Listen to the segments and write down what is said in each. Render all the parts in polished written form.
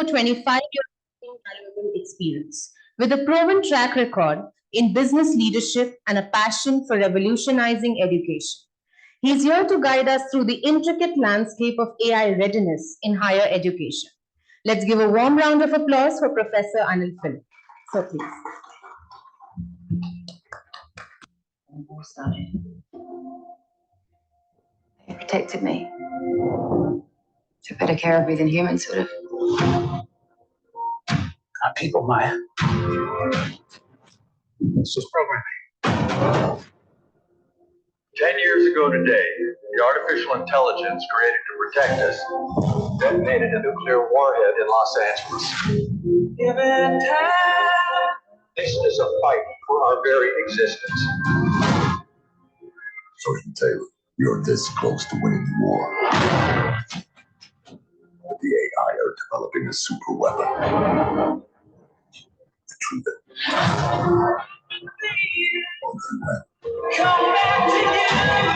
25-year valuable experience. With a proven track record in business leadership and a passion for revolutionizing education. He's here to guide us through the intricate landscape of AI readiness in higher education. Let's give a warm round of applause for Professor Anil Philip. So please. They protected me. Took better care of me than humans would have. Our people, Maya. This was programming. 10 years ago today, the artificial intelligence created to protect us detonated a nuclear warhead in Los Angeles. Given time. This is a fight for our very existence. Sergeant Taylor, you're this close to winning the war. But the AI are developing a super weapon. Retrieve it. Come back together.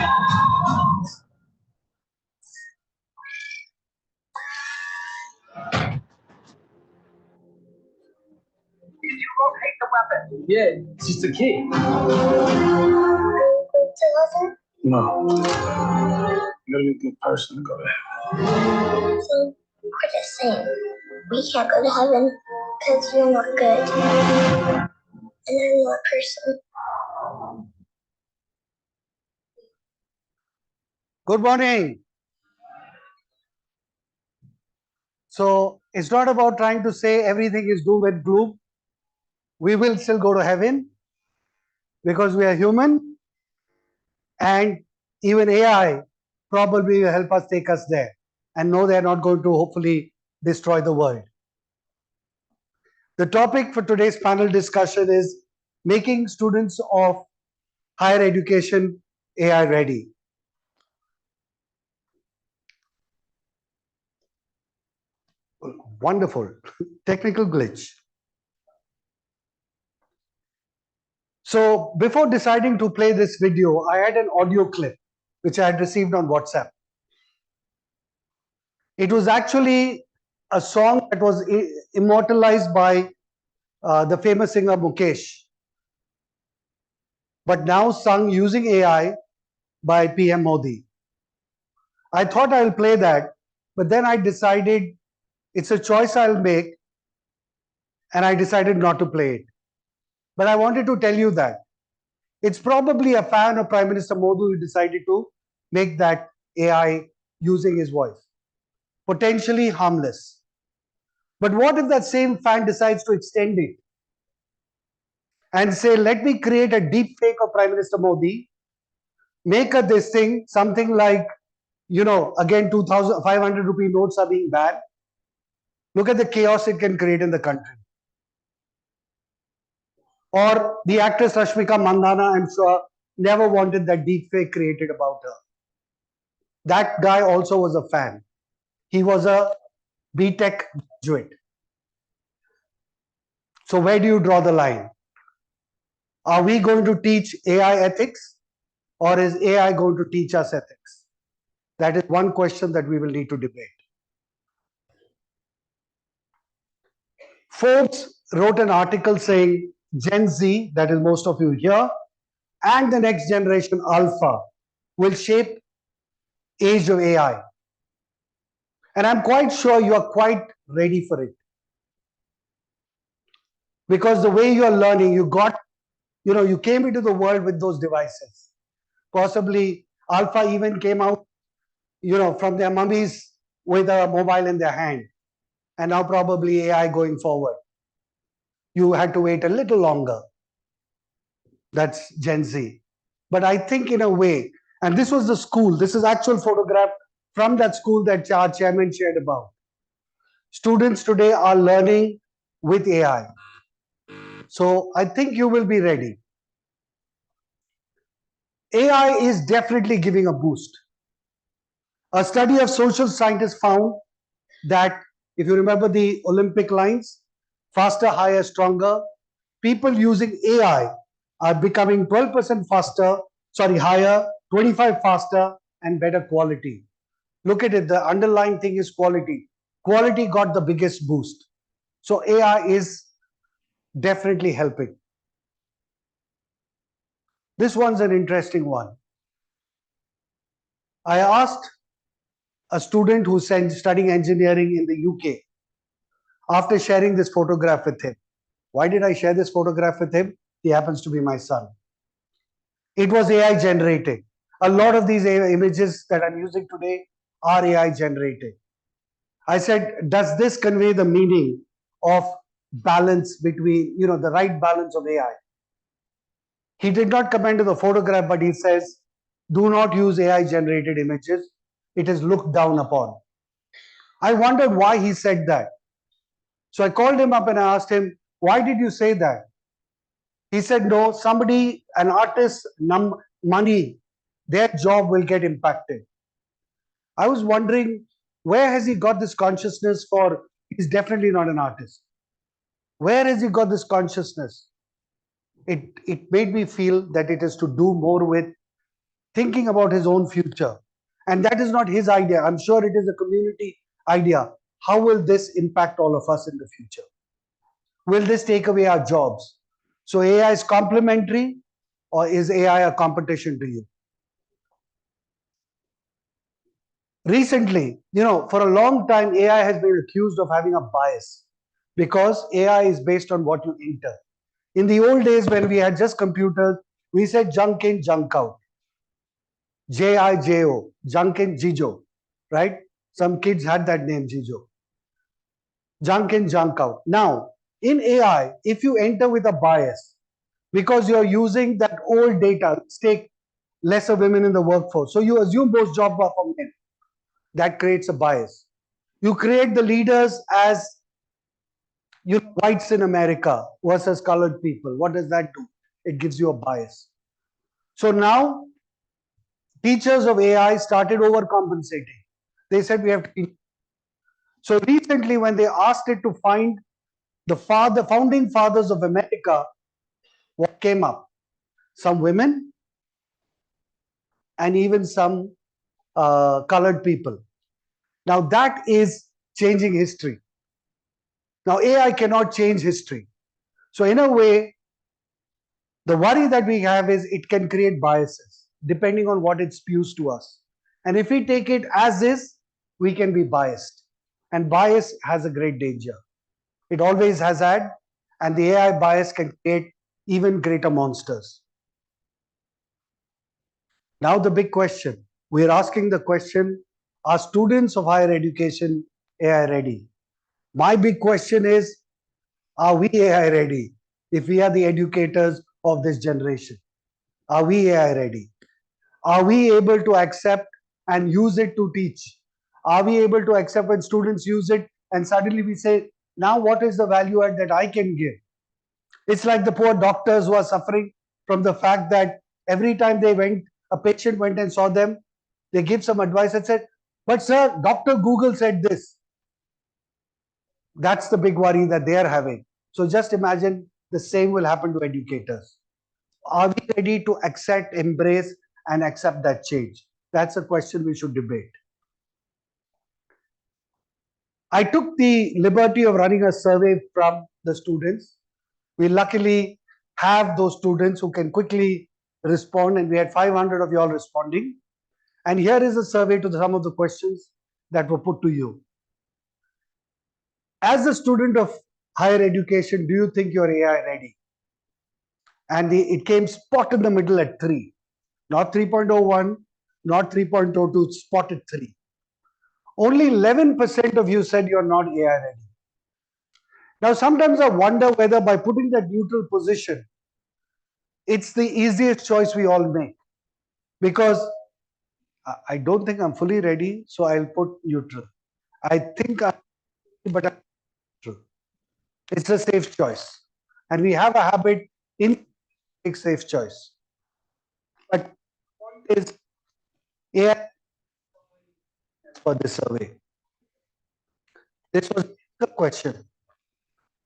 Did you locate the weapon? Yeah, it's just a kid. No. You gotta be a good person to go there. So we're the same. We can't go to heaven because you're not good. And I'm not a person. Good morning. So it's not about trying to say everything is doom and gloom. We will still go to heaven because we are human, and even AI probably will help us take us there. And no, they're not going to hopefully destroy the world. The topic for today's panel discussion is making students of higher education AI ready. Wonderful. Technical glitch. So before deciding to play this video, I had an audio clip which I had received on WhatsApp. It was actually a song that was immortalized by the famous singer Mukesh, but now sung using AI by PM Modi. I thought I'll play that, but then I decided it's a choice I'll make, and I decided not to play it. But I wanted to tell you that it's probably a fan of Prime Minister Modi who decided to make that AI using his voice. Potentially harmless. But what if that same fan decides to extend it and say, let me create a deep fake of Prime Minister Modi, make this thing something like, you know, again, 2,500 rupee notes are being banned. Look at the chaos it can create in the country. Or the actress Rashmika Mandana, I'm sure, never wanted that deep fake created about her. That guy also was a fan. He was a BTech graduate. So where do you draw the line? Are we going to teach AI ethics, or is AI going to teach us ethics? That is one question that we will need to debate. Forbes wrote an article saying Gen Z, that is most of you here, and the next generation Alpha will shape age of AI. And I'm quite sure you are quite ready for it. Because the way you are learning, you came into the world with those devices. Possibly Alpha even came out, from their mummies with a mobile in their hand. And now probably AI going forward. You had to wait a little longer. That's Gen Z. But I think in a way, and this was the school, this is actual photograph from that school that our chairman shared about. Students today are learning with AI. So I think you will be ready. AI is definitely giving a boost. A study of social scientists found that, if you remember the Olympic lines, faster, higher, stronger, people using AI are becoming 12% higher, 25 faster, and better quality. Look at it, the underlying thing is quality. quality got the biggest boost. So AI is definitely helping. This one's an interesting one. I asked a student who's studying engineering in the UK after sharing this photograph with him. Why did I share this photograph with him? He happens to be my son. It was AI generated. A lot of these images that I'm using today are AI generated. I said, does this convey the meaning of balance between, the right balance of AI? He did not comment on the photograph, but he says, do not use AI generated images. It is looked down upon. I wondered why he said that. So I called him up and I asked him, why did you say that? He said, no, somebody, an artist, money, their job will get impacted. I was wondering, where has he got this consciousness for, he's definitely not an artist. Where has he got this consciousness? It made me feel that it is to do more with thinking about his own future. And that is not his idea. I'm sure it is a community idea. How will this impact all of us in the future? Will this take away our jobs? So AI is complementary, or is AI a competition to you? Recently, for a long time, AI has been accused of having a bias because AI is based on what you enter. In the old days, when we had just computers, we said junk in, junk out. Jijo, junk in, Jijo, right? Some kids had that name, Jijo. Junk in, junk out. Now, in AI, if you enter with a bias, because you're using that old data, let's take lesser women in the workforce. So you assume most jobs are for men. That creates a bias. You create the leaders as whites in America versus colored people. What does that do? It gives you a bias. So now teachers of AI started overcompensating. They said we have to. So recently, when they asked it to find the founding fathers of America, what came up? Some women and even some colored people. Now that is changing history. Now AI cannot change history. So in a way, the worry that we have is it can create biases depending on what it spews to us. And if we take it as is, we can be biased. And bias has a great danger. It always has had, and the AI bias can create even greater monsters. Now the big question, we're asking the question, are students of higher education AI ready? My big question is, are we AI ready? If we are the educators of this generation, are we AI ready? Are we able to accept and use it to teach? Are we able to accept when students use it and suddenly we say, now what is the value add that I can give? It's like the poor doctors who are suffering from the fact that every time a patient went and saw them, they give some advice and said, but sir, Dr. Google said this. That's the big worry that they are having. So just imagine the same will happen to educators. Are we ready to accept, embrace, and accept that change? That's a question we should debate. I took the liberty of running a survey from the students. We luckily have those students who can quickly respond, and we had 500 of you all responding. And here is a survey to some of the questions that were put to you. As a student of higher education, do you think you're AI ready? And it came spot in the middle at 3. Not 3.01, not 3.02, spot at 3. Only 11% of you said you're not AI ready. Now, sometimes I wonder whether by putting that neutral position, it's the easiest choice we all make. Because I don't think I'm fully ready, so I'll put neutral. I think I'm, but I'm neutral. It's a safe choice. And we have a habit in make safe choice. But the point is, AI for this survey. This was the question.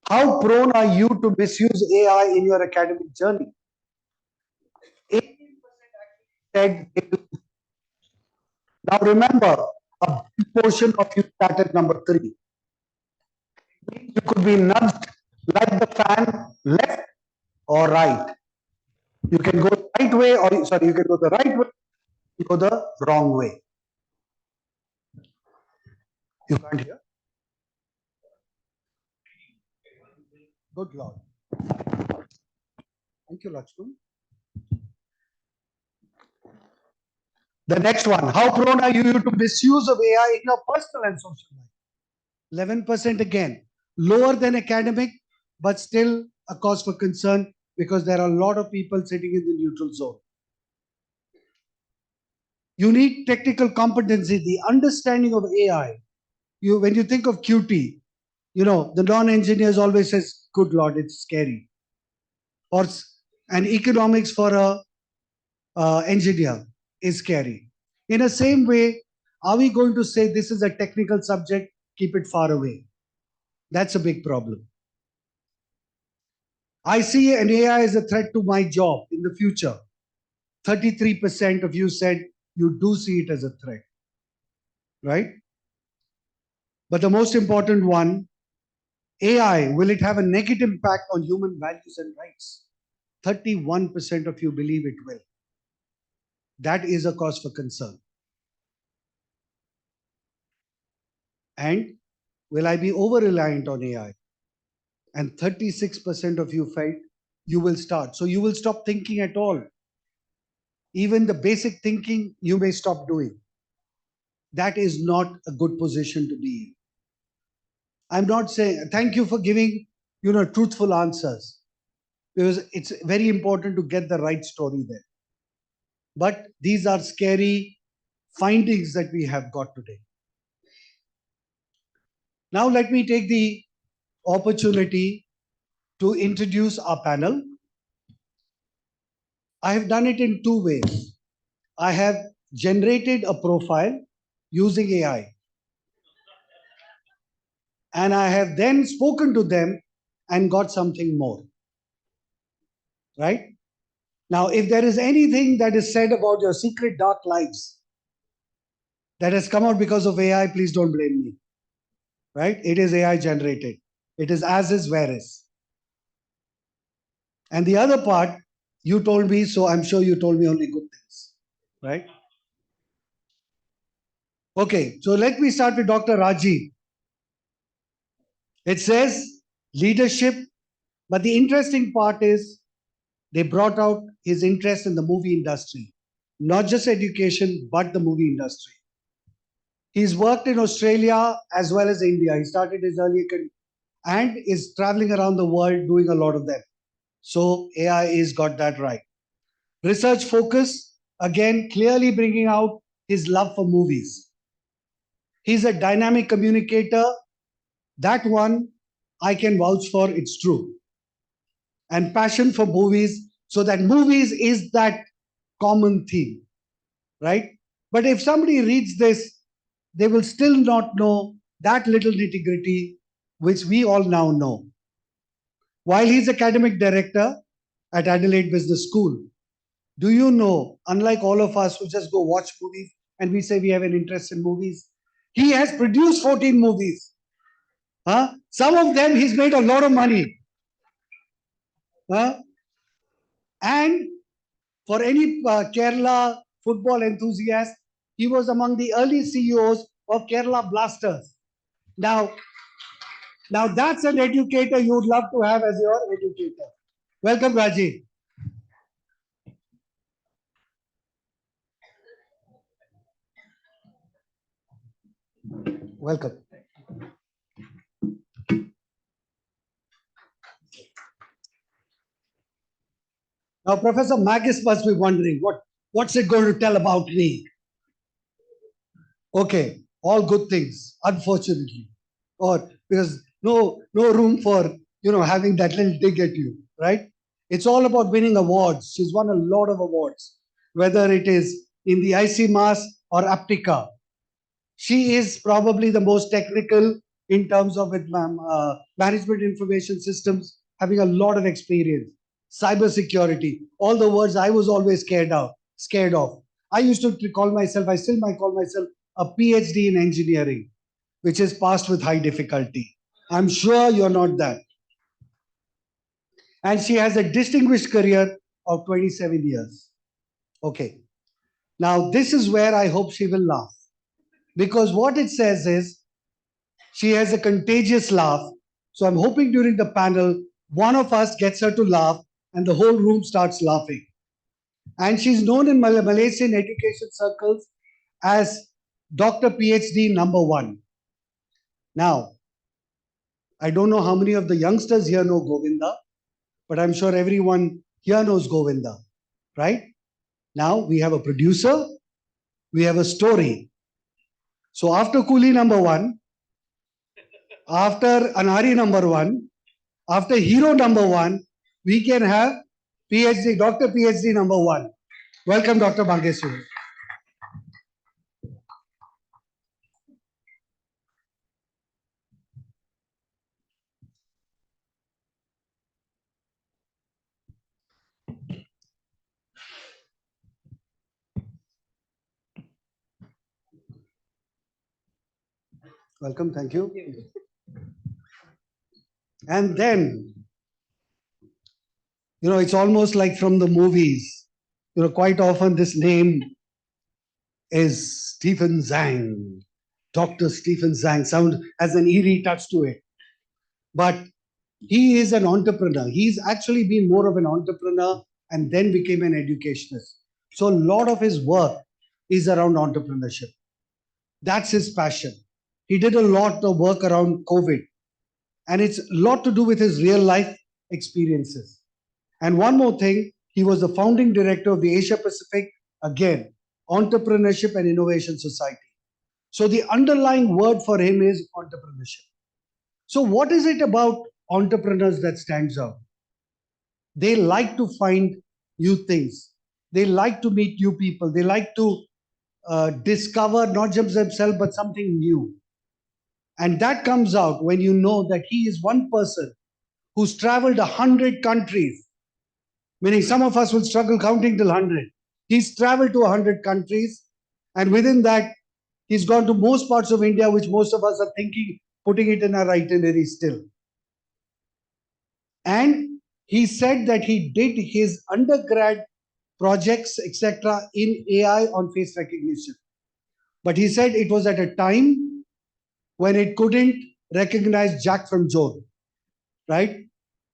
How prone are you to misuse AI in your academic journey? 18% said they will. Now remember, a big portion of you sat at number 3. You could be nudged like the fan left or right. You can go the right way, or sorry, you can go the right way, you go the wrong way. You can't hear? Good Lord. Thank you, Lakshman. The next one, how prone are you to misuse of AI in your personal and social life? 11% again, lower than academic, but still a cause for concern because there are a lot of people sitting in the neutral zone. You need technical competency, the understanding of AI. When you think of QT, the non-engineers always says, good Lord, it's scary. And economics for a engineer is scary. In the same way, are we going to say this is a technical subject, keep it far away? That's a big problem. I see an AI as a threat to my job in the future. 33% of you said you do see it as a threat, right? But the most important one, AI, will it have a negative impact on human values and rights? 31% of you believe it will. That is a cause for concern. And will I be over-reliant on AI? And 36% of you felt you will start. So you will stop thinking at all. Even the basic thinking, you may stop doing. That is not a good position to be in. I'm not saying, thank you for giving, truthful answers, because it's very important to get the right story there. But these are scary findings that we have got today. Now let me take the opportunity to introduce our panel. I have done it in two ways. I have generated a profile using AI. And I have then spoken to them and got something more. Right? Now, if there is anything that is said about your secret dark lives that has come out because of AI, please don't blame me. Right? It is AI generated. It is as is, where is. And the other part, you told me, so I'm sure you told me only good things. Right? Okay, so let me start with Dr. Rajiv. It says leadership, but the interesting part is they brought out his interest in the movie industry, not just education, but the movie industry. He's worked in Australia as well as India. He started his early career and is traveling around the world doing a lot of them. So AI has got that right. Research focus, again, clearly bringing out his love for movies. He's a dynamic communicator. That one I can vouch for, it's true. And passion for movies, so that movies is that common theme, right? But if somebody reads this, they will still not know that little nitty-gritty which we all now know. While he's academic director at Adelaide Business School, do you know, unlike all of us who just go watch movies and we say we have an interest in movies, he has produced 14 movies. Some of them he's made a lot of money. And for any Kerala football enthusiast, he was among the early CEOs of Kerala Blasters. Now that's an educator you would love to have as your educator. Welcome, Raji. Welcome. Now, Professor Maggis must be wondering, what's it going to tell about me? Okay, all good things, unfortunately. Or because no room for, having that little dig at you, right? It's all about winning awards. She's won a lot of awards, whether it is in the ICMAS or Aptica. She is probably the most technical in terms of management information systems, having a lot of experience. Cybersecurity, all the words I was always scared of. I used to call myself, I still might call myself a PhD in engineering, which is passed with high difficulty. I'm sure you're not that. And she has a distinguished career of 27 years. Okay. Now, this is where I hope she will laugh. Because what it says is, she has a contagious laugh. So I'm hoping during the panel, one of us gets her to laugh and the whole room starts laughing. And she's known in Malaysian education circles as Dr. PhD number 1. Now, I don't know how many of the youngsters here know Govinda, but I'm sure everyone here knows Govinda, right? Now we have a producer, we have a story. So after Coolie number 1, after Anari number 1, after hero number 1, we can have PhD, Dr. PhD number 1. Welcome, Dr. Bangeswari. Welcome, thank you. And then, it's almost like from the movies. Quite often this name is Stephen Zhang, Dr. Stephen Zhang, sound has an eerie touch to it. But he is an entrepreneur. He's actually been more of an entrepreneur and then became an educationist. So a lot of his work is around entrepreneurship. That's his passion. He did a lot of work around COVID, and it's a lot to do with his real life experiences. And one more thing, he was the founding director of the Asia Pacific, again, Entrepreneurship and Innovation Society. So the underlying word for him is entrepreneurship. So what is it about entrepreneurs that stands out? They like to find new things. They like to meet new people. They like to discover not just themselves, but something new. And that comes out when you know that he is one person who's traveled 100 countries, meaning some of us will struggle counting till 100. He's traveled to 100 countries, and within that, he's gone to most parts of India, which most of us are thinking, putting it in our itinerary still. And he said that he did his undergrad projects, etc., in AI on face recognition. But he said it was at a time when it couldn't recognize Jack from Joe, right?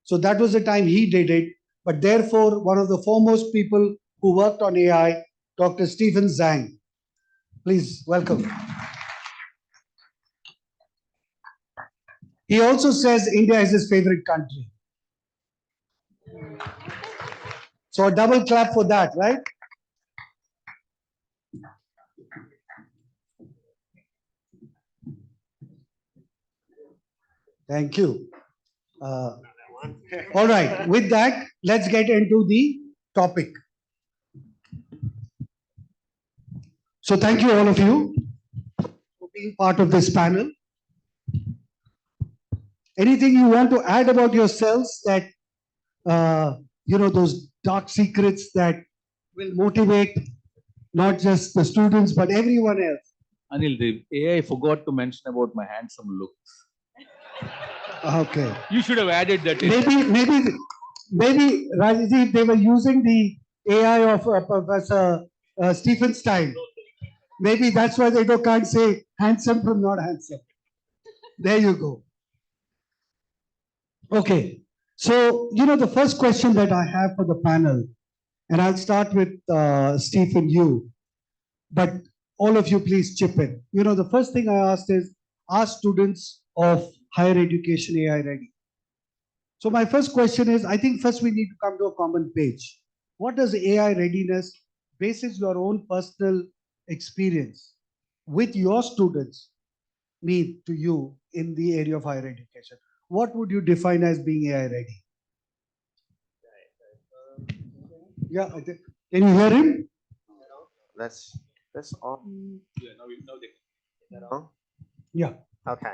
So that was the time he did it. But therefore, one of the foremost people who worked on AI, Dr. Stephen Zhang. Please welcome. He also says India is his favorite country. So a double clap for that, right? Thank you. All right, with that, let's get into the topic. So thank you all of you for being part of this panel. Anything you want to add about yourselves that, those dark secrets that will motivate not just the students, but everyone else? Anil, the AI forgot to mention about my handsome looks. Okay. You should have added that in. Maybe, Rajji, they were using the AI of Professor Stephen Stein. Maybe that's why they can't say handsome from not handsome. There you go. Okay. So, the first question that I have for the panel, and I'll start with Stephen Yu, but all of you please chip in. The first thing I asked is, are students of higher education AI ready? So my first question is, I think first we need to come to a common page. What does AI readiness, basis your own personal experience with your students, mean to you in the area of higher education? What would you define as being AI ready? Yeah, can you hear him? That's on. Yeah, now they. Is that on? Yeah. Okay.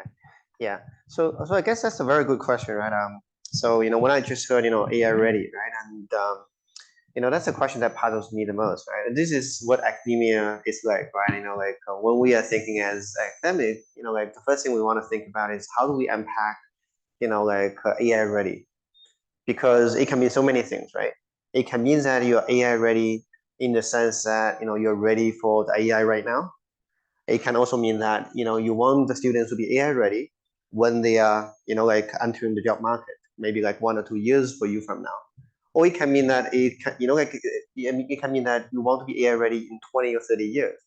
Yeah. So I guess that's a very good question, right? So when I just heard AI ready, right, and that's a question that puzzles me the most, right? And this is what academia is like, right? When we are thinking as academic, like the first thing we want to think about is how do we unpack like AI ready, because it can mean so many things, right? It can mean that you're AI ready in the sense that you're ready for the AI right now. It can also mean that you want the students to be AI ready when they are like entering the job market, maybe like 1 or 2 years for you from now. Or it can mean that it can mean that you want to be AI ready in 20 or 30 years.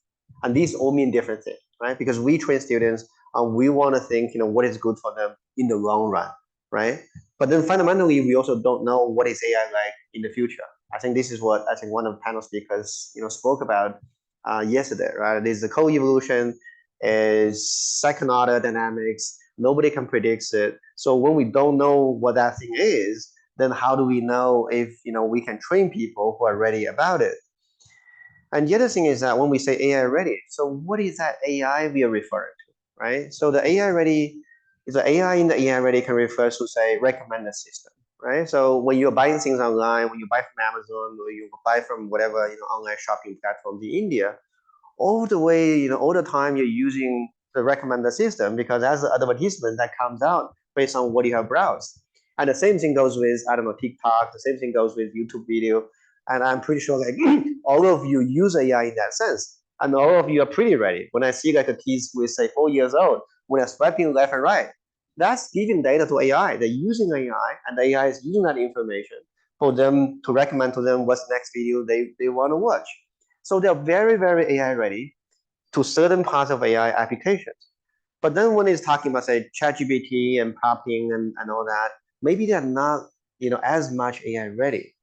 And these all mean different things, right? Because we train students and we want to think what is good for them in the long run, right? But then fundamentally, we also don't know what is AI like in the future. I think this is what I think one of the panel speakers spoke about yesterday, right? There's the co-evolution, is second order dynamics. Nobody can predict it. So when we don't know what that thing is, then how do we know if we can train people who are ready about it? And the other thing is that when we say AI ready, so what is that AI we are referring to, right? So the AI ready is the AI in the AI ready can refer to say recommender system, right? So when you're buying things online, when you buy from Amazon or you buy from whatever online shopping platform in India, all the way all the time you're using the recommender system because that's the advertisement that comes out based on what you have browsed. And the same thing goes with TikTok. The same thing goes with YouTube video. And I'm pretty sure like all of you use AI in that sense. And all of you are pretty ready. When I see like a kids with say 4 years old, when they're swiping left and right, that's giving data to AI. They're using AI and the AI is using that information for them to recommend to them what's the next video they want to watch. So they're very, very AI ready to certain parts of AI applications. But then when it's talking about say ChatGPT and popping and all that, maybe they're not as much AI ready.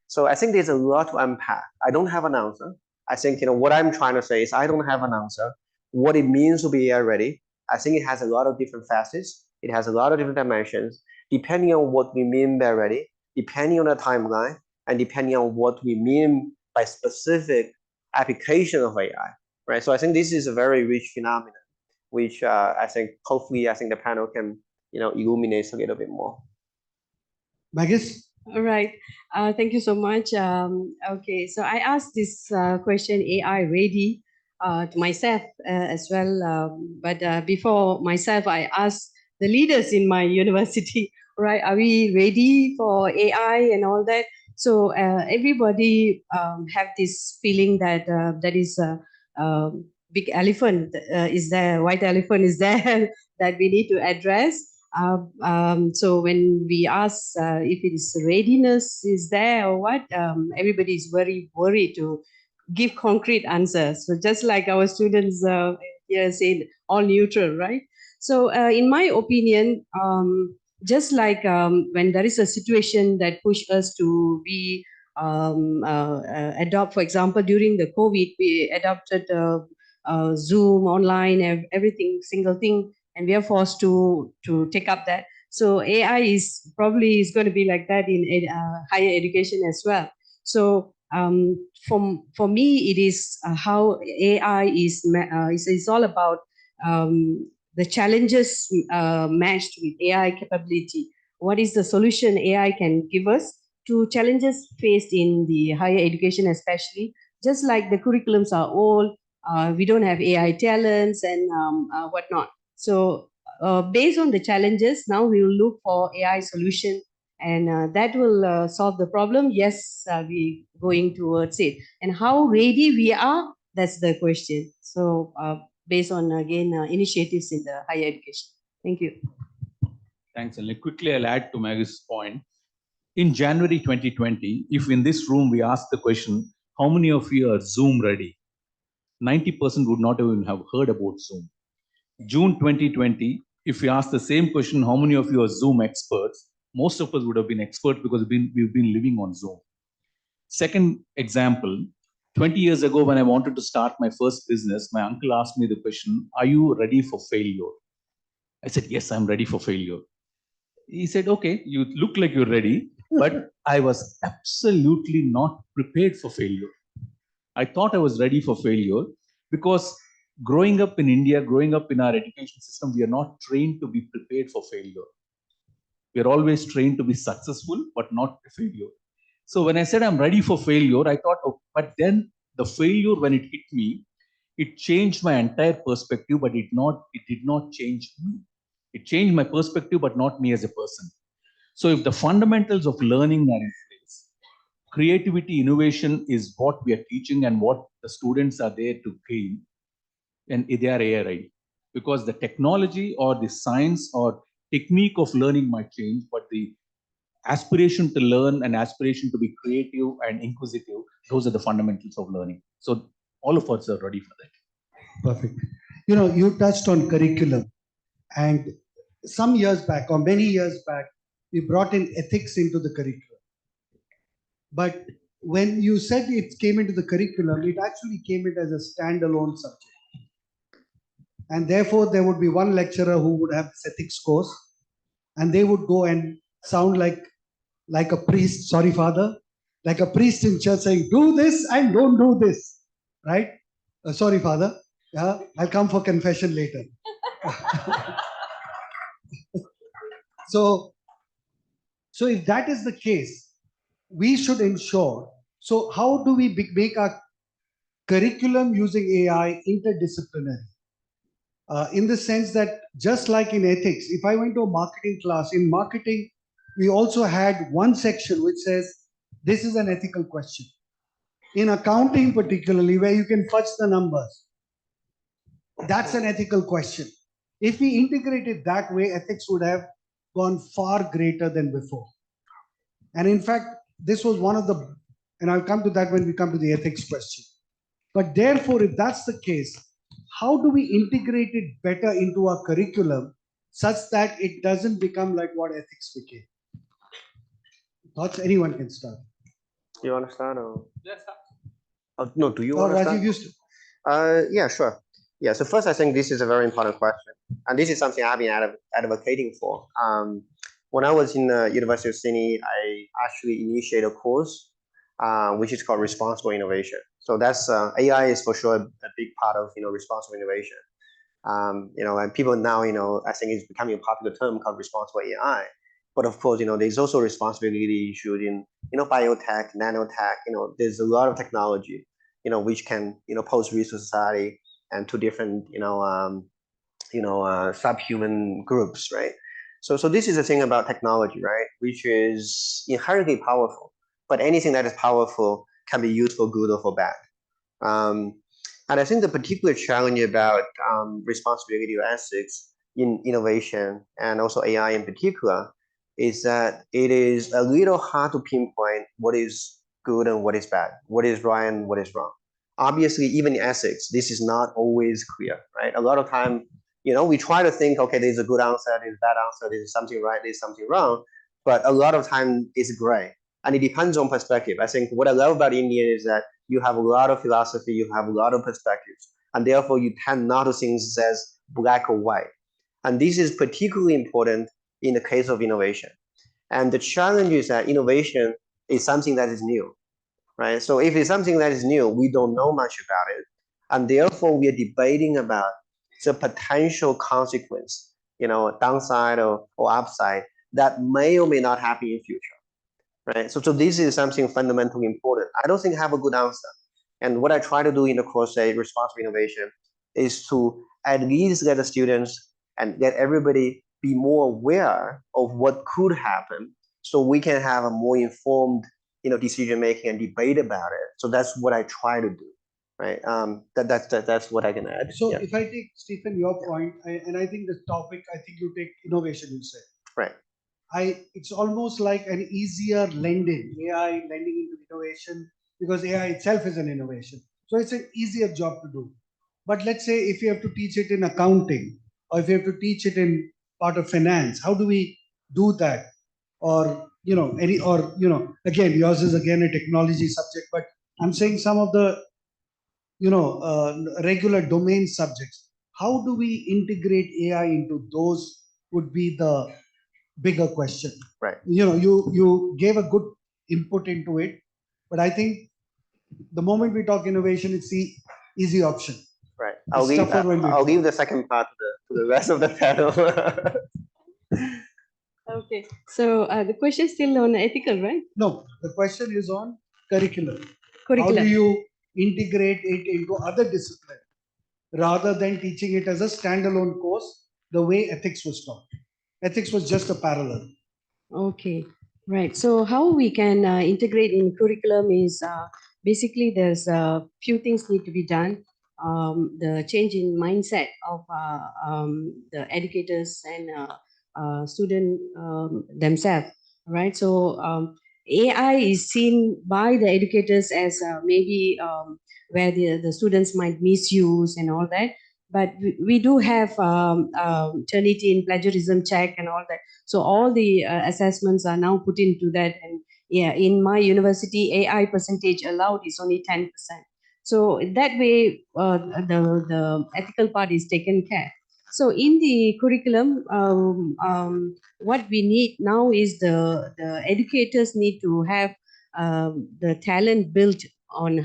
So I think there's a lot to unpack. I don't have an answer. I think what I'm trying to say is I don't have an answer. What it means to be AI ready, I think it has a lot of different facets. It has a lot of different dimensions, depending on what we mean by ready, depending on the timeline, and depending on what we mean by specific application of AI, right? So I think this is a very rich phenomenon, which I think hopefully the panel can illuminate a little bit more. Magus? All right. Thank you so much. Okay, so I asked this question AI ready to myself as well. But before myself, I asked the leaders in my university, right? Are we ready for AI and all that? So everybody have this feeling that that is a big elephant is there, white elephant is there that we need to address. So when we ask if it is readiness is there or what, everybody is very worried to give concrete answers. So just like our students here said, all neutral, right? So in my opinion, just like when there is a situation that push us to be adopt, for example, during the COVID, we adopted Zoom online, everything, single thing, and we are forced to take up that. So AI is probably going to be like that in higher education as well. So for me, it is how AI is all about the challenges matched with AI capability. What is the solution AI can give us to challenges faced in the higher education, especially? Just like the curriculums are old, we don't have AI talents and whatnot. So based on the challenges, now we will look for AI solution, and that will solve the problem. Yes, we going towards it. And how ready we are, that's the question. So based on, again, initiatives in the higher education. Thank you. Thanks, and quickly I'll add to Magus' point. In January 2020, if in this room we ask the question, how many of you are Zoom ready? 90% would not even have heard about Zoom. June 2020, if we ask the same question, how many of you are Zoom experts? Most of us would have been experts because we've been living on Zoom. Second example, 20 years ago when I wanted to start my first business, my uncle asked me the question, are you ready for failure? I said, yes, I'm ready for failure. He said, okay, you look like you're ready, but I was absolutely not prepared for failure. I thought I was ready for failure because growing up in India, growing up in our education system, we are not trained to be prepared for failure. We are always trained to be successful, but not failure. So when I said I'm ready for failure, I thought, oh, but then the failure, when it hit me, it changed my entire perspective, but it did not change me. It changed my perspective, but not me as a person. So if the fundamentals of learning are in place, creativity, innovation is what we are teaching and what the students are there to gain, and they are AI ready. Because the technology or the science or technique of learning might change, but the aspiration to learn and aspiration to be creative and inquisitive, those are the fundamentals of learning. So all of us are ready for that. Perfect. You know, you touched on curriculum, and some years back or many years back, we brought in ethics into the curriculum. But when you said it came into the curriculum, it actually came in as a standalone subject. And therefore, there would be one lecturer who would have this ethics course, and they would go and sound like a priest, sorry, father, like a priest in church saying, do this and don't do this, right? Sorry, father. Yeah, I'll come for confession later. So if that is the case, we should ensure. So how do we make our curriculum using AI interdisciplinary? In the sense that just like in ethics, if I went to a marketing class, in marketing, we also had one section which says, this is an ethical question. In accounting particularly, where you can fudge the numbers, that's an ethical question. If we integrate it that way, ethics would have gone far greater than before. And in fact, this was one of the, and I'll come to that when we come to the ethics question. But therefore, if that's the case, how do we integrate it better into our curriculum such that it doesn't become like what ethics became? Thoughts? Anyone can start. You want to start or? Yes, sir. No, do you Or want to Rajiv start? used to. Yeah, sure. Yeah, so first, I think this is a very important question. And this is something I've been advocating for. When I was in the University of Sydney, I actually initiated a course which is called Responsible Innovation. So that's AI is for sure a big part of responsible innovation. And people now I think it's becoming a popular term called responsible AI. But of course, there's also responsibility issues in biotech, nanotech. There's a lot of technology which can pose risk to society and to different subhuman groups, right? So this is the thing about technology, right? Which is inherently powerful, but anything that is powerful can be used for good or for bad. And I think the particular challenge about responsibility or ethics in innovation and also AI in particular is that it is a little hard to pinpoint what is good and what is bad, what is right and what is wrong. Obviously, even in ethics, this is not always clear, right? A lot of time, we try to think, okay, there's a good answer, there's a bad answer, there's something right, there's something wrong, but a lot of time it's gray. And it depends on perspective. I think what I love about India is that you have a lot of philosophy, you have a lot of perspectives, and therefore you tend not to think as black or white. And this is particularly important in the case of innovation. And the challenge is that innovation is something that is new, right? So if it's something that is new, we don't know much about it. And therefore we are debating about the potential consequence, downside or upside that may or may not happen in future. Right. So this is something fundamentally important. I don't think I have a good answer. And what I try to do in the course, say, responsible innovation, is to at least let the students and let everybody be more aware of what could happen, so we can have a more informed, decision making and debate about it. So that's what I try to do. Right. That's what I can add. So if I take, Stephen, your point, and I think the topic, I think you take innovation, you said. Right. It's almost like an easier lending, AI lending into innovation, because AI itself is an innovation. So it's an easier job to do. But let's say if you have to teach it in accounting, or if you have to teach it in part of finance, how do we do that? Or, again, yours is again a technology subject, but I'm saying some of the, regular domain subjects. How do we integrate AI into those would be the bigger question. Right. You gave a good input into it, but I think the moment we talk innovation, it's the easy option. Right. I'll leave the second part to the rest of the panel. Okay. So the question is still on ethical, right? No, the question is on curriculum. Curriculum. How do you integrate it into other disciplines rather than teaching it as a standalone course the way ethics was taught. Ethics was just a parallel. Okay, right. So how we can integrate in curriculum is basically there's a few things need to be done. The change in mindset of the educators and student themselves, right? So AI is seen by the educators as maybe where the students might misuse and all that. But we do have Turnitin, plagiarism check and all that. So all the assessments are now put into that. And yeah, in my university, AI percentage allowed is only 10%. So that way, the ethical part is taken care. So in the curriculum, what we need now is the educators need to have the talent built on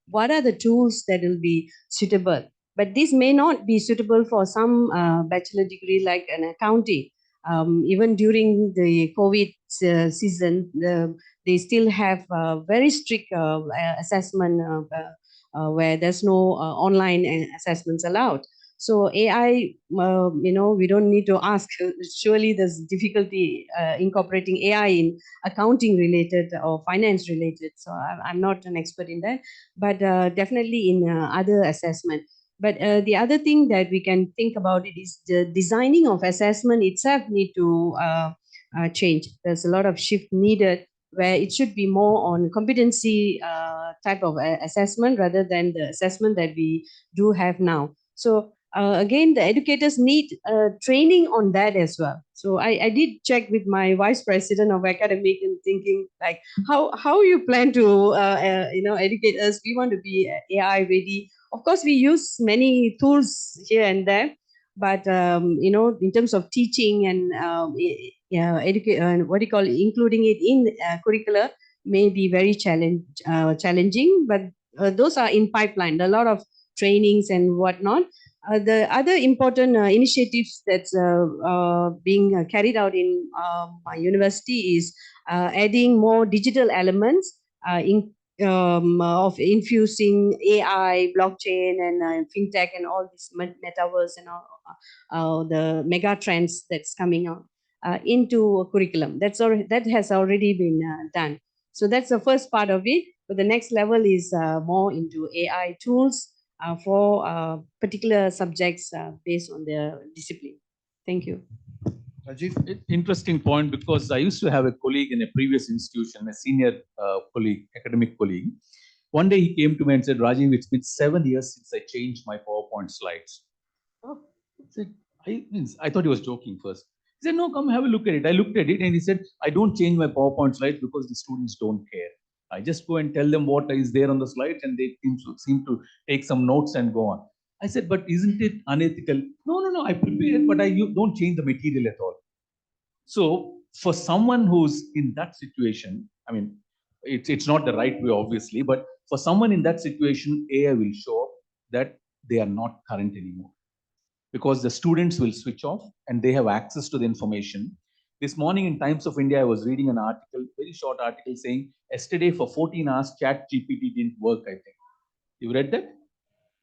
what are the tools that will be suitable. But this may not be suitable for some bachelor degree like an accounting. Even during the COVID season, they still have very strict assessment where there's no online assessments allowed. So AI, we don't need to ask. Surely there's difficulty incorporating AI in accounting related or finance related. So I'm not an expert in that, but definitely in other assessment. But the other thing that we can think about it is the designing of assessment itself need to change. There's a lot of shift needed where it should be more on competency type of assessment rather than the assessment that we do have now. So again, the educators need training on that as well. So I did check with my vice president of academic and thinking like how you plan to educate us. We want to be AI ready. Of course, we use many tools here and there, but in terms of teaching and what do you call it, including it in curricula may be very challenging. But those are in pipeline. A lot of trainings and whatnot. The other important initiatives that's being carried out in my university is adding more digital elements of infusing AI, blockchain, and fintech, and all this metaverse and all the mega trends that's coming out into a curriculum. That has already been done. So that's the first part of it. But the next level is more into AI tools for particular subjects based on their discipline. Thank you. Rajiv? Interesting point, because I used to have a colleague in a previous institution, a senior colleague, academic colleague. One day he came to me and said, Rajiv, it's been 7 years since I changed my PowerPoint slides. Oh, I thought he was joking first. He said, no, come have a look at it. I looked at it and he said, I don't change my PowerPoint slides because the students don't care. I just go and tell them what is there on the slides and they seem to take some notes and go on. I said, but isn't it unethical? No, I prepare it, but you don't change the material at all. So for someone who's in that situation, I mean, it's not the right way, obviously, but for someone in that situation, AI will show up that they are not current anymore, because the students will switch off and they have access to the information. This morning in Times of India, I was reading an article, very short article, saying yesterday for 14 hours, ChatGPT didn't work, I think. You read that?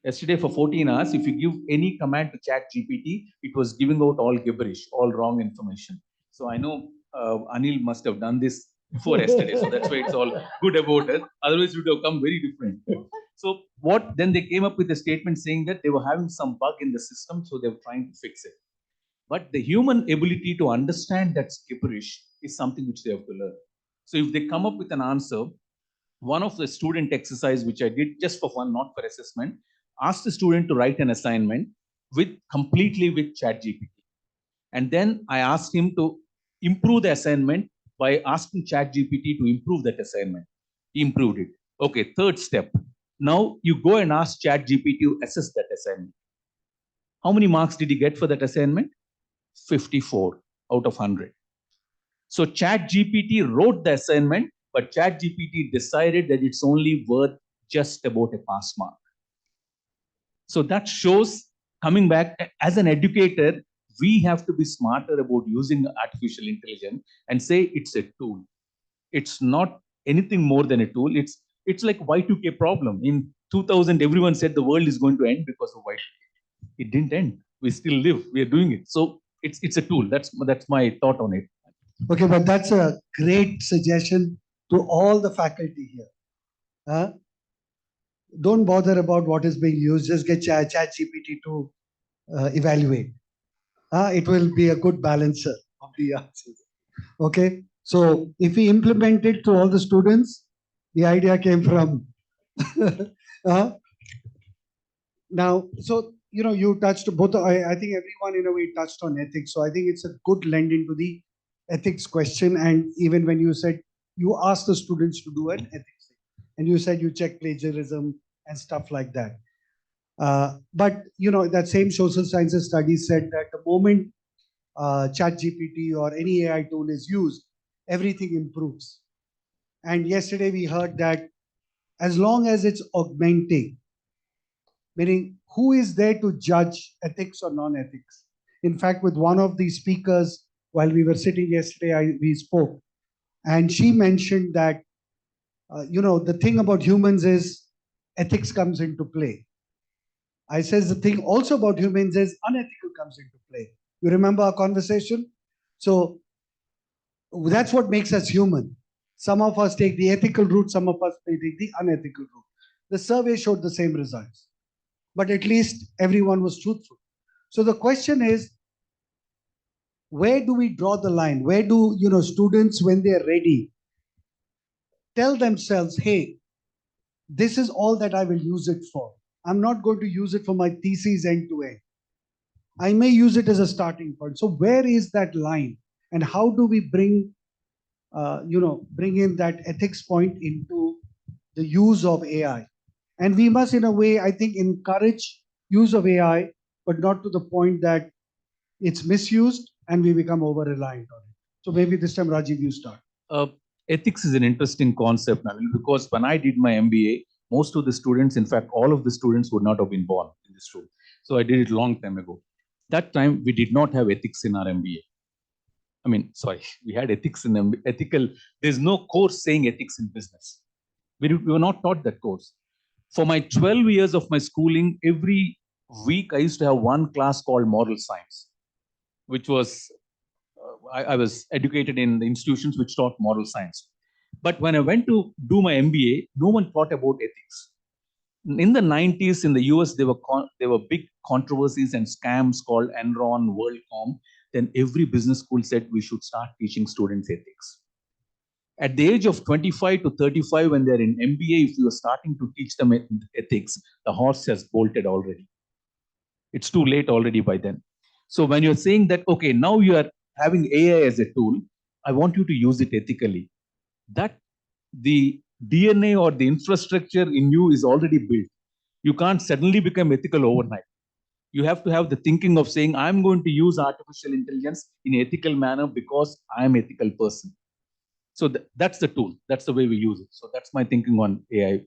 Yesterday for 14 hours, if you give any command to ChatGPT, it was giving out all gibberish, all wrong information. So I know Anil must have done this before yesterday, so that's why it's all good about it. Otherwise, it would have come very different. So then they came up with a statement saying that they were having some bug in the system, so they were trying to fix it. But the human ability to understand that gibberish is something which they have to learn. So if they come up with an answer, one of the student exercise which I did just for fun, not for assessment, asked the student to write an assignment completely with ChatGPT. And then I asked him to improve the assignment by asking ChatGPT to improve that assignment. He improved it. Okay, third step. Now you go and ask ChatGPT to assess that assignment. How many marks did he get for that assignment? 54 out of 100. So ChatGPT wrote the assignment, but ChatGPT decided that it's only worth just about a pass mark. So that shows, coming back, as an educator, we have to be smarter about using artificial intelligence and say it's a tool. It's not anything more than a tool. It's like Y2K problem. In 2000, everyone said the world is going to end because of Y2K. It didn't end. We still live. We are doing it. So it's a tool. That's my thought on it. Okay, but that's a great suggestion to all the faculty here. Huh? Don't bother about what is being used. Just get ChatGPT to evaluate. It will be a good balancer of the answers. Okay, so if we implement it to all the students, the idea came from. Now, so you touched both. I think everyone in a way touched on ethics. So I think it's a good lend into the ethics question. And even when you said you asked the students to do an ethics thing, and you said you check plagiarism and stuff like that. But that same social sciences study said that the moment ChatGPT or any AI tool is used, everything improves. And yesterday we heard that as long as it's augmenting, meaning who is there to judge ethics or non-ethics? In fact, with one of the speakers, while we were sitting yesterday, we spoke, and she mentioned that the thing about humans is ethics comes into play. I says the thing also about humans is unethical comes into play. You remember our conversation? So that's what makes us human. Some of us take the ethical route, some of us take the unethical route. The survey showed the same results, but at least everyone was truthful. So the question is, where do we draw the line? Where do students, when they're ready, tell themselves, hey, this is all that I will use it for. I'm not going to use it for my thesis end to end. I may use it as a starting point. So where is that line, and how do we bring in that ethics point into the use of AI? And we must, in a way, I think, encourage use of AI, but not to the point that it's misused and we become over-reliant on it. So maybe this time, Rajiv, you start. Ethics is an interesting concept, Anil, because when I did my MBA, most of the students, in fact, all of the students would not have been born in this room. So I did it a long time ago. That time, we did not have ethics in our MBA. I mean, sorry, we had ethics in ethical. There's no course saying ethics in business. We were not taught that course. For my 12 years of my schooling, every week I used to have one class called moral science, which was, I was educated in the institutions which taught moral science. But when I went to do my MBA, no one thought about ethics. In the 90s in the US, there were big controversies and scams called Enron, WorldCom. Then every business school said we should start teaching students ethics. At the age of 25 to 35, when they're in MBA, if you are starting to teach them ethics, the horse has bolted already. It's too late already by then. So when you're saying that, okay, now you are having AI as a tool, I want you to use it ethically. That the DNA or the infrastructure in you is already built. You can't suddenly become ethical overnight. You have to have the thinking of saying, I'm going to use artificial intelligence in an ethical manner because I'm an ethical person. So that's the tool. That's the way we use it. So that's my thinking on AI.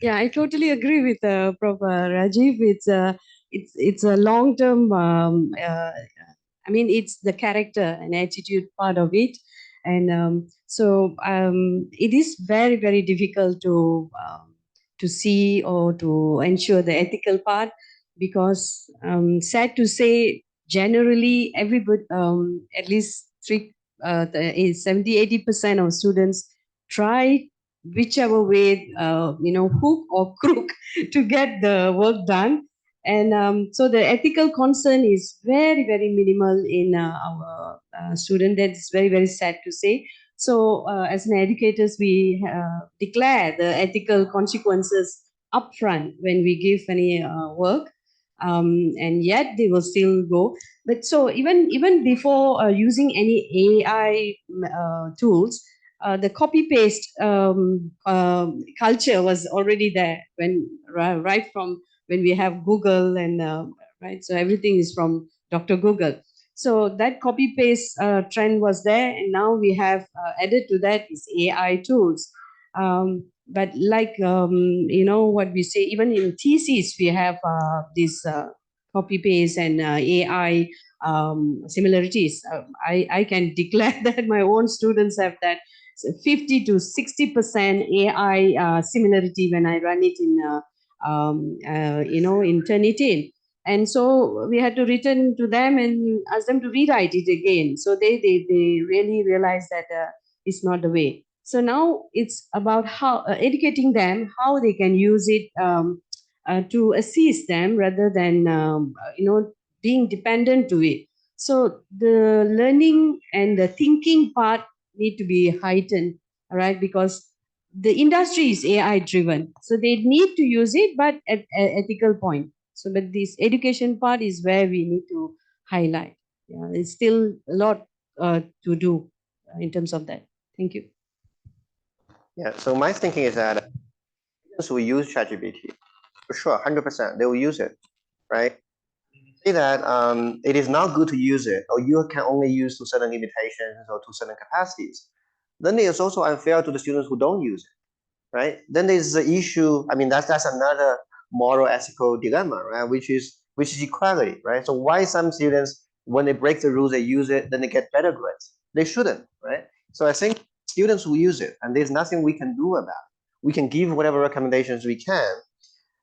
Yeah, I totally agree with Prof. Rajiv. It's a long-term. I mean, it's the character and attitude part of it, and so it is very, very difficult to see or to ensure the ethical part, because sad to say, generally everybody, at least 70-80% of students try whichever way, hook or crook to get the work done. And so the ethical concern is very, very minimal in our student. That's very, very sad to say. So as an educators, we declare the ethical consequences upfront when we give any work. And yet they will still go. But so even before using any AI tools, the copy paste culture was already there right from when we have Google and right. So everything is from Dr. Google. So that copy paste trend was there, and now we have added to that is AI tools. But like what we say, even in thesis we have this copy paste and AI similarities. I can declare that my own students have that 50 to 60% AI similarity when I run it in in Turnitin. And so we had to return to them and ask them to rewrite it again. So they really realized that it's not the way. So now it's about how educating them how they can use it to assist them rather than being dependent to it. So the learning and the thinking part need to be heightened, all right? Because the industry is AI driven, so they need to use it, but at an ethical point. So, but this education part is where we need to highlight. Yeah, it's still a lot to do in terms of that. Thank you. Yeah, so my thinking is that students will use ChatGPT for sure, 100%. They will use it, right? Say that it is not good to use it, or you can only use to certain limitations or to certain capacities. Then it is also unfair to the students who don't use it, right? Then there's the issue. I mean, that's another moral ethical dilemma, right? Which is equality, right? So why some students, when they break the rules, they use it, then they get better grades? They shouldn't, right? So I think students will use it, and there's nothing we can do about it. We can give whatever recommendations we can,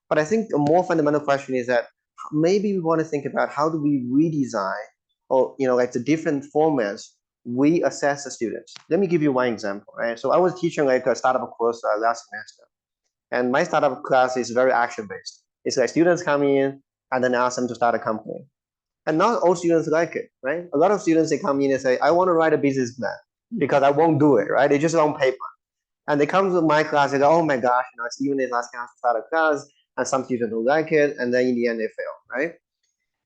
but I think a more fundamental question is that maybe we want to think about how do we redesign, or like the different formats we assess the students. Let me give you one example, right? So I was teaching like a startup course last semester, and my startup class is very action-based. It's like students come in and then ask them to start a company. And not all students like it, right? A lot of students, they come in and say, I want to write a business plan because I won't do it, right? They just on paper. And they come to my class, they go, oh my gosh, Steven is asking us to start a class, and some students don't like it, and then in the end they fail, right?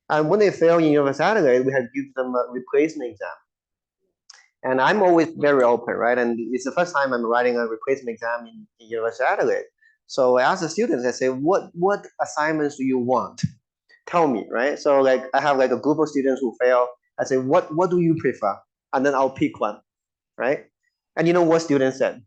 And when they fail in University of Adelaide, we have given them a replacement exam. And I'm always very open, right? And it's the first time I'm writing a replacement exam in University of Adelaide. So I ask the students, I say, what assignments do you want? Tell me, right? So like I have like a group of students who fail. I say, what do you prefer? And then I'll pick one, right? And you know what students said?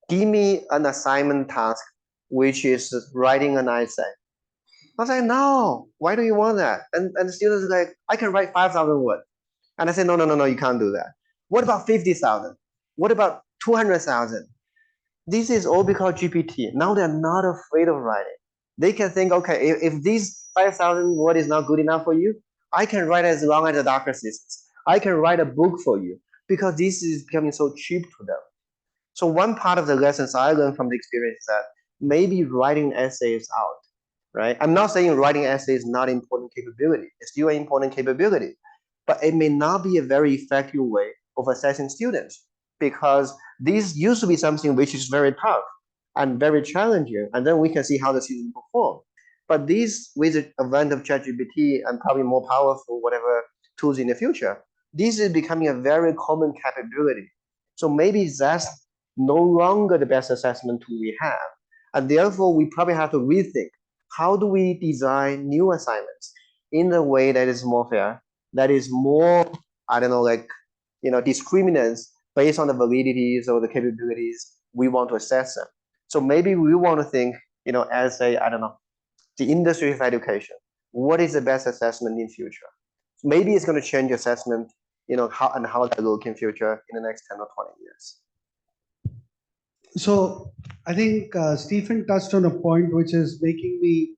Give me an assignment task, which is writing an essay. I was like, no, why do you want that? And the students are like, I can write 5,000 words. And I said, no, you can't do that. What about 50,000? What about 200,000? This is all because GPT. Now they're not afraid of writing. They can think, okay, if this 5,000 word is not good enough for you, I can write as long as the Docker systems. I can write a book for you because this is becoming so cheap to them. So one part of the lessons I learned from the experience is that maybe writing essays out, right? I'm not saying writing essays is not an important capability. It's still an important capability, but it may not be a very effective way of assessing students, because this used to be something which is very tough and very challenging, and then we can see how the students perform. But this, with the advent of ChatGPT and probably more powerful whatever tools in the future, this is becoming a very common capability. So maybe that's no longer the best assessment tool we have. And therefore, we probably have to rethink, how do we design new assignments in a way that is more fair, that is more, I don't know, like, discriminants based on the validities or the capabilities we want to assess them. So maybe we want to think, as I don't know, the industry of education, what is the best assessment in future? Maybe it's going to change assessment, how that look in future in the next 10 or 20 years. So I think Stephen touched on a point which is making me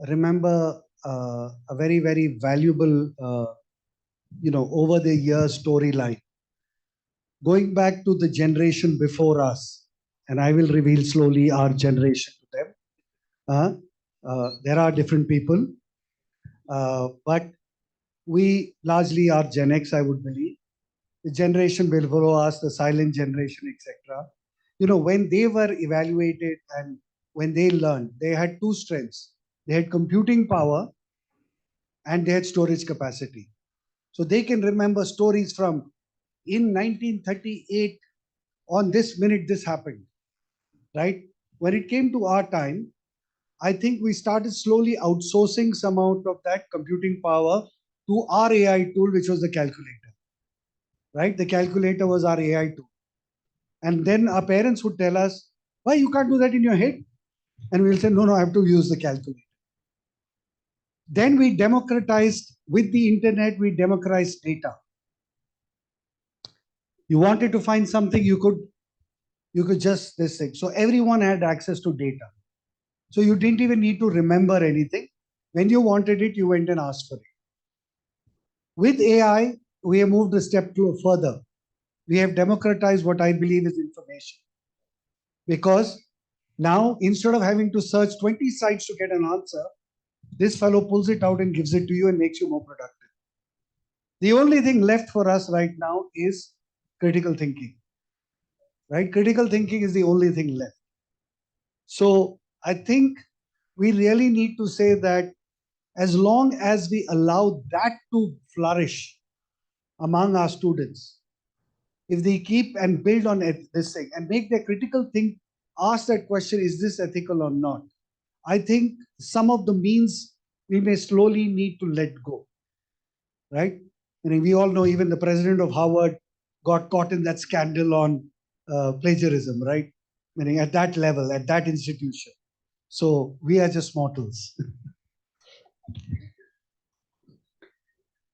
remember a very, very valuable, over the years storyline. Going back to the generation before us, and I will reveal slowly our generation to them. There are different people, but we largely are Gen X, I would believe. The generation below us, the silent generation, etc. When they were evaluated and when they learned, they had two strengths. They had computing power and they had storage capacity. So they can remember stories from in 1938, on this minute this happened, right? When it came to our time, I think we started slowly outsourcing some amount of that computing power to our AI tool, which was the calculator, right? The calculator was our AI tool. And then our parents would tell us, why you can't do that in your head? And we'll say, no, I have to use the calculator. Then we democratized, with the internet, we democratized data. You wanted to find something, you could just this thing. So everyone had access to data. So you didn't even need to remember anything. When you wanted it, you went and asked for it. With AI, we have moved a step further. We have democratized what I believe is information. Because now, instead of having to search 20 sites to get an answer, this fellow pulls it out and gives it to you and makes you more productive. The only thing left for us right now is critical thinking. Right? Critical thinking is the only thing left. So I think we really need to say that as long as we allow that to flourish among our students, if they keep and build on this thing and make their critical think, ask that question, is this ethical or not? I think some of the means we may slowly need to let go, right? I mean, we all know even the president of Harvard got caught in that scandal on plagiarism, right? Meaning at that level, at that institution. So we are just mortals.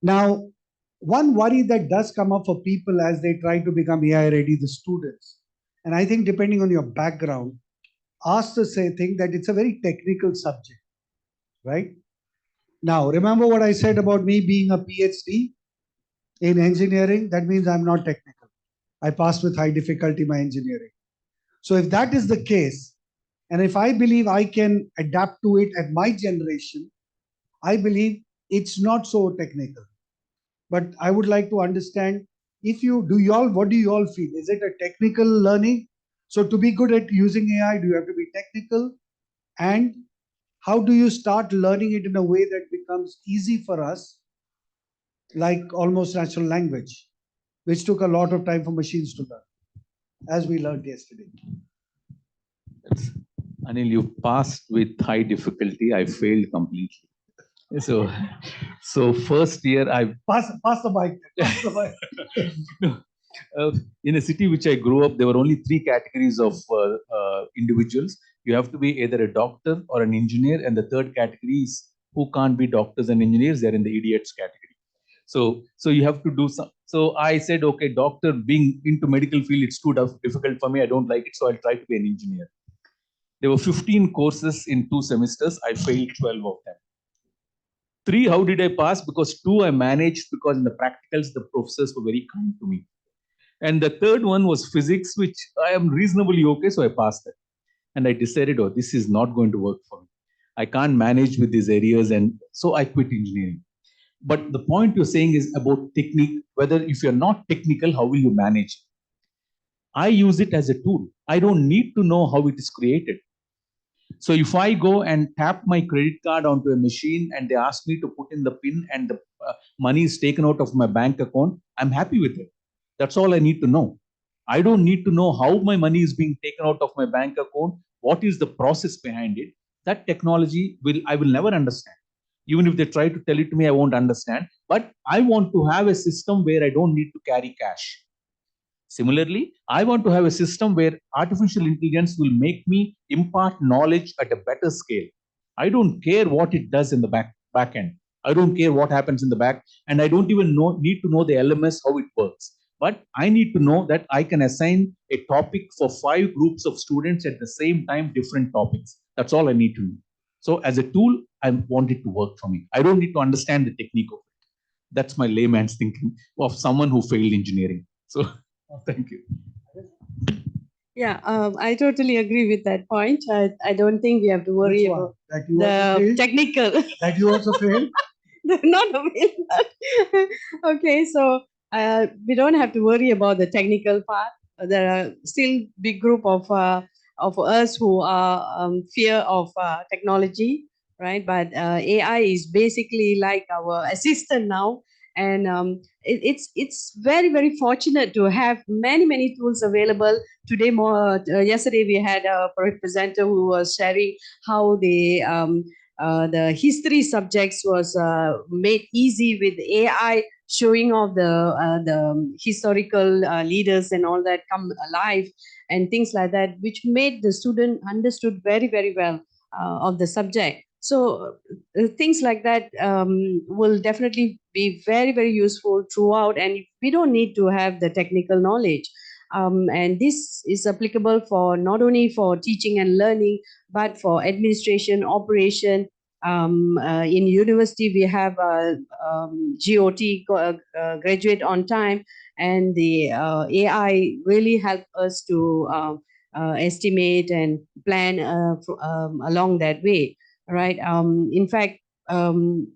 Now, one worry that does come up for people as they try to become AI ready, the students, and I think depending on your background, ask the same thing that it's a very technical subject, right? Now, remember what I said about me being a PhD in engineering? That means I'm not technical. I passed with high difficulty my engineering. So if that is the case, and if I believe I can adapt to it at my generation, I believe it's not so technical. But I would like to understand, if you do, y'all, what do you all feel? Is it a technical learning? So to be good at using AI, do you have to be technical? And how do you start learning it in a way that becomes easy for us, like almost natural language, which took a lot of time for machines to learn, as we learned yesterday? Anil, you passed with high difficulty. I failed completely. So first year I pass the mic. Pass the mic. No, in a city which I grew up, there were only three categories of individuals. You have to be either a doctor or an engineer, and the third category is who can't be doctors and engineers. They're in the idiots category. So you have to do some. So I said, okay, doctor, being into medical field, it's too difficult for me. I don't like it, so I'll try to be an engineer. There were 15 courses in 2 semesters. I failed 12 of them. 3, how did I pass? Because 2, I managed, because in the practicals, the professors were very kind to me. And the third one was physics, which I am reasonably okay, so I passed it. And I decided, oh, this is not going to work for me. I can't manage with these areas, and so I quit engineering. But the point you're saying is about technique, whether if you're not technical, how will you manage? I use it as a tool. I don't need to know how it is created. So if I go and tap my credit card onto a machine and they ask me to put in the PIN and the money is taken out of my bank account, I'm happy with it. That's all I need to know. I don't need to know how my money is being taken out of my bank account. What is the process behind it? That technology I will never understand. Even if they try to tell it to me, I won't understand. But I want to have a system where I don't need to carry cash. Similarly, I want to have a system where artificial intelligence will make me impart knowledge at a better scale. I don't care what it does in the back end. I don't care what happens in the back, and I don't even need to know the LMS, how it works. But I need to know that I can assign a topic for 5 groups of students at the same time, different topics. That's all I need to know. So as a tool, I want it to work for me. I don't need to understand the technique of it. That's my layman's thinking of someone who failed engineering. So thank you. Yeah, I totally agree with that point. I don't think we have to worry about the technical. That you also failed? Not a bit. Okay, so we don't have to worry about the technical part. There are still big group of us who are fear of technology, right? But AI is basically like our assistant now. And it's very fortunate to have many tools available today. Yesterday we had a presenter who was sharing how the history subjects was made easy with AI, showing off the historical leaders and all that come alive and things like that, which made the student understood very well of the subject. So things like that will definitely be very useful throughout, and we don't need to have the technical knowledge. And this is applicable for not only for teaching and learning, but for administration, operation, In university, we have GOT, graduate on time, and the AI really help us to estimate and plan along that way, right? In fact,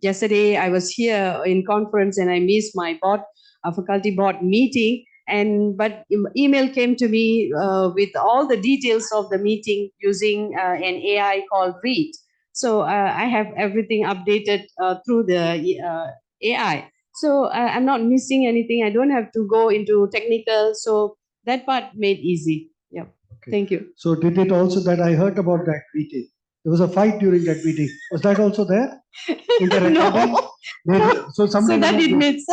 yesterday I was here in conference and I missed my faculty board meeting, but email came to me with all the details of the meeting using an AI called Read. So I have everything updated through the AI. So I'm not missing anything. I don't have to go into technical. So that part made easy. Yeah. Okay. Thank you. So did it also that I heard about that meeting? There was a fight during that meeting. Was that also there? In the recording? No. So So somebody that was- it makes.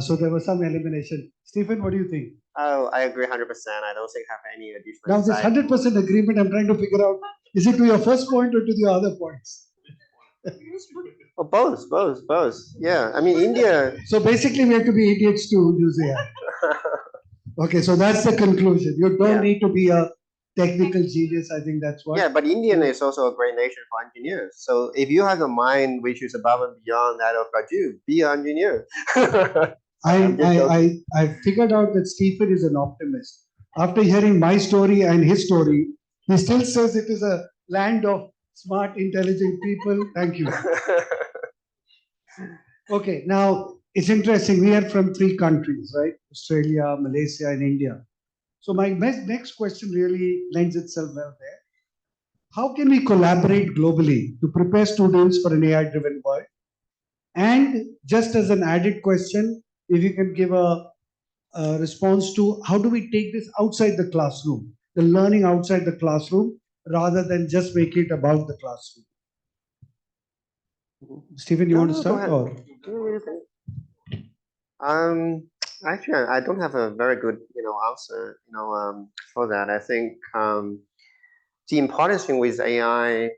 So there was some elimination. Stephen, what do you think? Oh, I agree 100%. I don't think I have any additional Now this insight. 100% agreement, I'm trying to figure out, is it to your first point or to the other points? Oh, both. Yeah, I mean, India. So basically we have to be idiots to use AI. Okay, so that's the conclusion. You don't Yeah. need to be a technical genius. I think that's what. Yeah, but India is also a great nation for engineers. So if you have a mind which is above and beyond that of Raju, be an engineer. I figured out that Stephen is an optimist. After hearing my story and his story, he still says it is a land of smart, intelligent people. Thank you. Okay, now it's interesting. We are from 3 countries, right? Australia, Malaysia, and India. So my next question really lends itself well there. How can we collaborate globally to prepare students for an AI-driven world? And just as an added question, if you can give a response to how do we take this outside the classroom, the learning outside the classroom, rather than just make it about the classroom. Stephen, you No, want to no, start? go Or? Actually, I don't have a very good, answer, for that. I think the important thing with AI,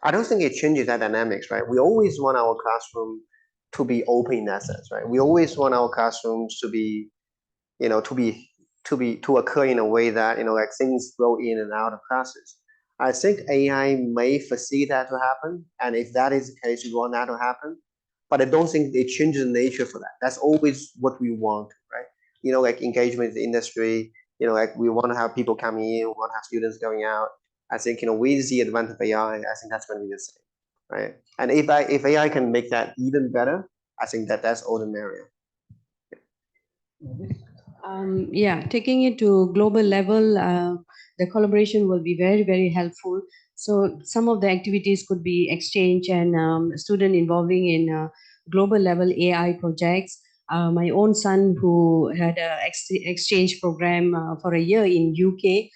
I don't think it changes that dynamics, right? We always want our classroom to be open in that sense, right? We always want our classrooms to be, to occur in a way that, like things flow in and out of classes. I think AI may facilitate that to happen. And if that is the case, we want that to happen. But I don't think it changes the nature for that. That's always what we want, right? Like engagement in the industry, like we want to have people coming in, we want to have students going out. I think, with the advent of AI, I think that's going to be the same, right? And if AI can make that even better, I think that's all the merrier. Yeah, taking it to global level, the collaboration will be very, very helpful. So some of the activities could be exchange and student involving in global level AI projects. My own son, who had an exchange program for a year in UK,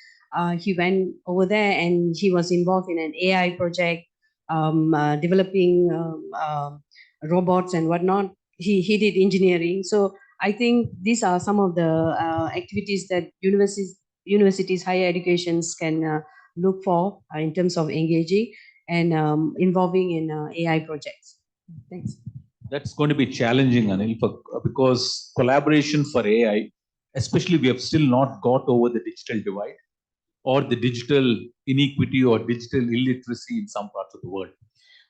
he went over there and he was involved in an AI project, developing robots and whatnot. He did engineering. So I think these are some of the activities that universities, higher educations can look for in terms of engaging and involving in AI projects. Thanks. That's going to be challenging, Anil, because collaboration for AI, especially we have still not got over the digital divide or the digital inequity or digital illiteracy in some parts of the world.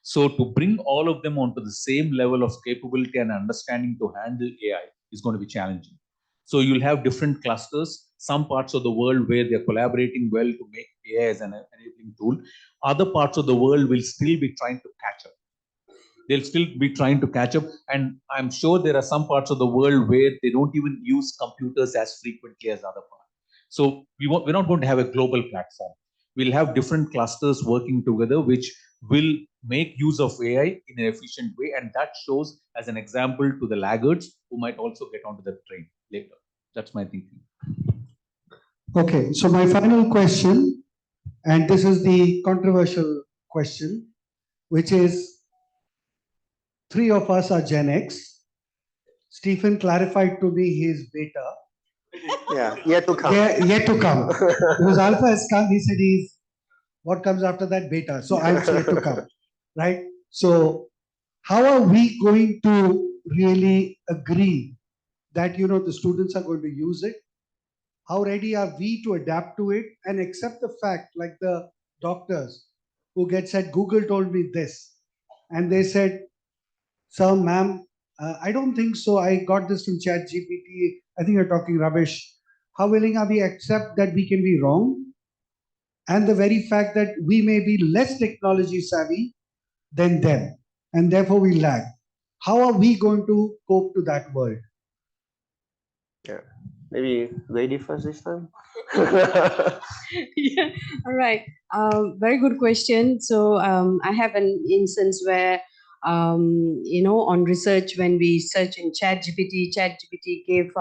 So to bring all of them onto the same level of capability and understanding to handle AI is going to be challenging. So you'll have different clusters, some parts of the world where they're collaborating well to make AI as an enabling tool. Other parts of the world will still be trying to catch up. They'll still be trying to catch up. And I'm sure there are some parts of the world where they don't even use computers as frequently as other parts. So we're not going to have a global platform. We'll have different clusters working together, which will make use of AI in an efficient way. And that shows as an example to the laggards who might also get onto the train later. That's my thinking. Okay, so my final question, and this is the controversial question, which is 3 of us are Gen X. Stephen clarified to me his beta. Yeah, yet to come. Yet to come. Because Alpha has come, he said what comes after that? Beta. So I'm yet to come, right? So how are we going to really agree that, the students are going to use it? How ready are we to adapt to it and accept the fact, like the doctors, who get said, Google told me this. And they said, "Sir, ma'am, I don't think so. I got this from ChatGPT. I think you're talking rubbish." How willing are we accept that we can be wrong? And the very fact that we may be less technology savvy than them, and therefore we lag. How are we going to cope to that world? Yeah, maybe lady first this time. Yeah, all right. Very good question. So I have an instance where, on research, when we search in ChatGPT gave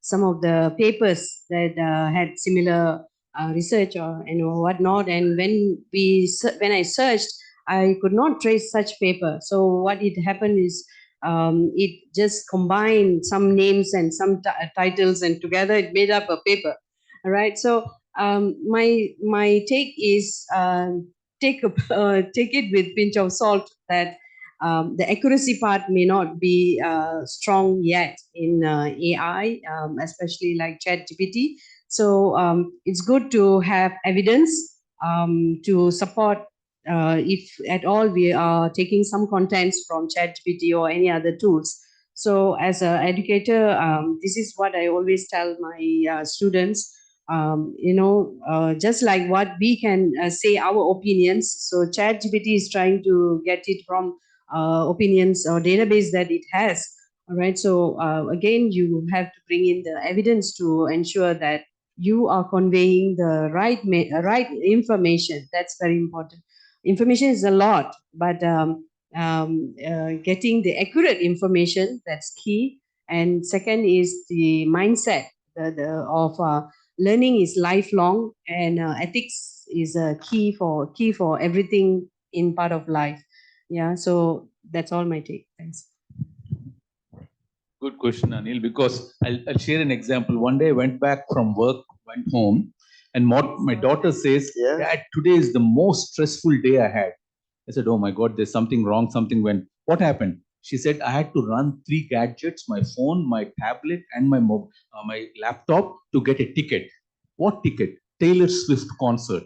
some of the papers that had similar research or whatnot. And when I searched, I could not trace such paper. So what it happened is it just combined some names and some titles, and together it made up a paper. All right. So my take is take it with pinch of salt, that the accuracy part may not be strong yet in AI, especially like ChatGPT. So it's good to have evidence to support, if at all we are taking some contents from ChatGPT or any other tools. So as an educator, this is what I always tell my students. Just like what we can say our opinions. So ChatGPT is trying to get it from opinions or database that it has. All right. So again, you have to bring in the evidence to ensure that you are conveying the right information. That's very important. Information is a lot, but getting the accurate information, that's key. And second is the mindset of learning is lifelong, and ethics is a key for everything in part of life. Yeah, so that's all my take. Thanks. Good question, Anil, because I'll share an example. One day I went back from work, went home, and my daughter says, Yeah. Dad, today is the most stressful day I had. I said, oh my God, there's something wrong, something went. What happened? She said, I had to run 3 gadgets, my phone, my tablet, and my laptop to get a ticket. What ticket? Taylor Swift concert.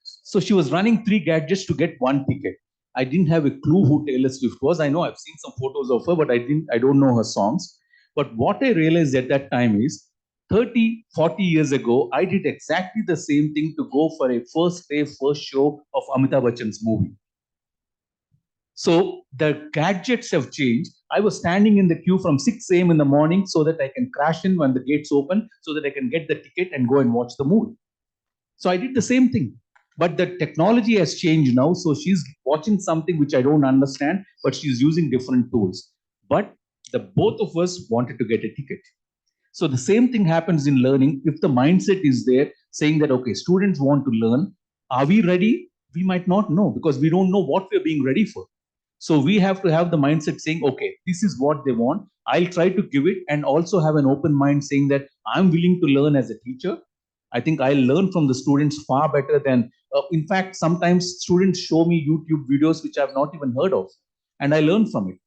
So she was running 3 gadgets to get 1 ticket. I didn't have a clue who Taylor Swift was. I know I've seen some photos of her, but I don't know her songs. But what I realized at that time is 30, 40 years ago, I did exactly the same thing to go for a first day, first show of Amitabh Bachchan's movie. So the gadgets have changed. I was standing in the queue from 6 a.m. in the morning so that I can crash in when the gates open, so that I can get the ticket and go and watch the movie. So I did the same thing. But the technology has changed now. So she's watching something which I don't understand, but she's using different tools. But the both of us wanted to get a ticket. So the same thing happens in learning. If the mindset is there saying that, okay, students want to learn, are we ready? We might not know, because we don't know what we're being ready for. So we have to have the mindset saying, okay, this is what they want. I'll try to give it, and also have an open mind saying that I'm willing to learn as a teacher. I think I'll learn from the students far better than, in fact, sometimes students show me YouTube videos which I've not even heard of, and I learn from it.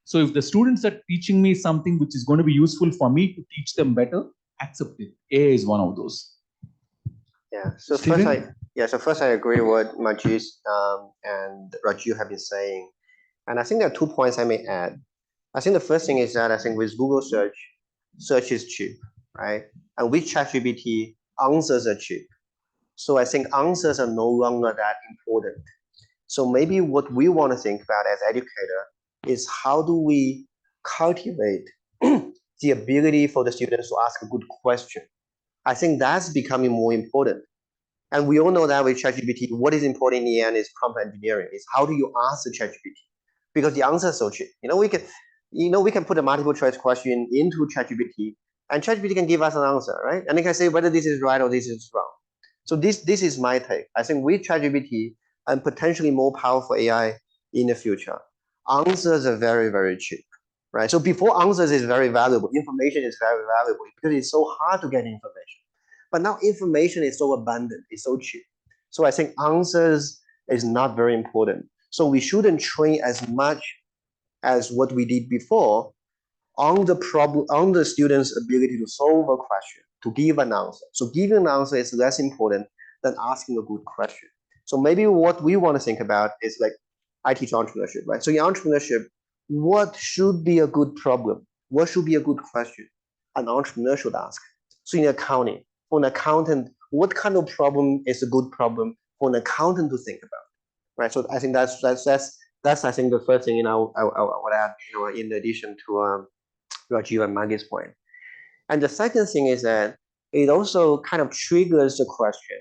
So if the students are teaching me something which is going to be useful for me to teach them better, accept it. AI is one of those. Yeah. So Steven? first I agree with what Majid and Raju have been saying, and I think there are 2 points I may add. I think the first thing is that I think with Google search is cheap, right? And with ChatGPT, answers are cheap. So I think answers are no longer that important. So maybe what we want to think about as educator is, how do we cultivate the ability for the students to ask a good question? I think that's becoming more important. And we all know that with ChatGPT, what is important in the end is prompt engineering. Is how do you ask the ChatGPT? Because the answer is so cheap. We can put a multiple choice question into ChatGPT, and ChatGPT can give us an answer, right? And it can say whether this is right or this is wrong. So this is my take. I think with ChatGPT and potentially more powerful AI in the future, answers are very, very cheap, right? So before, answers is very valuable, information is very valuable because it's so hard to get information. But now information is so abundant, it's so cheap. So I think answers is not very important. So we shouldn't train as much as what we did before on the problem, on the student's ability to solve a question, to give an answer. So giving an answer is less important than asking a good question. So maybe what we want to think about is like I teach entrepreneurship, right? So in entrepreneurship, what should be a good problem? What should be a good question an entrepreneur should ask? So in accounting, for an accountant, what kind of problem is a good problem for an accountant to think about, right? So I think that's I think the first thing I would add, in addition to Rajiv and Maggie's point. And the second thing is that it also kind of triggers the question: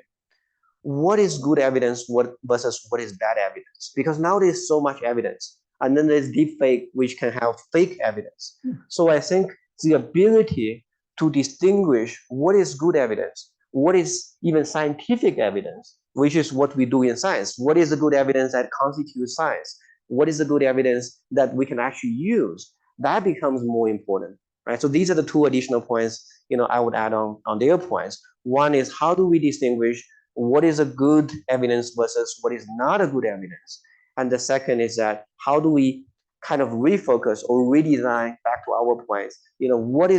what is good evidence versus what is bad evidence? Because now there's so much evidence, and then there's deepfake, which can have fake evidence. So I think the ability to distinguish what is good evidence, what is even scientific evidence, which is what we do in science. What is the good evidence that constitutes science? What is the good evidence that we can actually use? That becomes more important, right? So these are the two additional points, I would add on their points. One is, how do we distinguish what is a good evidence versus what is not a good evidence? And the second is that, how do we kind of refocus or redesign, back to our points, what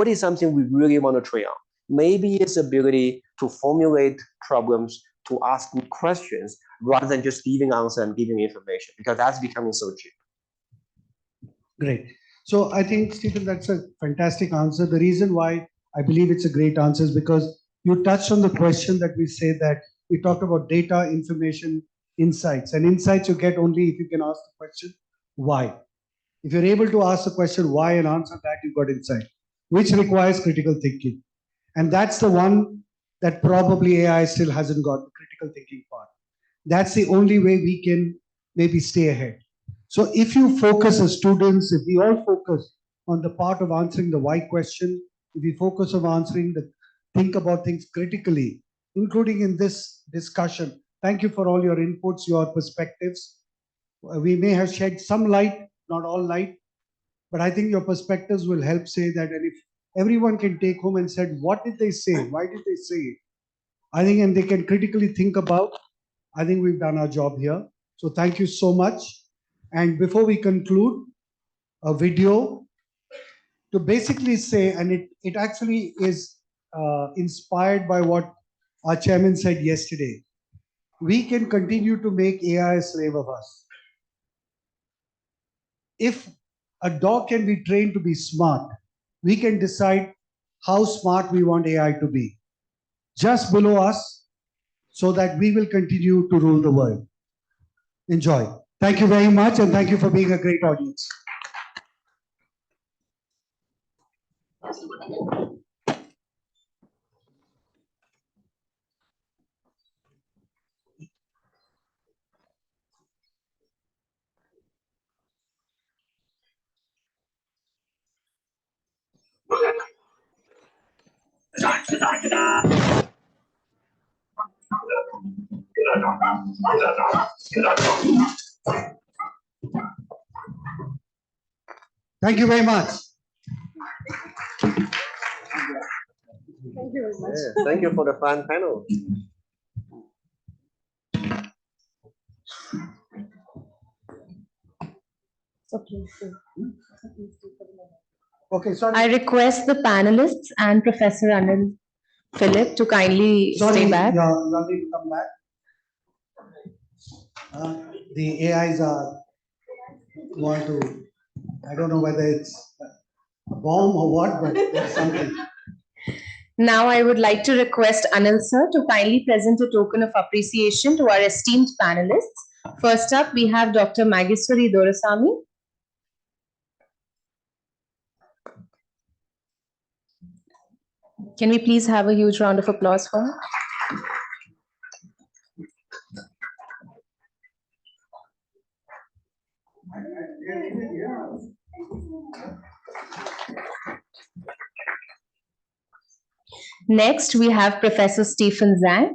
is something we really want to train on? Maybe it's ability to formulate problems, to ask good questions, rather than just giving answer and giving information, because that's becoming so cheap. Great. So I think, Stephen, that's a fantastic answer. The reason why I believe it's a great answer is because you touched on the question that we say that we talked about data, information, insights. And insights you get only if you can ask the question, why? If you're able to ask the question why and answer that, you've got insight, which requires critical thinking. And that's the one that probably AI still hasn't got, the critical thinking part. That's the only way we can maybe stay ahead. So if you focus as students, if we all focus on the part of answering the why question, if we focus on answering the think about things critically, including in this discussion. Thank you for all your inputs, your perspectives. We may have shed some light, not all light, but I think your perspectives will help say that. And if everyone can take home and said, what did they say? Why did they say it? I think, and they can critically think about, I think we've done our job here. So thank you so much. And before we conclude, a video to basically say, and it actually is inspired by what our chairman said yesterday. We can continue to make AI a slave of us. If a dog can be trained to be smart, we can decide how smart we want AI to be. Just below us, so that we will continue to rule the world. Enjoy. Thank you very much, and thank you for being a great audience. Thank you very much. Thank you very much. Yeah, thank you for the fun panel. Okay, sorry. I request the panelists and Professor Anil Philip to kindly stay back. You'll need to come back. The AIs want to, I don't know whether it's a bomb or what, but there's something. Now I would like to request Anil sir to kindly present a token of appreciation to our esteemed panelists. First up, we have Dr. Mageshwari Dorasamy. Can we please have a huge round of applause for her? Next, we have Professor Stephen Zhang.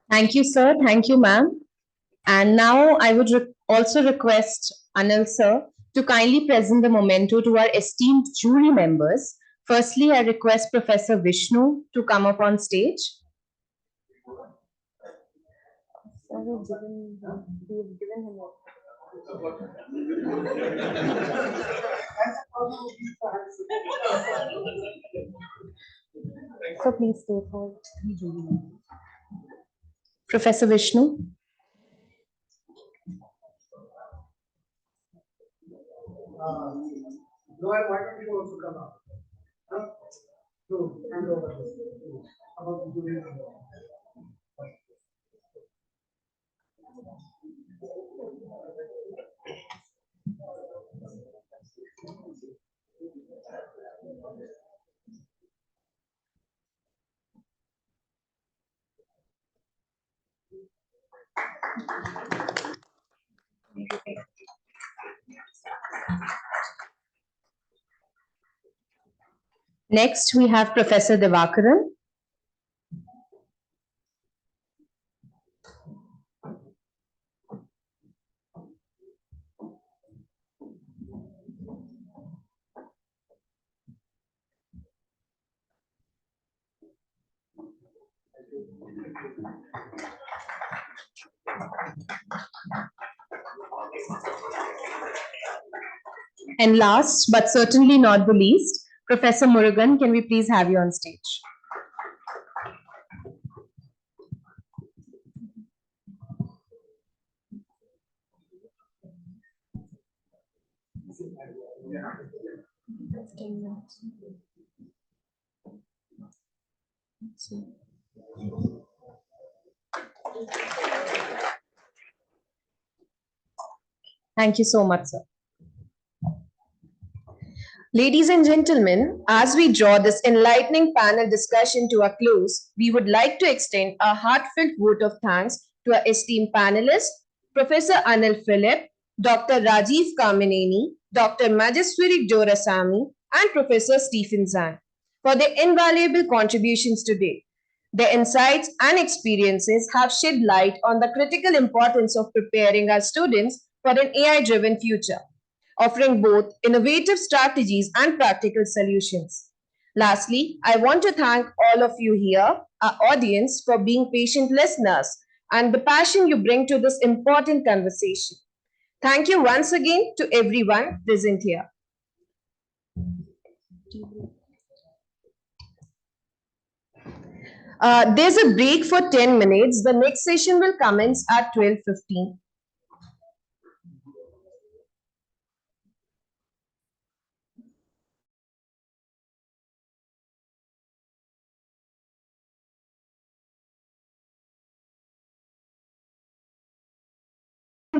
Thank you, sir. Thank you, ma'am. And now I would also request Anil sir to kindly present the memento to our esteemed jury members. Firstly, I request Professor Vishnu to come up on stage. So please stay for Professor Vishnu. Noel, why don't you also come up? Huh? No, hand over. About doing Next, we have Professor Devakaran. And last, but certainly not the least, Professor Murugan, can we please have you on stage? Thank you so much, sir. Ladies and gentlemen, as we draw this enlightening panel discussion to a close, we would like to extend a heartfelt vote of thanks to our esteemed panelists, Professor Anil Philip, Dr. Rajiv Kamineni, Dr. Majeshwari Dorasamy, and Professor Stephen Zhang for their invaluable contributions today. Their insights and experiences have shed light on the critical importance of preparing our students for an AI-driven future, offering both innovative strategies and practical solutions. Lastly, I want to thank all of you here, our audience, for being patient listeners and the passion you bring to this important conversation. Thank you once again to everyone present here. There's a break for 10 minutes. The next session will commence at 12:15.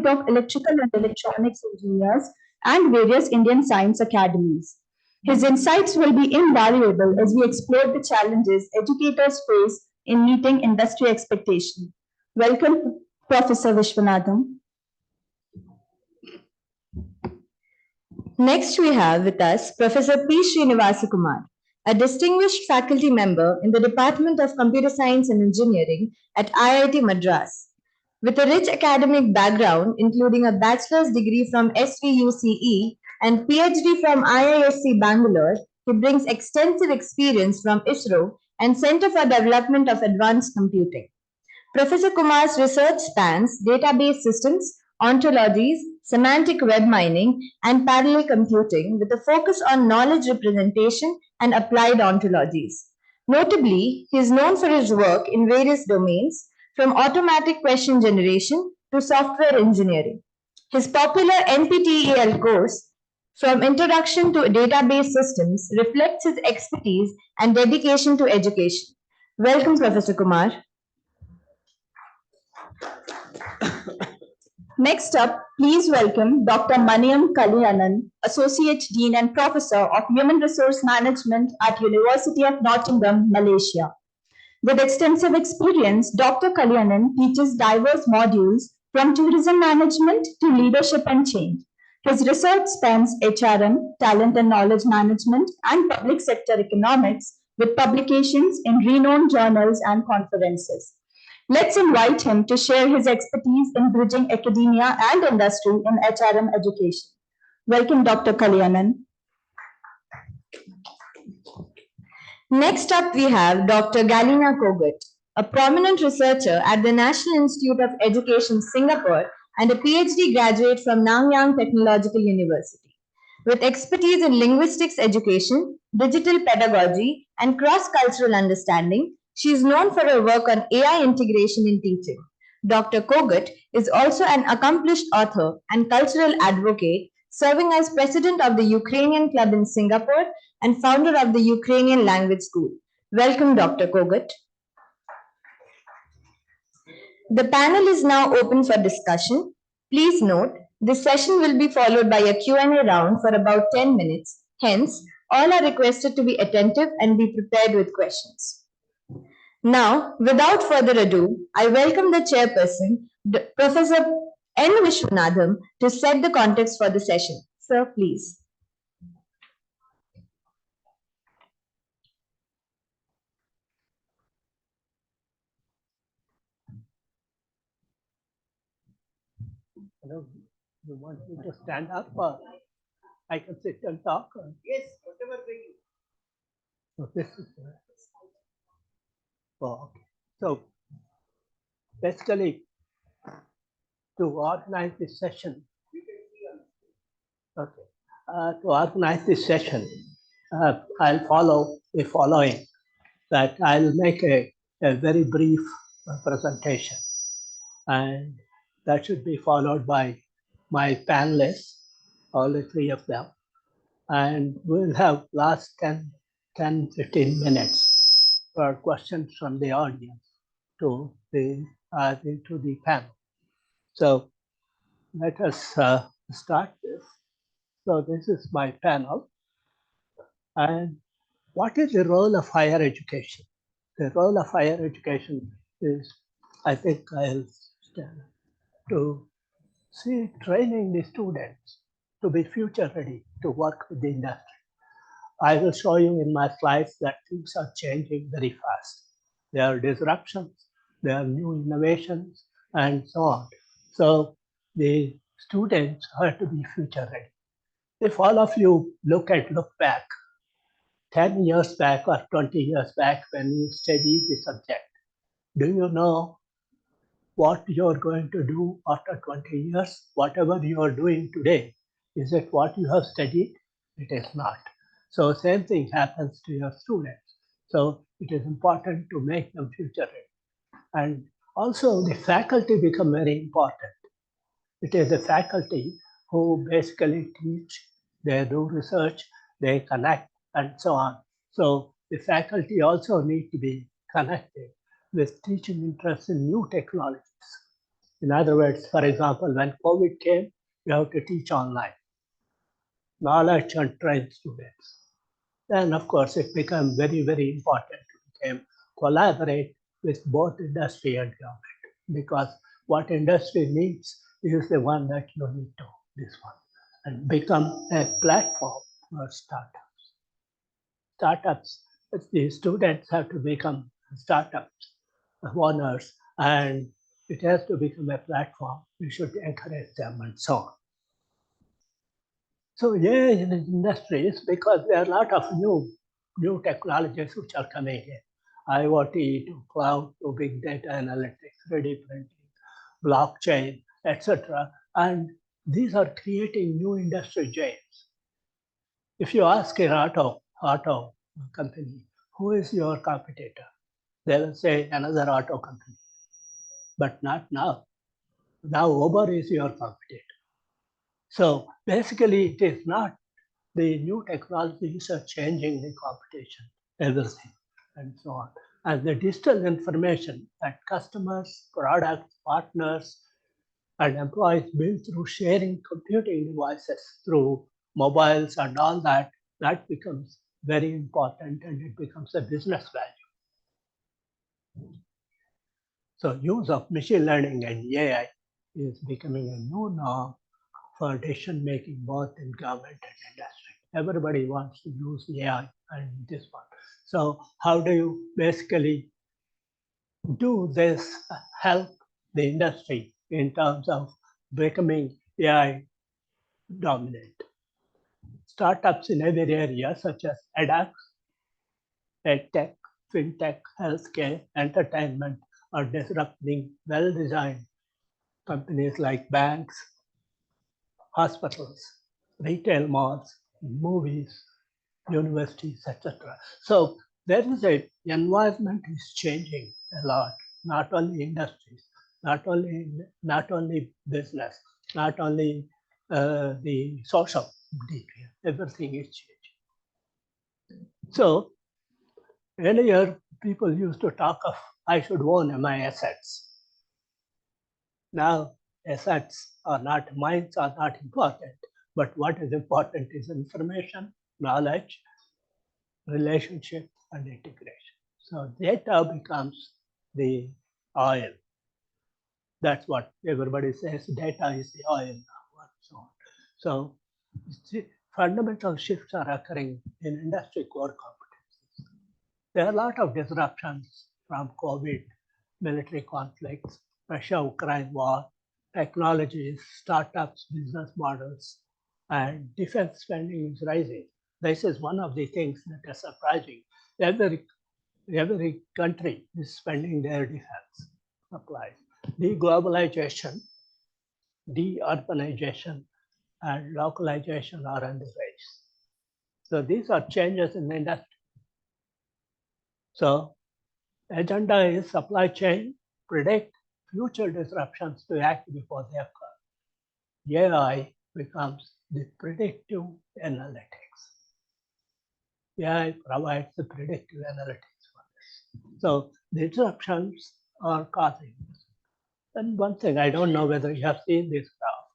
Of Electrical and Electronics Engineers and various Indian science academies. His insights will be invaluable as we explore the challenges educators face in meeting industry expectations. Welcome, Professor Vishwanathan. Next, we have with us Professor P. Srinivasakumar, a distinguished faculty member in the Department of Computer Science and Engineering at IIT Madras. With a rich academic background, including a bachelor's degree from SVUCE and PhD from IISc Bangalore, he brings extensive experience from ISRO and Center for Development of Advanced Computing. Professor Kumar's research spans database systems, ontologies, semantic web mining, and parallel computing with a focus on knowledge representation and applied ontologies. Notably, he is known for his work in various domains, from automatic question generation to software engineering. His popular NPTEL course, From Introduction to Database Systems, reflects his expertise and dedication to education. Welcome, Professor Kumar. Next up, please welcome Dr. Maniam Kalyanan, Associate Dean and Professor of Human Resource Management at University of Nottingham, Malaysia. With extensive experience, Dr. Kalyanan teaches diverse modules from tourism management to leadership and change. His research spans HRM, talent and knowledge management, and public sector economics with publications in renowned journals and conferences. Let's invite him to share his expertise in bridging academia and industry in HRM education. Welcome, Dr. Kalyanan. Next up, we have Dr. Galina Kogut, a prominent researcher at the National Institute of Education, Singapore, and a PhD graduate from Nanyang Technological University. With expertise in linguistics education, digital pedagogy, and cross-cultural understanding, she is known for her work on AI integration in teaching. Dr. Kogut is also an accomplished author and cultural advocate, serving as president of the Ukrainian Club in Singapore and founder of the Ukrainian Language School. Welcome, Dr. Kogut. The panel is now open for discussion. Please note, this session will be followed by a Q&A round for about 10 minutes. Hence, all are requested to be attentive and be prepared with questions. Now, without further ado, I welcome the chairperson, Professor N. Vishwanathan, to set the context for the session. Sir, please. Hello, you want me to stand up or I can sit and talk? Yes, whatever way you. So this is. Oh, okay. So basically, to organize this session. Okay. To organize this session, I'll follow the following. That I'll make a very brief presentation, and that should be followed by my panelists, all the three of them. And we'll have last 10-15 minutes for questions from the audience to the panel. So let us start this. So this is my panel. And what is the role of higher education? The role of higher education is, I think I'll stand to see training the students to be future ready to work with the industry. I will show you in my slides that things are changing very fast. There are disruptions, there are new innovations, and so on. So the students have to be future ready. If all of you look back, 10 years back or 20 years back when you study the subject, do you know what you're going to do after 20 years? Whatever you are doing today, is it what you have studied? It is not. So same thing happens to your students. So it is important to make them future ready. And also the faculty become very important. It is the faculty who basically teach, they do research, they connect, and so on. So the faculty also need to be connected with teaching interest in new technologies. In other words, for example, when COVID came, you have to teach online, knowledge and train students. Then, of course, it became very, very important to collaborate with both industry and government, because what industry needs is the one that you need to, this one, and become a platform for startups. Startups, the students have to become startups owners, and it has to become a platform. We should encourage them and so on. So yeah, in the industries, because there are a lot of new technologies which are coming in. IoT to cloud to big data analytics, 3D printing, blockchain, etc. And these are creating new industry giants. If you ask an auto company, who is your competitor? They will say another auto company. But not now. Now Uber is your competitor. So basically, it is not the new technologies are changing the competition, everything, and so on. And the digital information that customers, products, partners, and employees build through sharing computing devices through mobiles and all that, that becomes very important and it becomes a business value. So use of machine learning and AI is becoming a new norm for decision making both in government and industry. Everybody wants to use AI and this one. So how do you basically do this, help the industry in terms of becoming AI dominant? Startups in every area such as edX, edtech, fintech, healthcare, entertainment are disrupting well-designed companies like banks, hospitals, retail malls, movies, universities, etc. So there is a environment is changing a lot, not only industries, not only business, not only the social detail, everything is changing. So earlier people used to talk of I should own my assets. Now assets are not, mines are not important, but what is important is information, knowledge, relationship, and integration. So data becomes the oil. That's what everybody says, data is the oil now, and so on. So fundamental shifts are occurring in industry core competencies. There are a lot of disruptions from COVID, military conflicts, Russia-Ukraine war, technologies, startups, business models, and defense spending is rising. This is one of the things that is surprising. Every country is spending their defense supplies. Deglobalization, de-urbanization, and localization are on the rise. So these are changes in the industry. So agenda is supply chain, predict future disruptions to act before they occur. AI becomes the predictive analytics. AI provides the predictive analytics for this. So the disruptions are causing this. And one thing, I don't know whether you have seen this graph.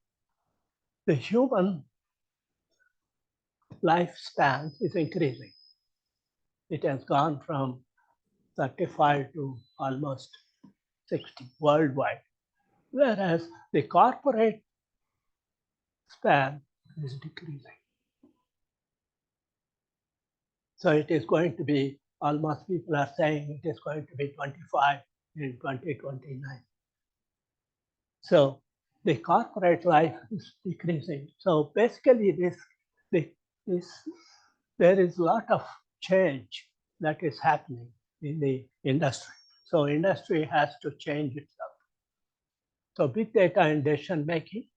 The human lifespan is increasing. It has gone from 35 to almost 60 worldwide, whereas the corporate span is decreasing. So it is going to be almost, people are saying it is going to be 25 in 2029. So the corporate life is decreasing. So basically there is a lot of change that is happening in the industry. So industry has to change itself. So big data and decision making.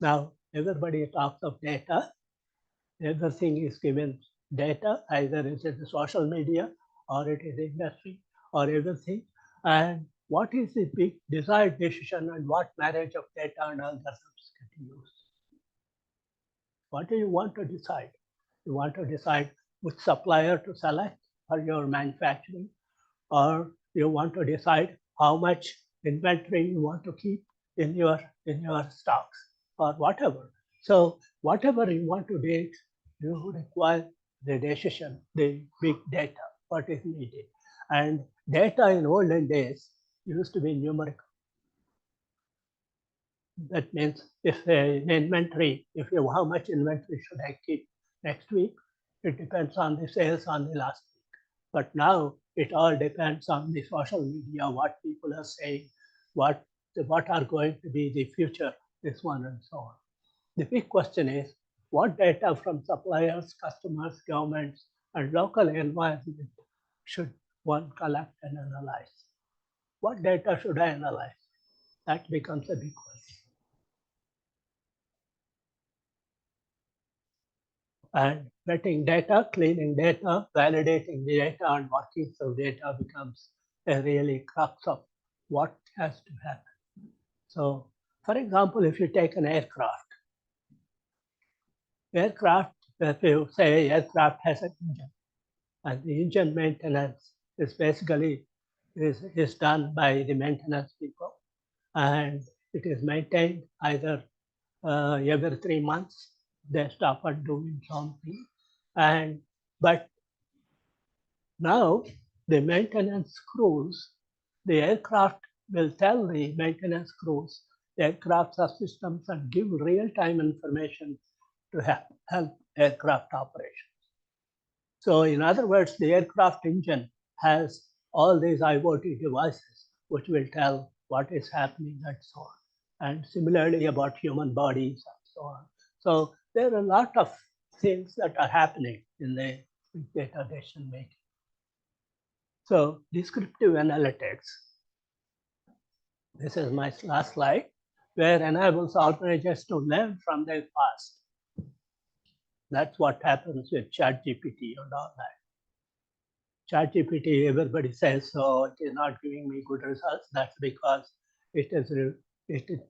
Now everybody talks of data. Everything is given data, either it is the social media or it is industry or everything. And what is the big desired decision and what marriage of data and algorithms can use? What do you want to decide? You want to decide which supplier to select for your manufacturing, or you want to decide how much inventory you want to keep in your stocks or whatever. So whatever you want to do, you require the decision, the big data, what is needed. And data in olden days used to be numerical. That means if an inventory, how much inventory should I keep next week? It depends on the sales on the last week. But now it all depends on the social media, what people are saying, what are going to be the future, this one and so on. The big question is, what data from suppliers, customers, governments, and local environment should one collect and analyze? What data should I analyze? That becomes a big question. And vetting data, cleaning data, validating the data, and working through data becomes a really crux of what has to happen. So, for example, if you take an aircraft, if you say aircraft has an engine, and the engine maintenance is basically is done by the maintenance people, and it is maintained either every 3 months. They stop at doing something, but now the maintenance crews, the aircraft will tell the maintenance crews the aircraft subsystems and give real-time information to help aircraft operations. So in other words, the aircraft engine has all these IoT devices which will tell what is happening and so on. And similarly about human bodies and so on. So there are a lot of things that are happening in the big data decision making. So descriptive analytics This is my last slide, where enables organizations to learn from their past. That's what happens with ChatGPT and all that. ChatGPT, everybody says, so it is not giving me good results. That's because it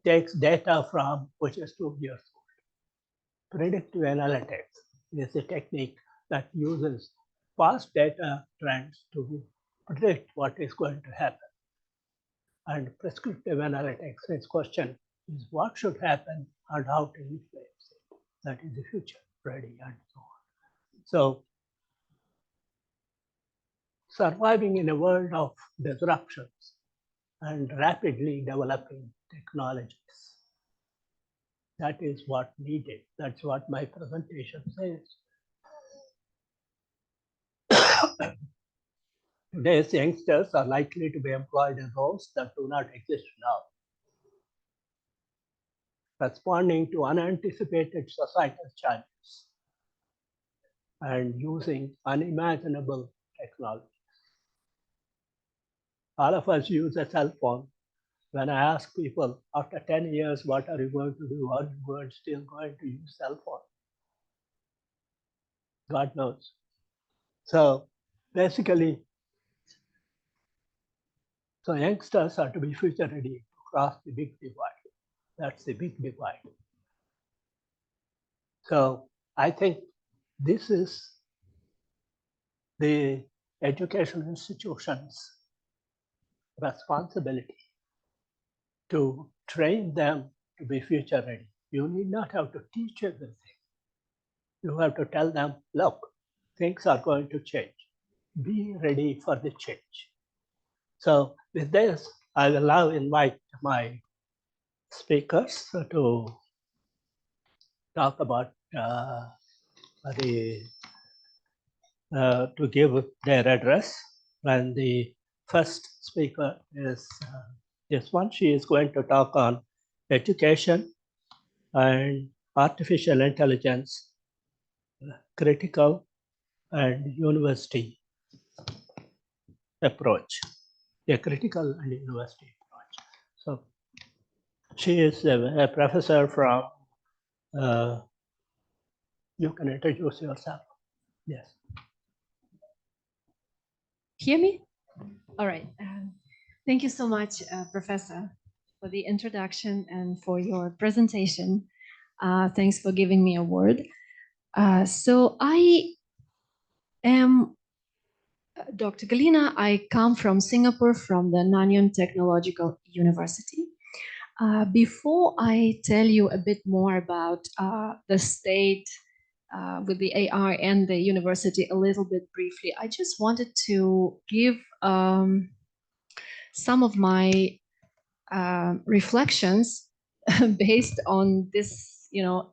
takes data from which is 2 years old. Predictive analytics is a technique that uses past data trends to predict what is going to happen. And prescriptive analytics, its question is what should happen and how to influence it. That is the future ready and so on. So surviving in a world of disruptions and rapidly developing technologies. That is what needed. That's what my presentation says. Today's youngsters are likely to be employed in roles that do not exist now. Responding to unanticipated societal challenges and using unimaginable technologies. All of us use a cell phone. When I ask people after 10 years, what are you going to do? Are you still going to use cell phone? God knows. So basically, so youngsters are to be future ready to cross the big divide. That's the big divide. So I think this is the education institutions' responsibility to train them to be future ready. You need not have to teach everything. You have to tell them, look, things are going to change. Be ready for the change. So with this, I will now invite my speakers to talk about to give their address. And the first speaker is this one. She is going to talk on education and artificial intelligence, critical and university approach, a critical and university approach. So she is a professor from, you can introduce yourself. Yes. Hear me? All right. Thank you so much, Professor, for the introduction and for your presentation. Thanks for giving me a word. So I am Dr. Galina. I come from Singapore, from the Nanyang Technological University. Before I tell you a bit more about the state with the AI and the university a little bit briefly, I just wanted to give some of my reflections based on this,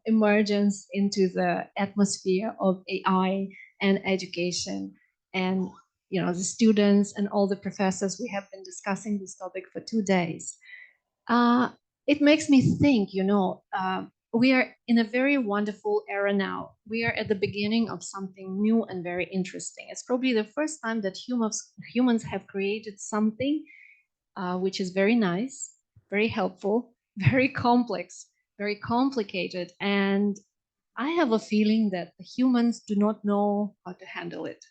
emergence into the atmosphere of AI and education, and the students and all the professors. We have been discussing this topic for 2 days. It makes me think, we are in a very wonderful era now. We are at the beginning of something new and very interesting. It's probably the first time that humans have created something which is very nice, very helpful, very complex, very complicated. And I have a feeling that the humans do not know how to handle it.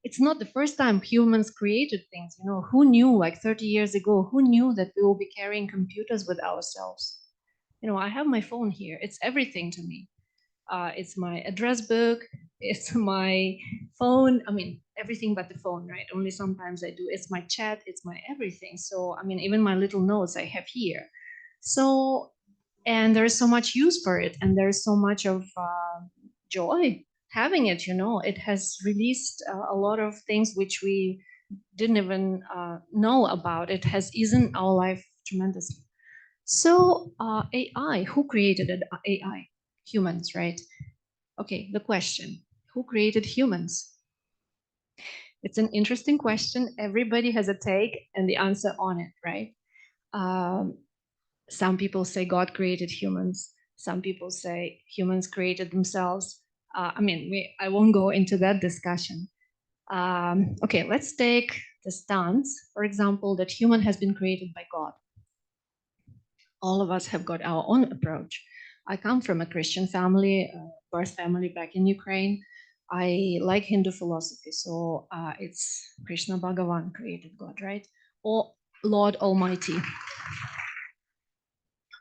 It's not the first time humans created things. Who knew, like 30 years ago, who knew that we will be carrying computers with ourselves? I have my phone here. It's everything to me. It's my address book. It's my phone. I mean, everything but the phone, right? Only sometimes I do. It's my chat. It's my everything. So, I mean, even my little notes I have here. So, and there is so much use for it. And there is so much of joy having it, It has released a lot of things which we didn't even know about. It has eased our life tremendously. So AI, who created AI? Humans, right? Okay, the question, who created humans? It's an interesting question. Everybody has a take and the answer on it, right? Some people say God created humans. Some people say humans created themselves. I won't go into that discussion. Okay, let's take the stance, for example, that human has been created by God. All of us have got our own approach. I come from a Christian family, birth family back in Ukraine. I like Hindu philosophy, so it's Krishna Bhagavan created God, right? Or Lord Almighty.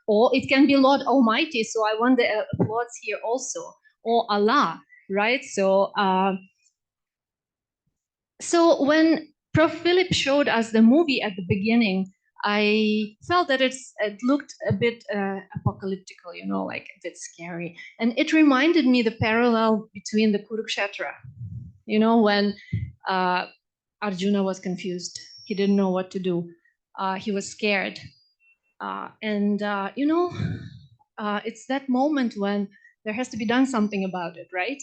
Or it can be Lord Almighty, so I want the applause here also. Or Allah, right? So when Prof. Philip showed us the movie at the beginning, I felt that it looked a bit apocalyptical, you know, like a bit scary. And it reminded me the parallel between the Kurukshetra, you know, when Arjuna was confused. He didn't know what to do. He was scared. You know, it's that moment when there has to be done something about it, right?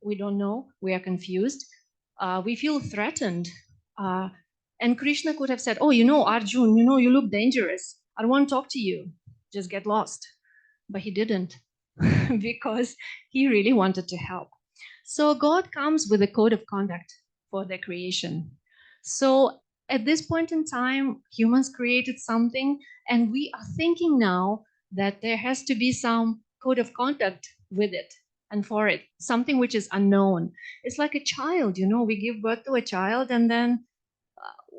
We don't know. We are confused. We feel threatened. And Krishna could have said, oh, you know, Arjun, you know, you look dangerous. I don't want to talk to you. Just get lost. But he didn't because he really wanted to help. So God comes with a code of conduct for their creation. So at this point in time, humans created something, and we are thinking now that there has to be some code of conduct with it and for it, something which is unknown. It's like a child, you know, we give birth to a child and then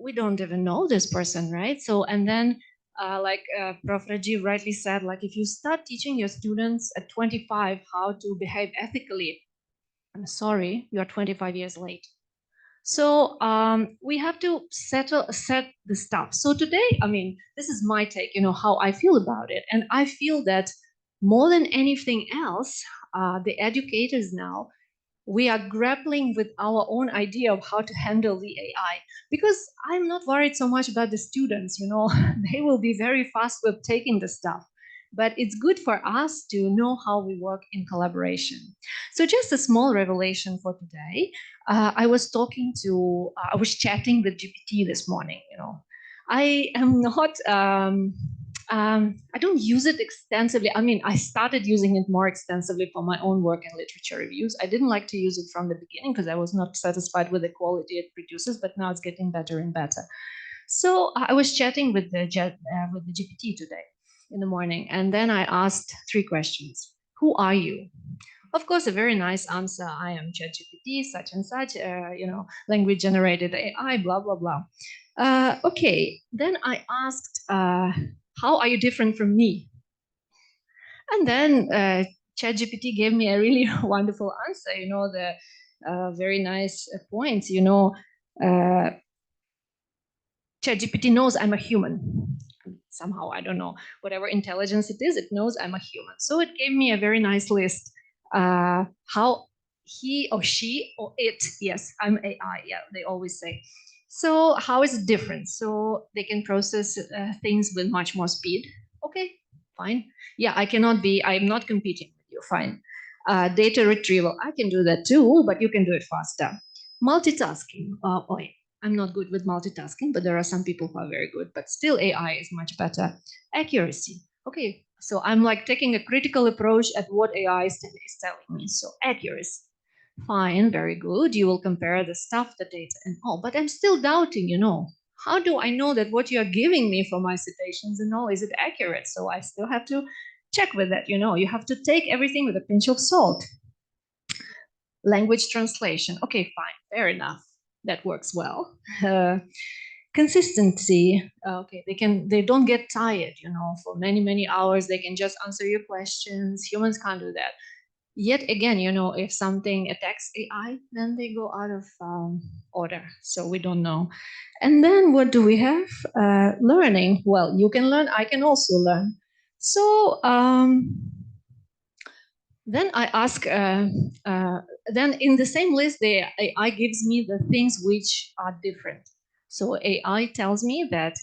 we don't even know this person, right? So, and then like Prof. Rajiv rightly said, like if you start teaching your students at 25 how to behave ethically, I'm sorry, you are 25 years late. So we have to set the stuff. So today, I mean, this is my take, you know, how I feel about it. And I feel that more than anything else, the educators now, we are grappling with our own idea of how to handle the AI, because I'm not worried so much about the students, you know, they will be very fast with taking the stuff. But it's good for us to know how we work in collaboration. So just a small revelation for today. I was chatting with GPT this morning, you know. I am not, I don't use it extensively. I mean, I started using it more extensively for my own work and literature reviews. I didn't like to use it from the beginning because I was not satisfied with the quality it produces, but now it's getting better and better. So I was chatting with the GPT today in the morning, and then I asked 3 questions. Who are you? Of course, a very nice answer. I am ChatGPT, such and such, you know, language generated AI, blah, blah, blah. Okay, then I asked, how are you different from me? And then ChatGPT gave me a really wonderful answer, you know, the very nice points, you know, ChatGPT knows I'm a human. Somehow, I don't know, whatever intelligence it is, it knows I'm a human. So it gave me a very nice list. How he or she or it, yes, I'm AI, yeah, they always say. So how is it different? So they can process things with much more speed. Okay, fine. Yeah, I'm not competing with you, fine. Data retrieval, I can do that too, but you can do it faster. Multitasking, I'm not good with multitasking, but there are some people who are very good, but still AI is much better. Accuracy, okay. So I'm like taking a critical approach at what AI is telling me. So accuracy, fine, very good. You will compare the stuff, the data and all, but I'm still doubting, you know, how do I know that what you're giving me for my citations and all, is it accurate? So I still have to check with that, you know, you have to take everything with a pinch of salt. Language translation, okay, fine, fair enough. That works well. Consistency, okay, they don't get tired, you know, for many hours. They can just answer your questions. Humans can't do that. Yet again, you know, if something attacks AI, then they go out of order. So we don't know. And then what do we have? Learning. Well, you can learn. I can also learn. So then I ask, then in the same list, the AI gives me the things which are different. So AI tells me that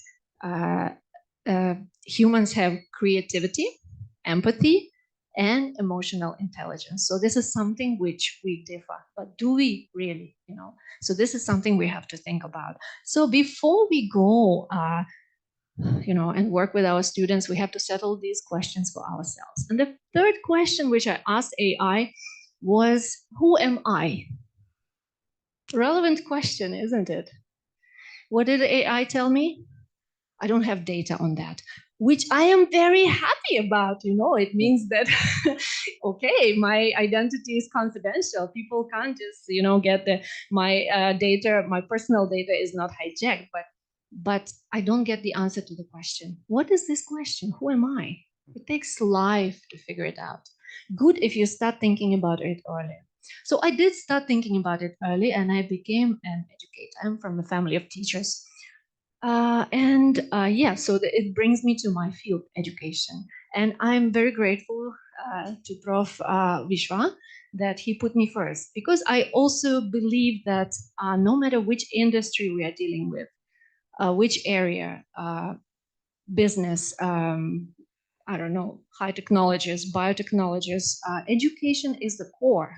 humans have creativity, empathy, and emotional intelligence. So this is something which we differ, but do we really, you know? So this is something we have to think about. So before we go, you know, and work with our students, we have to settle these questions for ourselves. And the third question which I asked AI was, who am I? Relevant question, isn't it? What did the AI tell me? I don't have data on that, which I am very happy about. It means that, okay, my identity is confidential. People can't just, get my data, my personal data is not hijacked, but I don't get the answer to the question. What is this question? Who am I? It takes life to figure it out. Good if you start thinking about it early. So I did start thinking about it early, and I became an educator. I'm from a family of teachers. So it brings me to my field, education. And I'm very grateful to Prof. Vishwa that he put me first, because I also believe that no matter which industry we are dealing with, which area, business, I don't know, high technologies, biotechnologies, education is the core.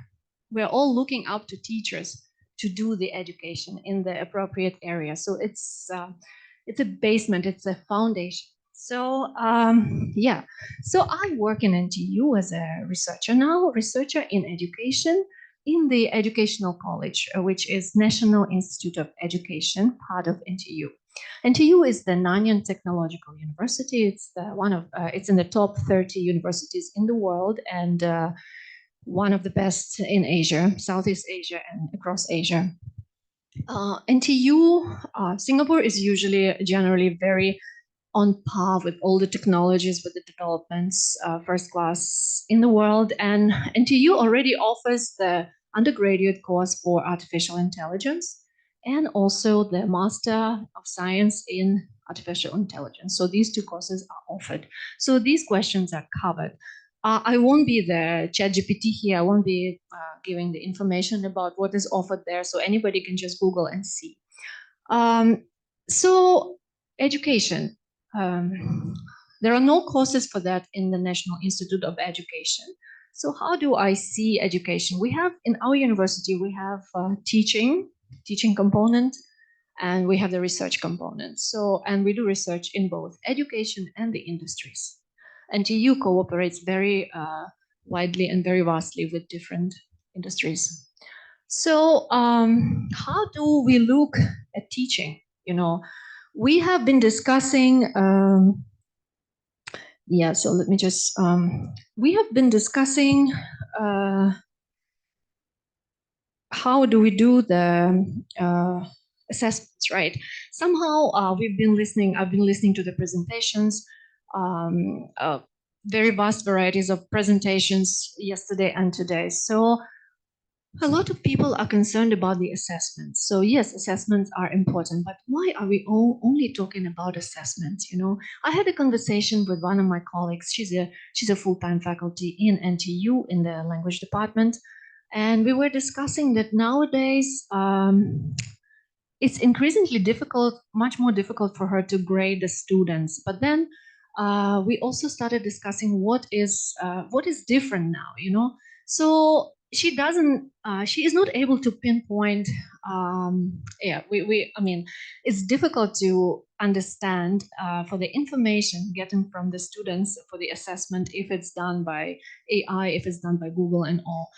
We're all looking up to teachers to do the education in the appropriate area. So it's a basement, it's a foundation. So so I work in NTU as a researcher now, researcher in education in the Educational College, which is National Institute of Education, part of NTU. NTU is the Nanyang Technological University. It's it's in the top 30 universities in the world, and one of the best in Asia, Southeast Asia, and across Asia. NTU, Singapore is generally very on par with all the technologies, with the developments, first class in the world. And NTU already offers the undergraduate course for artificial intelligence and also the Master of Science in Artificial Intelligence. So these two courses are offered. So these questions are covered. I won't be the ChatGPT here. I won't be giving the information about what is offered there. So anybody can just Google and see. So education. There are no courses for that in the National Institute of Education. So how do I see education? We have, in our university, we have teaching component, and we have the research component. So, and we do research in both education and the industries. NTU cooperates very widely and very vastly with different industries. So how do we look at teaching? We have been discussing, so let me just, we have been discussing how do we do the assessments, right? Somehow I've been listening to the presentations, very vast varieties of presentations yesterday and today. So a lot of people are concerned about the assessments. So yes, assessments are important, but why are we only talking about assessments? I had a conversation with one of my colleagues. She's a full-time faculty in NTU in the language department, and we were discussing that nowadays it's increasingly difficult, much more difficult for her to grade the students. But then we also started discussing what is different now. So she is not able to pinpoint. I mean, it's difficult to understand for the information getting from the students for the assessment if it's done by AI, if it's done by Google and all.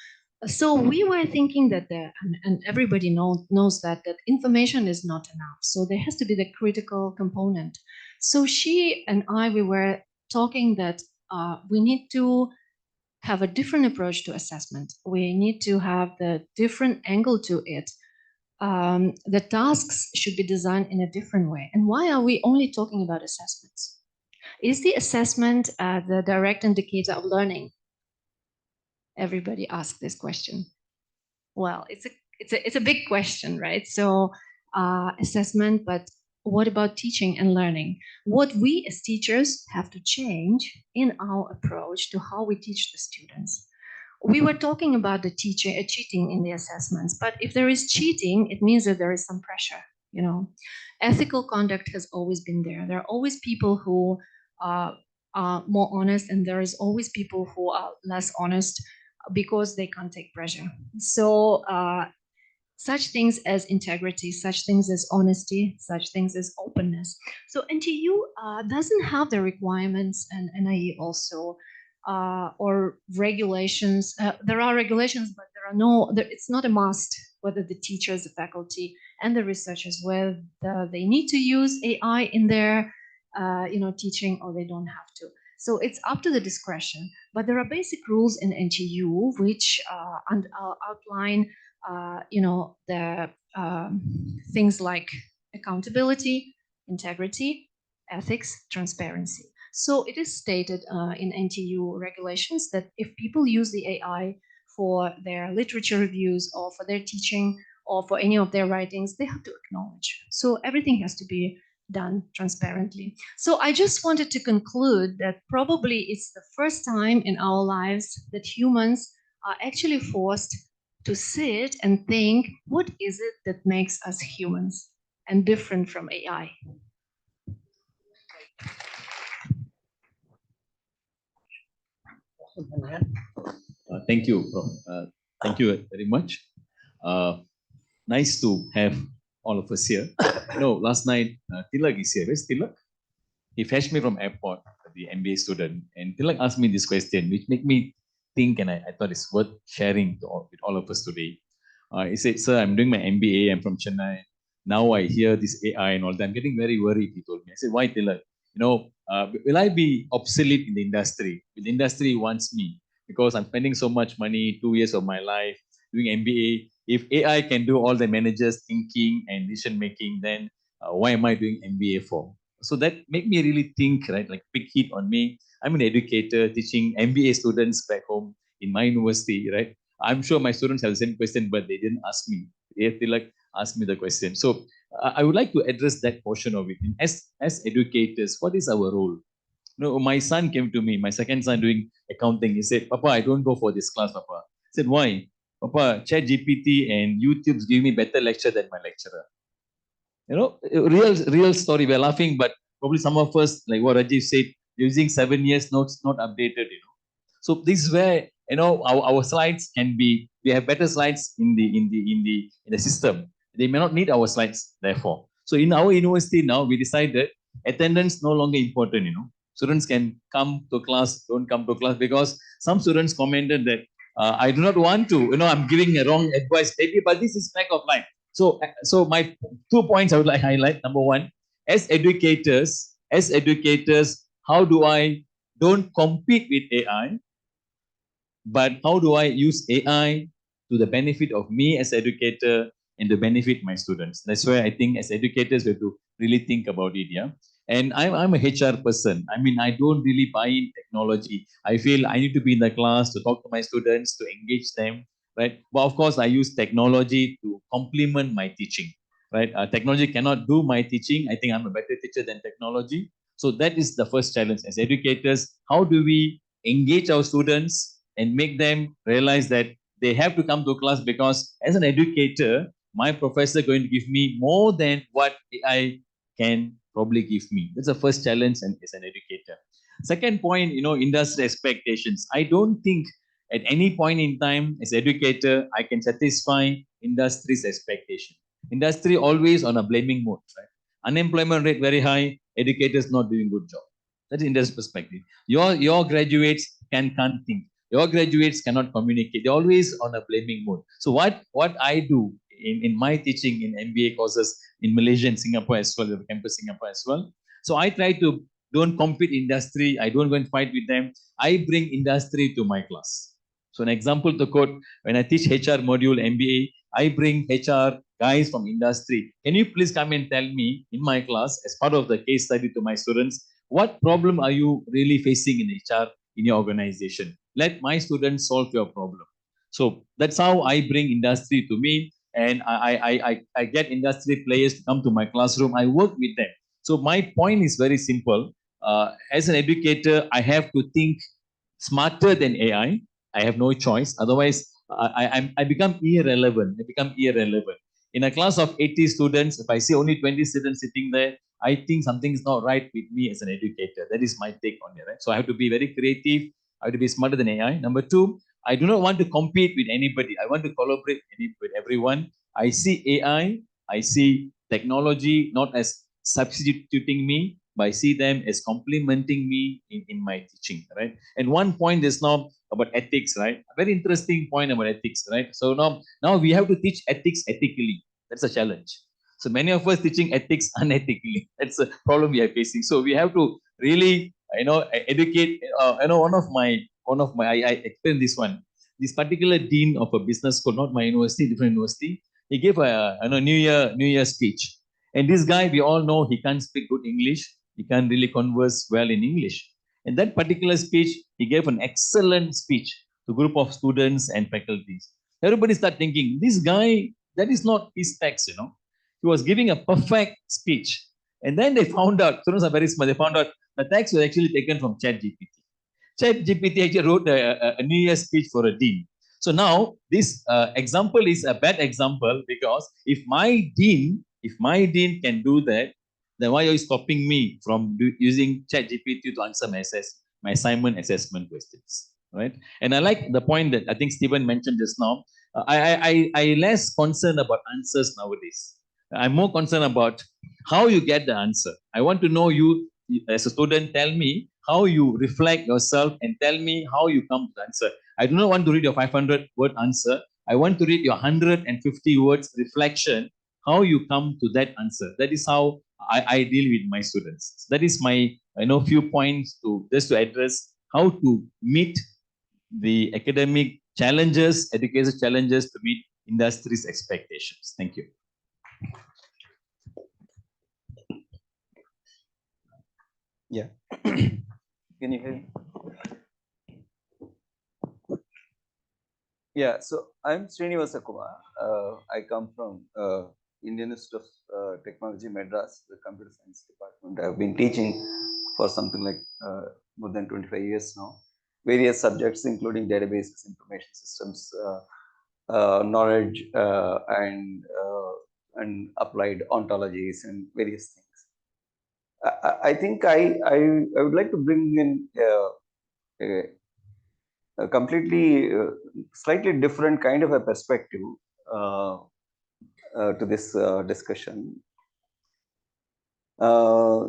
So we were thinking that and everybody knows that information is not enough. So there has to be the critical component. So she and I, we were talking that we need to have a different approach to assessment. We need to have the different angle to it. The tasks should be designed in a different way. And why are we only talking about assessments? Is the assessment the direct indicator of learning? Everybody asks this question. Well, it's a big question, right? So assessment, but what about teaching and learning? What we as teachers have to change in our approach to how we teach the students. We were talking about the cheating in the assessments, but if there is cheating, it means that there is some pressure. Ethical conduct has always been there. There are always people who are more honest, and there is always people who are less honest because they can't take pressure. So such things as integrity, such things as honesty, such things as openness. So NTU doesn't have the requirements, and NIE also, or regulations. There are regulations, but it's not a must whether the teachers, the faculty, and the researchers whether they need to use AI in their teaching or they don't have to. So it's up to the discretion. But there are basic rules in NTU which outline the things like accountability, integrity, ethics, transparency. So it is stated in NTU regulations that if people use the AI for their literature reviews or for their teaching or for any of their writings, they have to acknowledge. So everything has to be done transparently. So I just wanted to conclude that probably it's the first time in our lives that humans are actually forced to sit and think, what is it that makes us humans and different from AI? Thank you, Prof. Thank you very much. Nice to have all of us here. Last night, Tilak is here. Where's Tilak? He fetched me from airport, the MBA student, and Tilak asked me this question, which made me think, and I thought it's worth sharing with all of us today. He said, sir, I'm doing my MBA, I'm from Chennai. Now I hear this AI and all that. I'm getting very worried, he told me. I said, why, Tilak? Will I be obsolete in the industry? Will the industry wants me? Because I'm spending so much money, 2 years of my life, doing MBA. If AI can do all the managers' thinking and decision making, then why am I doing MBA for? So that made me really think, right? Like big hit on me. I'm an educator teaching MBA students back home in my university, right? I'm sure my students have the same question, but they didn't ask me. They asked me the question. So I would like to address that portion of it. As educators, what is our role? My son came to me, my second son doing accounting. He said, Papa, I don't go for this class, Papa. I said, why? Papa, ChatGPT and YouTube's give me better lecture than my lecturer. Real story. We're laughing, but probably some of us, like what Rajiv said, using 7 years notes not updated. So this is where our slides can be. We have better slides in the system. They may not need our slides, therefore. So in our university now, we decided attendance no longer important. Students can come to class, don't come to class, because some students commented that I do not want to. I'm giving a wrong advice, maybe, but this is fact of life. So my 2 points I would like to highlight. Number one, as educators, how do I don't compete with AI, but how do I use AI to the benefit of me as educator and to benefit my students? That's why I think as educators, we have to really think about it, yeah? And I'm a HR person. I mean, I don't really buy in technology. I feel I need to be in the class to talk to my students, to engage them, right? But of course, I use technology to complement my teaching, right? Technology cannot do my teaching. I think I'm a better teacher than technology. So that is the first challenge as educators. How do we engage our students and make them realize that they have to come to class, because as an educator, my professor is going to give me more than what AI can probably give me. That's the first challenge as an educator. Second point, industry expectations. I don't think at any point in time as educator, I can satisfy industry's expectation. Industry always on a blaming mode, right? Unemployment rate very high, educators not doing good job. That's industry perspective. Your graduates can't think. Your graduates cannot communicate. They're always on a blaming mode. So what I do in my teaching in MBA courses in Malaysia and Singapore as well, campus Singapore as well. So I try to don't compete industry. I don't go and fight with them. I bring industry to my class. So an example to quote, when I teach HR module MBA, I bring HR guys from industry. Can you please come and tell me in my class as part of the case study to my students, what problem are you really facing in HR in your organization? Let my students solve your problem. So that's how I bring industry to me. And I get industry players to come to my classroom. I work with them. So my point is very simple. As an educator, I have to think smarter than AI. I have no choice. Otherwise, I become irrelevant. In a class of 80 students, if I see only 20 students sitting there, I think something is not right with me as an educator. That is my take on it. Right? So I have to be very creative. I have to be smarter than AI. Number two, I do not want to compete with anybody. I want to collaborate with everyone. I see AI, I see technology not as substituting me, but I see them as complementing me in my teaching, right? And one point is now about ethics, right? A very interesting point about ethics, right? So now we have to teach ethics ethically. That's a challenge. So many of us teaching ethics unethically. That's a problem we are facing. So we have to really, educate. I explained this one. This particular dean of a business school, not my university, different university, he gave a New Year speech. And this guy, we all know he can't speak good English. He can't really converse well in English. In that particular speech, he gave an excellent speech to a group of students and faculties. Everybody start thinking, this guy, that is not his text, He was giving a perfect speech. And then they found out, students are very smart, they found out the text was actually taken from ChatGPT. ChatGPT actually wrote a New Year's speech for a dean. So now this example is a bad example because if my dean can do that, then why are you stopping me from using ChatGPT to answer my assignment assessment questions, right? And I like the point that I think Stephen mentioned just now. I less concerned about answers nowadays. I'm more concerned about how you get the answer. I want to know you as a student, tell me how you reflect yourself and tell me how you come to the answer. I do not want to read your 500-word answer. I want to read your 150 words reflection, how you come to that answer. That is how I deal with my students. That is my few points to address how to meet the academic challenges, education challenges to meet industry's expectations. Thank you. Yeah. Can you hear me? Yeah, so I'm Srinivasa Kumar. I come from Indian Institute of Technology, Madras, the computer science department. I've been teaching for something like more than 25 years now. Various subjects, including databases, information systems, knowledge, and applied ontologies and various things. I think I would like to bring in a completely slightly different kind of a perspective to this discussion. There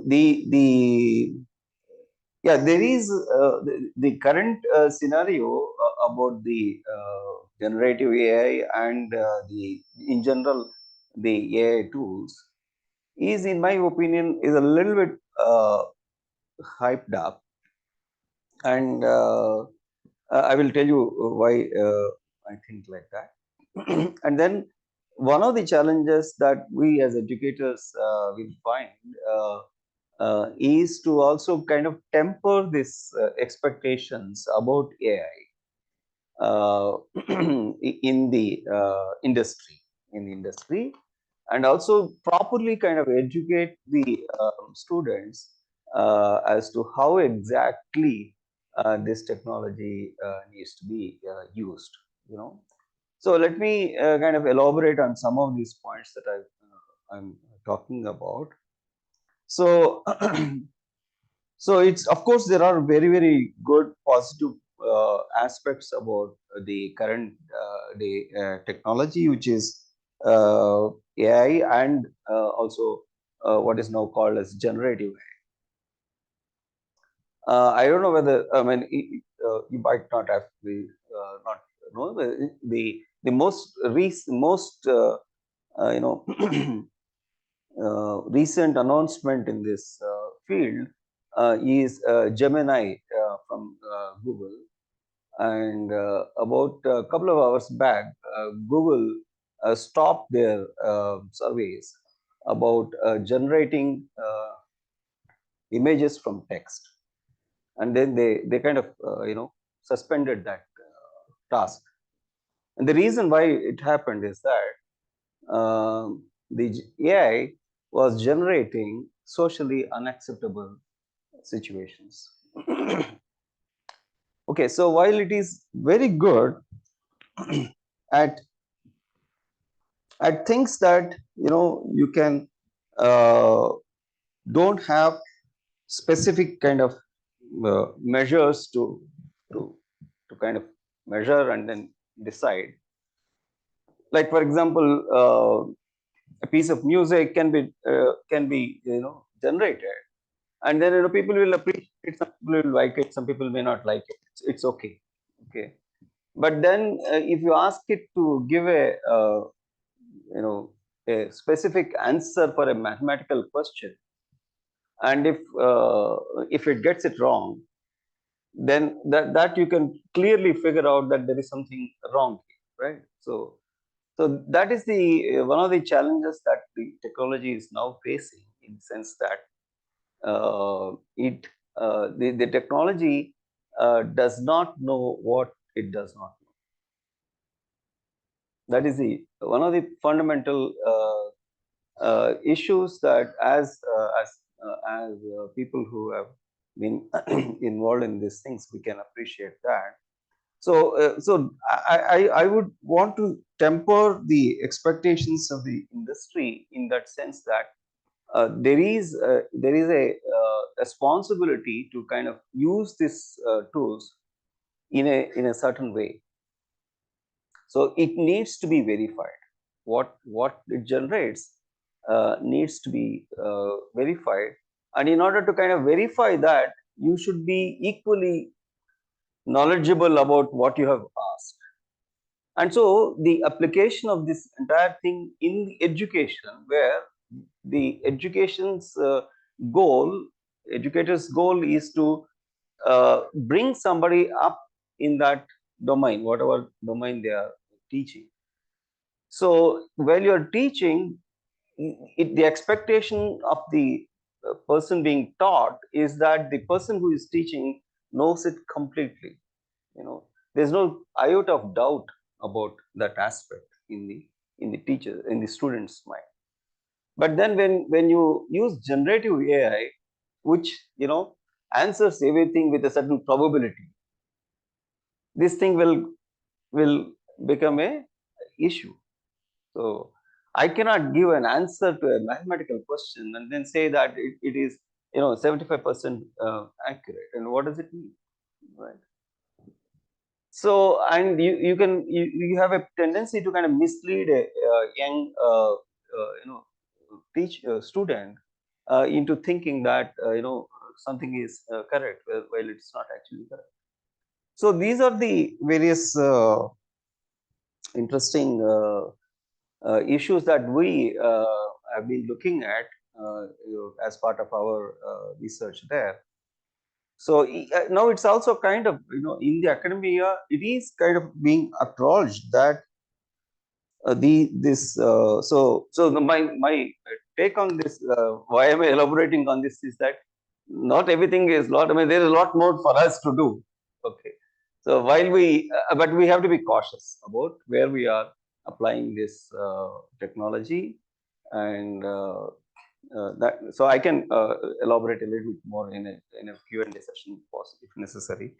is the current scenario about the generative AI and in general the AI tools is, in my opinion, is a little bit hyped up, and I will tell you why I think like that. And then one of the challenges that we as educators will find is to also kind of temper this expectations about AI in the industry, and also properly kind of educate the students as to how exactly this technology needs to be used. So let me kind of elaborate on some of these points that I'm talking about. So, so it's, of course, there are very, very good positive aspects about the current technology, which is AI and also what is now called as generative AI. I don't know whether, I mean, you might not have not know the most recent announcement in this field is Gemini from Google, and about a couple of hours back, Google stopped their surveys about generating images from text, and then they kind of suspended that task. And the reason why it happened is that the AI was generating socially unacceptable situations. Okay, so while it is very good at things that you can don't have specific kind of measures to kind of measure and then decide. Like, for example, a piece of music can be generated, and then people will appreciate it, some people will like it, some people may not like it. It's okay. But then if you ask it to give a a specific answer for a mathematical question, and if it gets it wrong, then that you can clearly figure out that there is something wrong here, right? So that is the one of the challenges that the technology is now facing, in the sense that the technology does not know what it does not know. That is the one of the fundamental issues that as people who have been involved in these things, we can appreciate that. So I would want to temper the expectations of the industry in that sense that there is a responsibility to kind of use these tools in a certain way. So it needs to be verified. What it generates needs to be verified, and in order to kind of verify that, you should be equally knowledgeable about what you have asked. And so the application of this entire thing in the education, where the education's educator's goal is to bring somebody up in that domain, whatever domain they are teaching. So while you are teaching, the expectation of the person being taught is that the person who is teaching knows it completely. There's no iota of doubt about that aspect in the teacher, in the student's mind. But then when you use generative AI, which answers everything with a certain probability, this thing will become a issue. So I cannot give an answer to a mathematical question and then say that it is 75% accurate. And what does it mean, right? So, and you have a tendency to kind of mislead a young student into thinking that something is correct while it's not actually correct. So these are the various interesting issues that we have been looking at as part of our research there. So now it's also kind of in the academia, it is kind of being acknowledged that my take on this, why am I elaborating on this, is that not everything is there is a lot more for us to do. Okay, so while but we have to be cautious about where we are applying this technology, and so I can elaborate a little bit more in a Q&A session if necessary.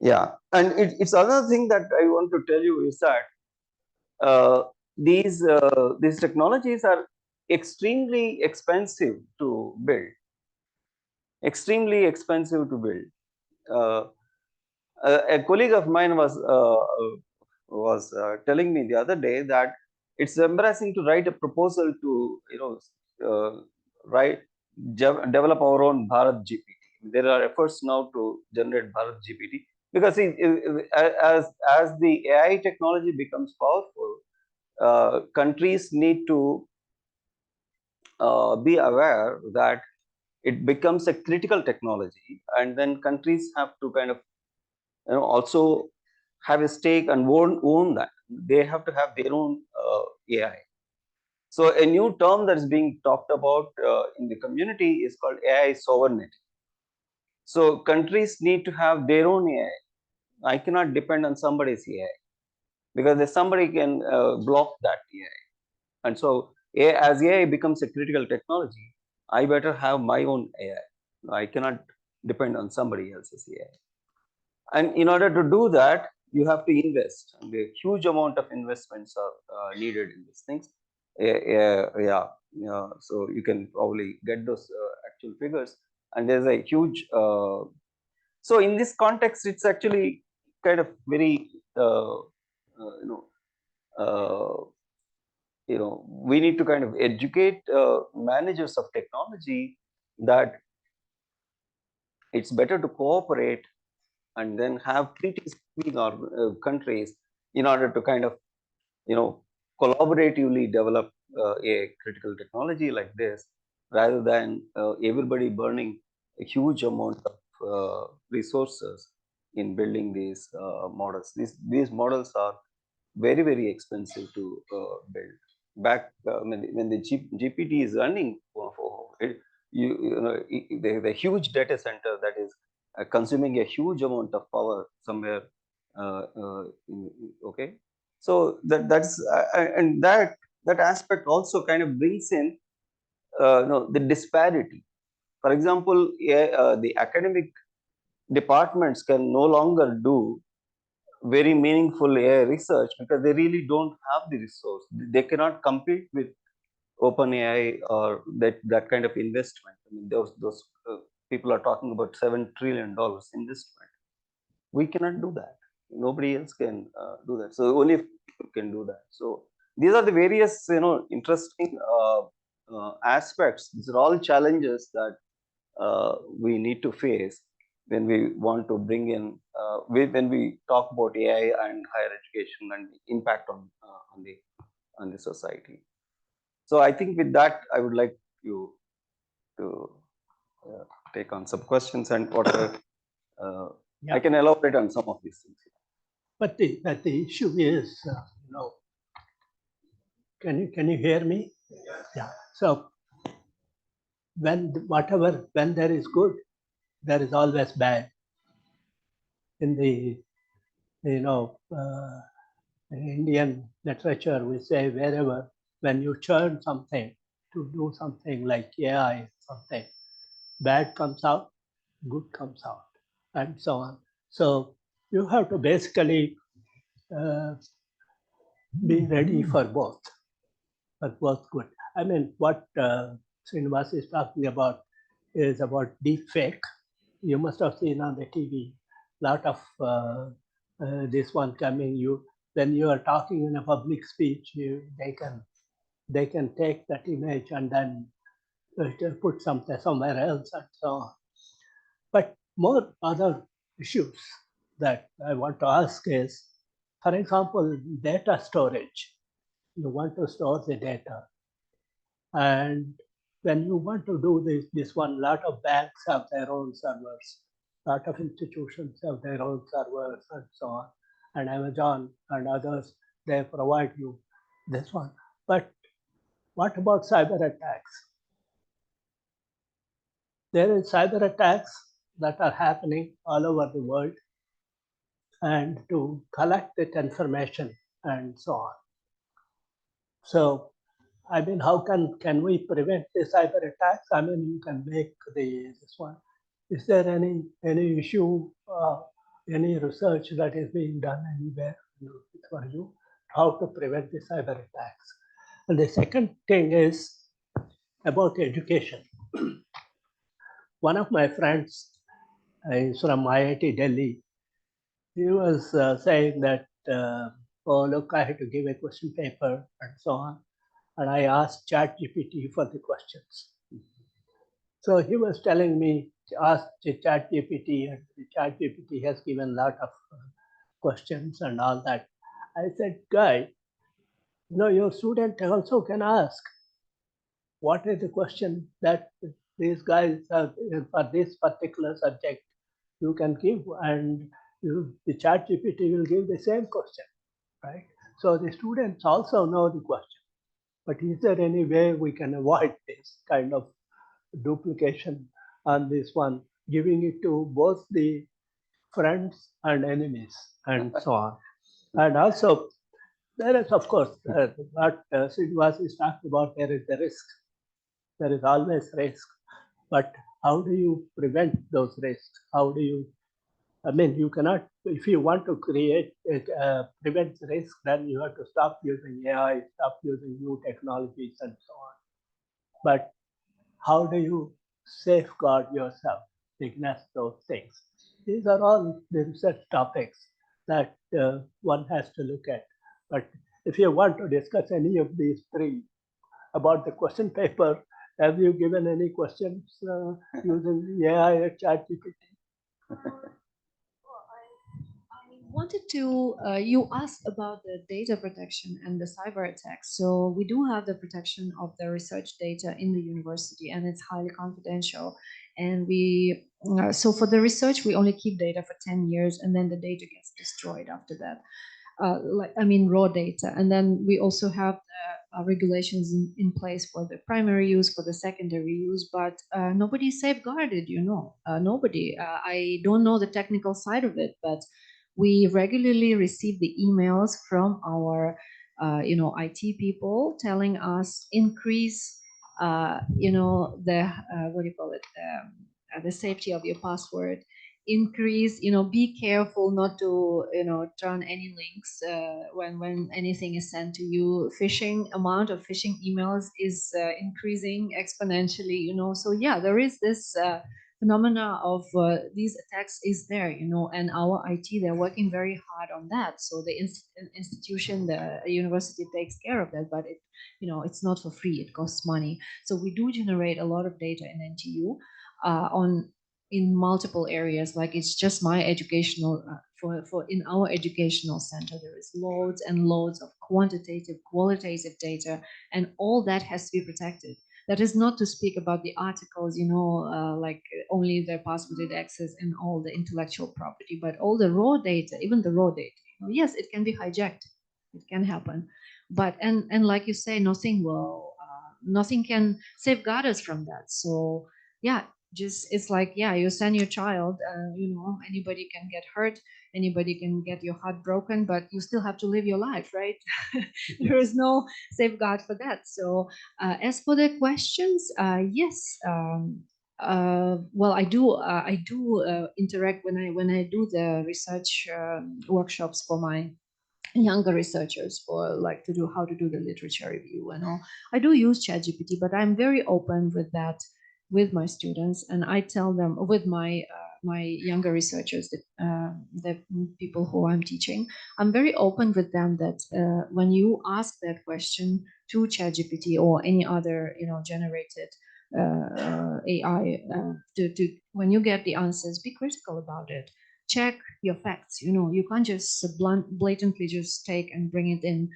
Yeah, and it's another thing that I want to tell you is that these technologies are extremely expensive to build. Extremely expensive to build. A colleague of mine was telling me the other day that it's embarrassing to write a proposal to develop our own Bharat GPT. There are efforts now to generate Bharat GPT, because as the AI technology becomes powerful, countries need to be aware that it becomes a critical technology, and then countries have to kind of also have a stake and own that. They have to have their own AI. So a new term that is being talked about in the community is called AI sovereignty. So countries need to have their own AI. I cannot depend on somebody's AI, because if somebody can block that AI. And so as AI becomes a critical technology, I better have my own AI. I cannot depend on somebody else's AI. And in order to do that, you have to invest. And a huge amount of investments are needed in these things. So you can probably get those actual figures. And there's a huge. So in this context, it's actually kind of very we need to kind of educate managers of technology that it's better to cooperate and then have treaties between our countries in order to kind of collaboratively develop a critical technology like this, rather than everybody burning a huge amount of resources in building these models. These models are very, very expensive to build. Back when the GPT is running for it, you know, the huge data center that is consuming a huge amount of power somewhere. Okay, so that's and that aspect also kind of brings in the disparity. For example, the academic departments can no longer do very meaningful AI research because they really don't have the resource. They cannot compete with OpenAI or that kind of investment. I mean, those people are talking about $7 trillion investment. We cannot do that. Nobody else can do that. So only if people can do that. So these are the various interesting aspects. These are all challenges that we need to face when we want to bring in when we talk about AI and higher education and the impact on the society. So I think with that, I would like you to take on some questions and whatever I can elaborate on some of these things. But the issue is, can you hear me? Yeah. So when there is good, there is always bad. In the Indian literature, we say wherever when you churn something to do something like AI, something bad comes out, good comes out, and so on. So you have to basically be ready for both good. I mean, what Srinivas is talking about is about deep fake. You must have seen on the TV lot of this one coming. When you are talking in a public speech, they can take that image and then put something somewhere else and so on. But more other issues that I want to ask is, for example, data storage. You want to store the data, and when you want to do this one, lot of banks have their own servers, lot of institutions have their own servers and so on, and Amazon and others, they provide you this one. But what about cyber attacks? There is cyber attacks that are happening all over the world, and to collect that information and so on. So, I mean, how can we prevent the cyber attacks? I mean, you can make this one. Is there any issue, any research that is being done anywhere for you, how to prevent the cyber attacks? And the second thing is about education. One of my friends is from IIT Delhi. He was saying that, oh, look, I had to give a question paper and so on. And I asked ChatGPT for the questions. So he was telling me, ask ChatGPT, and ChatGPT has given a lot of questions and all that. I said, guy, your student also can ask, what is the question that these guys have for this particular subject you can give, and the ChatGPT will give the same question, right? So the students also know the question. But is there any way we can avoid this kind of duplication on this one, giving it to both the friends and enemies and so on? And also, there is, of course, what Srinivas is talking about, there is the risk. There is always risk. But how do you prevent those risks? How do you, I mean, you cannot, if you want to prevent risk, then you have to stop using AI, stop using new technologies and so on. But how do you safeguard yourself against those things? These are all the research topics that one has to look at. But if you want to discuss any of these three about the question paper, have you given any questions using AI or ChatGPT? wanted to, you asked about the data protection and the cyber attacks. So we do have the protection of the research data in the university, and it's highly confidential. And so for the research, we only keep data for 10 years, and then the data gets destroyed after that. Raw data. And then we also have regulations in place for the primary use, for the secondary use, but nobody is safeguarded, nobody. I don't know the technical side of it, but we regularly receive the emails from our, IT people telling us increase, the safety of your password, increase, be careful not to, turn any links when anything is sent to you. Amount of phishing emails is increasing exponentially, so yeah, there is this phenomena of these attacks is there, and our IT, they're working very hard on that. So the institution, the university takes care of that, but it's not for free, it costs money. So we do generate a lot of data in NTU in multiple areas. Like, it's just my educational, for in our educational center, there is loads and loads of quantitative, qualitative data, and all that has to be protected. That is not to speak about the articles, like only the passworded access and all the intellectual property, but all the raw data, even the raw data. Yes, it can be hijacked. It can happen. But, and like you say, nothing can safeguard us from that. So yeah, it's like, yeah, you send your child, anybody can get hurt, anybody can get your heart broken, but you still have to live your life, right? There is no safeguard for that. So as for the questions, yes, well, I do interact when I do the research workshops for my younger researchers, for like how to do the literature review and all. I do use ChatGPT, but I'm very open with that with my students, and I tell them, with my younger researchers, the people who I'm teaching, I'm very open with them that when you ask that question to ChatGPT or any other generated AI, when you get the answers, be critical about it. Check your facts. You can't just blatantly just take and bring it in.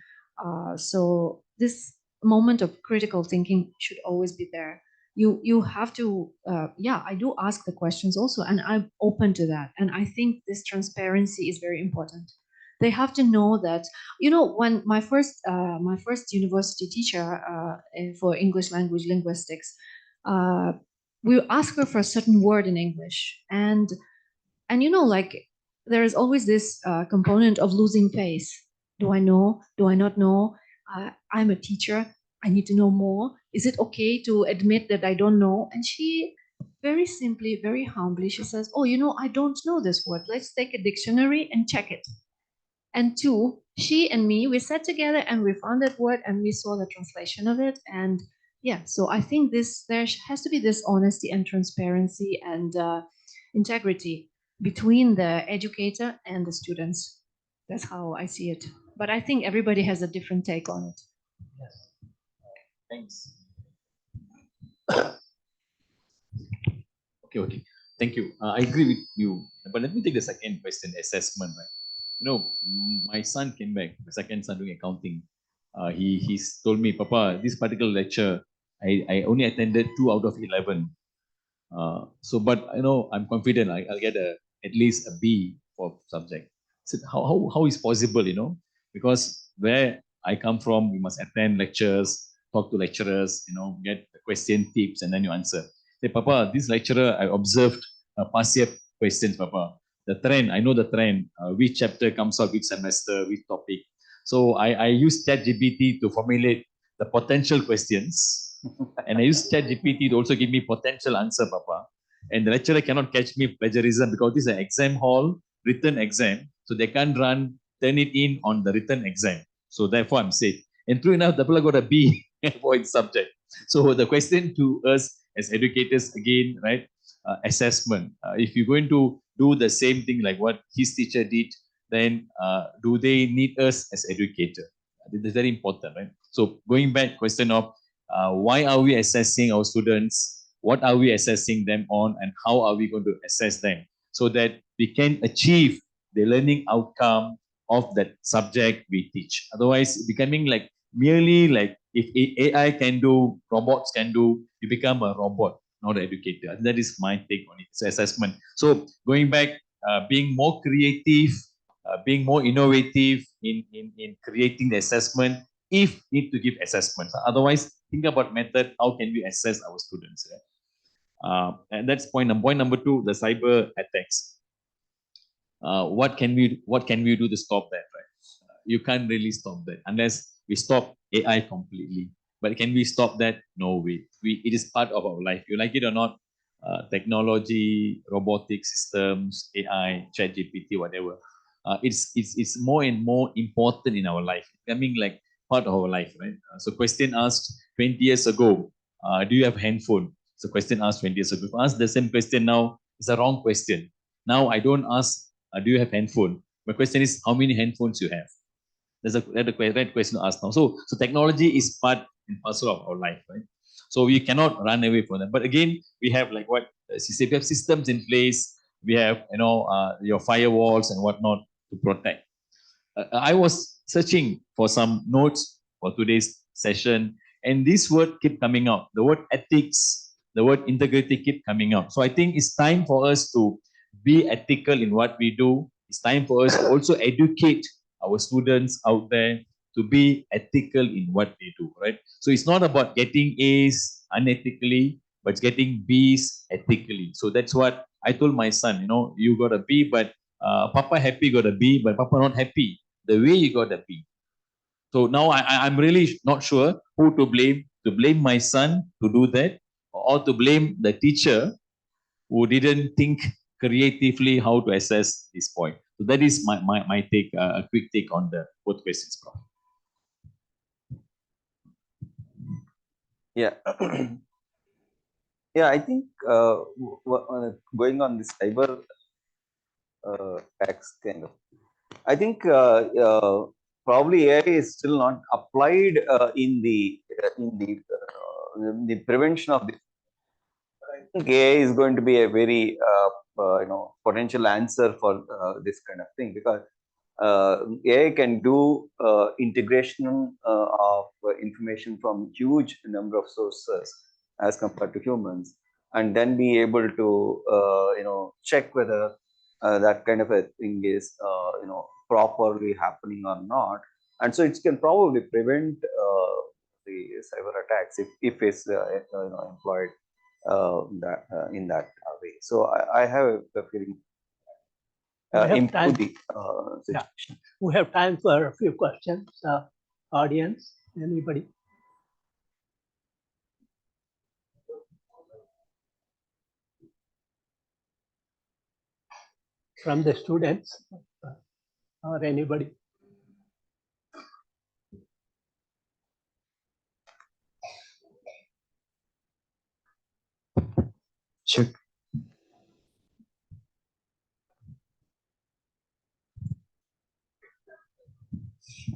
So this moment of critical thinking should always be there. You have to, I do ask the questions also, and I'm open to that. And I think this transparency is very important. They have to know that, when my first university teacher for English language linguistics, we ask her for a certain word in English, and like, there is always this component of losing face. Do I know? Do I not know? I'm a teacher. I need to know more. Is it okay to admit that I don't know? And she very simply, very humbly, she says, oh, I don't know this word. Let's take a dictionary and check it. And two, she and me, we sat together and we found that word and we saw the translation of it. And yeah, so I think there has to be this honesty and transparency and integrity between the educator and the students. That's how I see it. But I think everybody has a different take on it. Yes. Thanks. Okay. Thank you. I agree with you. But let me take the second question, assessment. Right? My son came back, the second son doing accounting. He told me, Papa, this particular lecture, I only attended 2 out of 11. But I'm confident I'll get at least a B for subject. So how is possible, because where I come from, we must attend lectures, talk to lecturers, get the question tips, and then you answer. Say, Papa, this lecturer, I observed past year questions, Papa. The trend, I know the trend, which chapter comes out, which semester, which topic. So I use ChatGPT to formulate the potential questions. And I use ChatGPT to also give me potential answer, Papa. And the lecturer cannot catch me plagiarism because this is an exam hall, written exam. So they can't turn it in on the written exam. So therefore I'm safe. And true enough, the fellow got a B for its subject. So the question to us as educators, again, right? Assessment. If you're going to do the same thing like what his teacher did, then do they need us as educator? This is very important, right? So going back, question of why are we assessing our students? What are we assessing them on, and how are we going to assess them so that we can achieve the learning outcome of that subject we teach. Otherwise, becoming like merely like if AI can do, robots can do, you become a robot, not an educator. That is my take on it. It's assessment. So going back, being more creative, being more innovative in creating the assessment, if need to give assessments. Otherwise, think about method, how can we assess our students? Right? And that's point number two, the cyber attacks. What can we do to stop that? Right? You can't really stop that unless we stop AI completely. But can we stop that? No way. It is part of our life. You like it or not, technology, robotic systems, AI, ChatGPT, whatever. It's more and more important in our life, becoming like part of our life, right? So question asked 20 years ago, do you have handphone? So question asked 20 years ago. If I ask the same question now, it's a wrong question. Now I don't ask, do you have handphone? My question is, how many handphones you have? That's a right question to ask now. So technology is part and parcel of our life, right? So we cannot run away from them. But again, we have like what we have systems in place. We have your firewalls and whatnot to protect. I was searching for some notes for today's session, and this word kept coming out. The word ethics, the word integrity keep coming out. So I think it's time for us to be ethical in what we do. It's time for us to also educate our students out there to be ethical in what they do, right? So it's not about getting A's unethically, but it's getting B's ethically. So that's what I told my son, you got a B, but Papa happy got a B, but Papa not happy the way you got a B. So now I'm really not sure who to blame my son to do that, or to blame the teacher who didn't think creatively how to assess this point. So that is my take, a quick take on the both questions, Prof. Yeah. Yeah, I think going on this cyber attacks kind of, I think probably AI is still not applied in the prevention of this. I think AI is going to be a very potential answer for this kind of thing, because AI can do integration of information from huge number of sources as compared to humans, and then be able to check whether that kind of a thing is properly happening or not, and so it can probably prevent the cyber attacks if it's employed in that way. So I have a feeling. We have time for a few questions. Audience, anybody? From the students or anybody? Sure.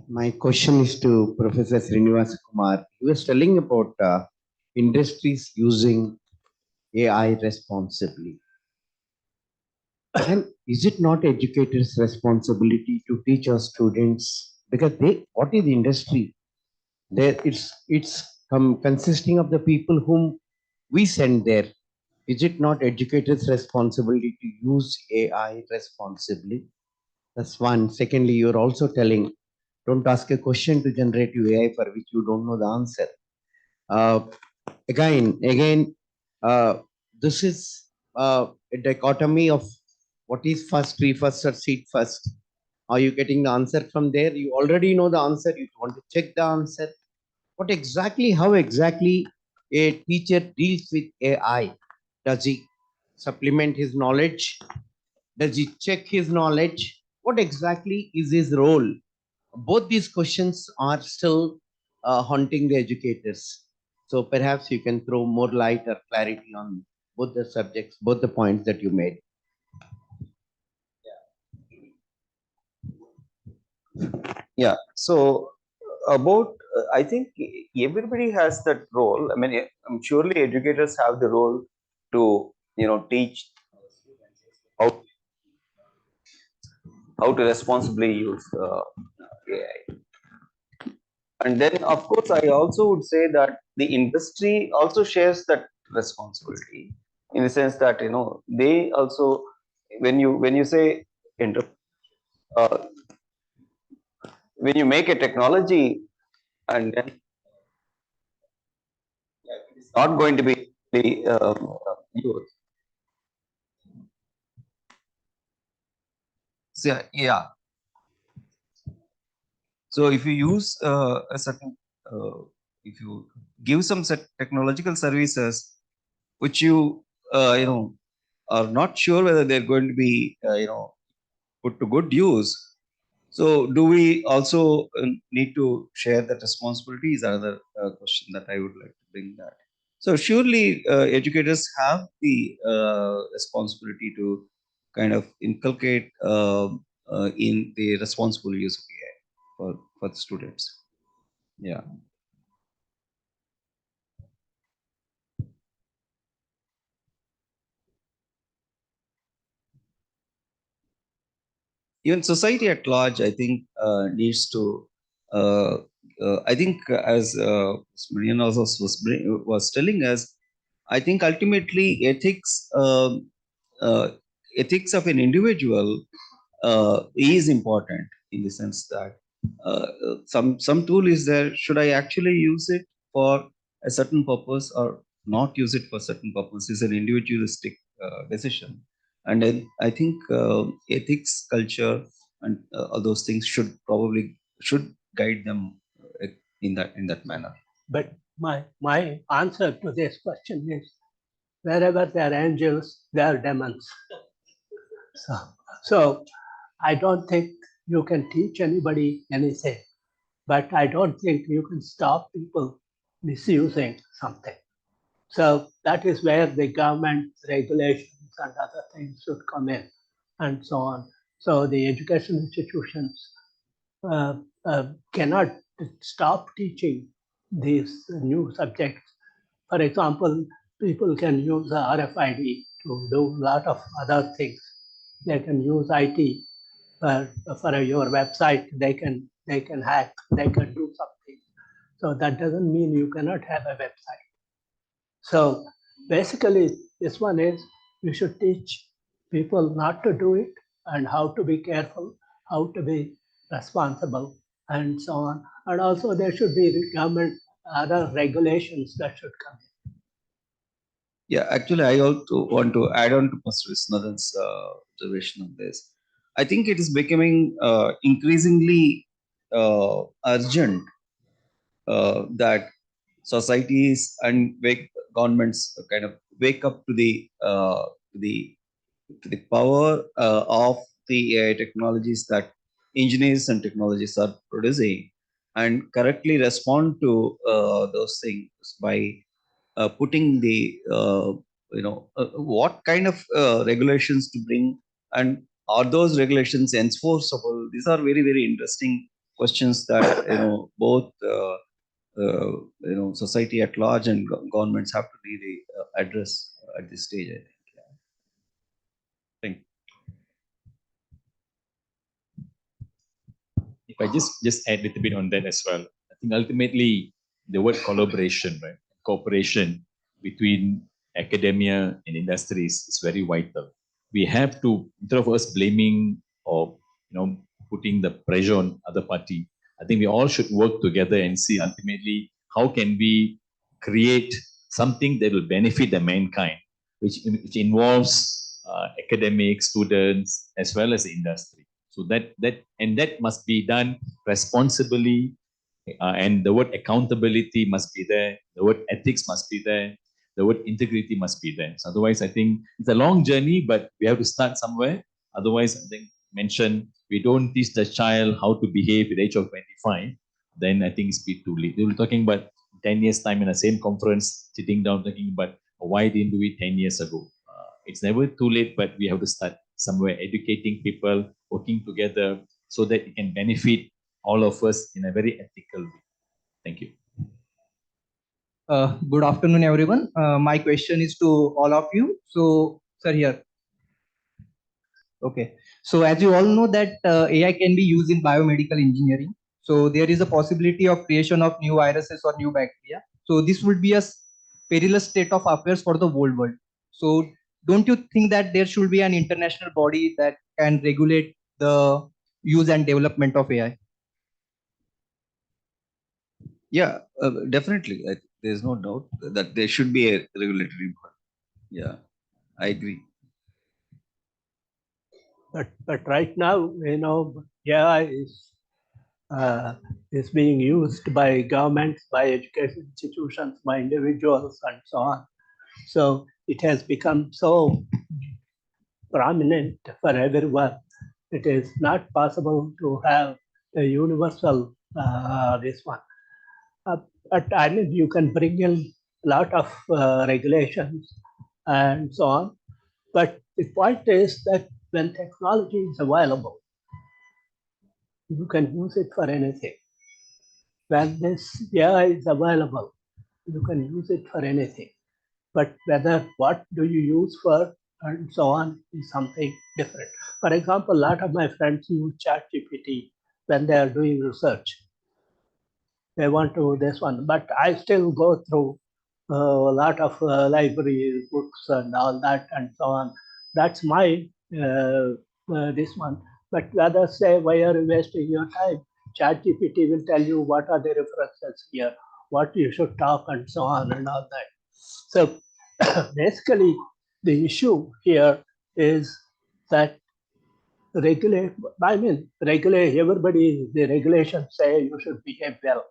My question is to Professor Srinivasa Kumar. He was telling about industries using AI responsibly. And is it not educators' responsibility to teach our students? Because what is the industry? It's consisting of the people whom we send there. Is it not educators' responsibility to use AI responsibly? That's one. Secondly, you're also telling, don't ask a question to generative AI for which you don't know the answer. Again, this is a dichotomy of what is first, tree first or seed first. Are you getting the answer from there? You already know the answer. You want to check the answer. How exactly a teacher deals with AI? Does he supplement his knowledge? Does he check his knowledge? What exactly is his role? Both these questions are still haunting the educators. So perhaps you can throw more light or clarity on both the subjects, both the points that you made. Yeah. So about, I think everybody has that role. I mean, surely educators have the role to teach how. how to responsibly use AI. And then, of course, I also would say that the industry also shares that responsibility in the sense that they also, when you say uh, when you make a technology and then it's not going to be used. So, yeah. So if you use a certain, if you give some set technological services, which you are not sure whether they're going to be put to good use. So do we also need to share that responsibility? Is another question that I would like to bring that. So surely educators have the responsibility to kind of inculcate in the responsible use of AI for the students. Yeah. Even society at large, I think, needs to. I think, as Marian also was telling us, I think ultimately ethics of an individual is important in the sense that some tool is there. Should I actually use it for a certain purpose or not use it for certain purpose? Is an individualistic decision. And then I think ethics, culture, and all those things should guide them in that manner. But my answer to this question is, wherever there are angels, there are demons. So I don't think you can teach anybody anything, but I don't think you can stop people misusing something. So that is where the government regulations and other things should come in, and so on. So the education institutions cannot stop teaching these new subjects. For example, people can use the RFID to do a lot of other things. They can use IT for your website. They can hack. They can do something. So that doesn't mean you cannot have a website. So basically, this one is you should teach people not to do it and how to be careful, how to be responsible, and so on. And also, there should be government other regulations that should come in. Yeah, actually, I also want to add on to Pastor Viswanathan's observation on this. I think it is becoming increasingly urgent that societies and governments kind of wake up to the power of the AI technologies that engineers and technologists are producing, and correctly respond to those things by putting the what kind of regulations to bring, and are those regulations enforceable? These are very, very interesting questions that both society at large and governments have to really address at this stage, I think. Thank you. If I just add a little bit on that as well, I think ultimately the word collaboration, right, cooperation between academia and industries is very vital. We have to, instead of us blaming or putting the pressure on other party, I think we all should work together and see ultimately how can we create something that will benefit the mankind, which involves academic students as well as the industry. So that must be done responsibly, and the word accountability must be there. The word ethics must be there. The word integrity must be there. So otherwise, I think it's a long journey, but we have to start somewhere. Otherwise, I think we don't teach the child how to behave at the age of 25, then I think it's too late. We were talking about 10 years time in the same conference, sitting down talking about why didn't do it 10 years ago. It's never too late, but we have to start somewhere, educating people, working together so that it can benefit all of us in a very ethical way. Thank you. Good afternoon, everyone. My question is to all of you. So, sir, here. Okay. So as you all know that AI can be used in biomedical engineering. So there is a possibility of creation of new viruses or new bacteria. So this would be a perilous state of affairs for the whole world. So don't you think that there should be an international body that can regulate the use and development of AI? Yeah, definitely. There's no doubt that there should be a regulatory body. Yeah, I agree. But right now, AI is being used by governments, by education institutions, by individuals, and so on. So it has become so prominent for everyone. It is not possible to have a universal this one. But I mean, you can bring in a lot of regulations and so on. But the point is that when technology is available, you can use it for anything. When this AI is available, you can use it for anything. But whether what do you use for and so on is something different. For example, a lot of my friends use ChatGPT when they are doing research. They want to this one, but I still go through a lot of libraries, books, and all that, and so on. That's my this one. But others say, why are you wasting your time? ChatGPT will tell you what are the references here, what you should talk, and so on, and all that. So basically, the issue here is that regulate. I mean, regulate. Everybody, the regulations say you should behave well.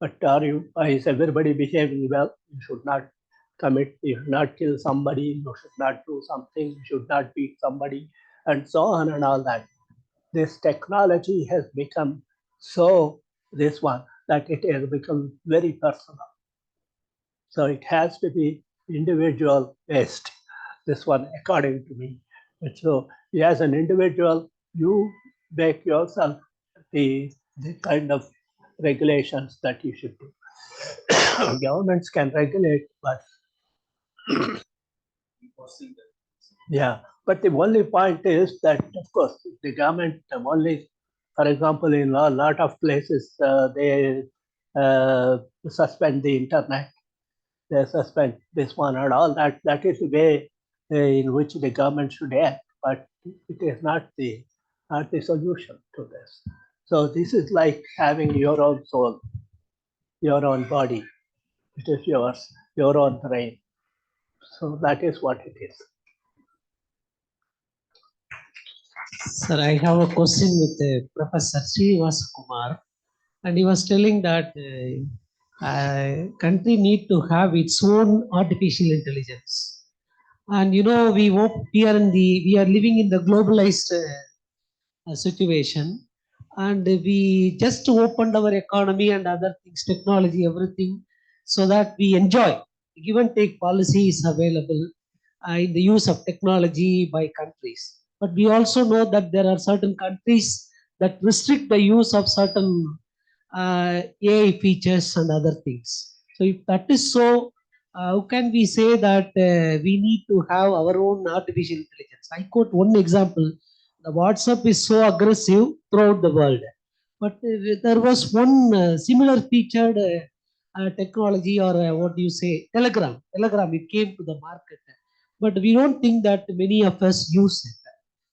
But is everybody behaving well? You should not commit, you should not kill somebody, you should not do something, you should not beat somebody, and so on and all that. This technology has become so this one that it has become very personal. So it has to be individual based, this one, according to me. And so as an individual, you make yourself the kind of regulations that you should do. Governments can regulate, but yeah, but the only point is that, of course, the government only, for example, in a lot of places, they suspend the internet, they suspend this one and all that. That is the way in which the government should act, but it is not the solution to this. So this is like having your own soul, your own body. It is yours, your own brain. So that is what it is. Sir, I have a question with Professor Srinivas Kumar, and he was telling that country need to have its own artificial intelligence. And we are living in the globalized situation, and we just opened our economy and other things, technology, everything, so that we enjoy. Give and take policy is available in the use of technology by countries. But we also know that there are certain countries that restrict the use of certain AI features and other things. So if that is so, how can we say that we need to have our own artificial intelligence? I quote one example. The WhatsApp is so aggressive throughout the world. But there was one similar featured technology, or what do you say, Telegram. Telegram, it came to the market. But we don't think that many of us use it.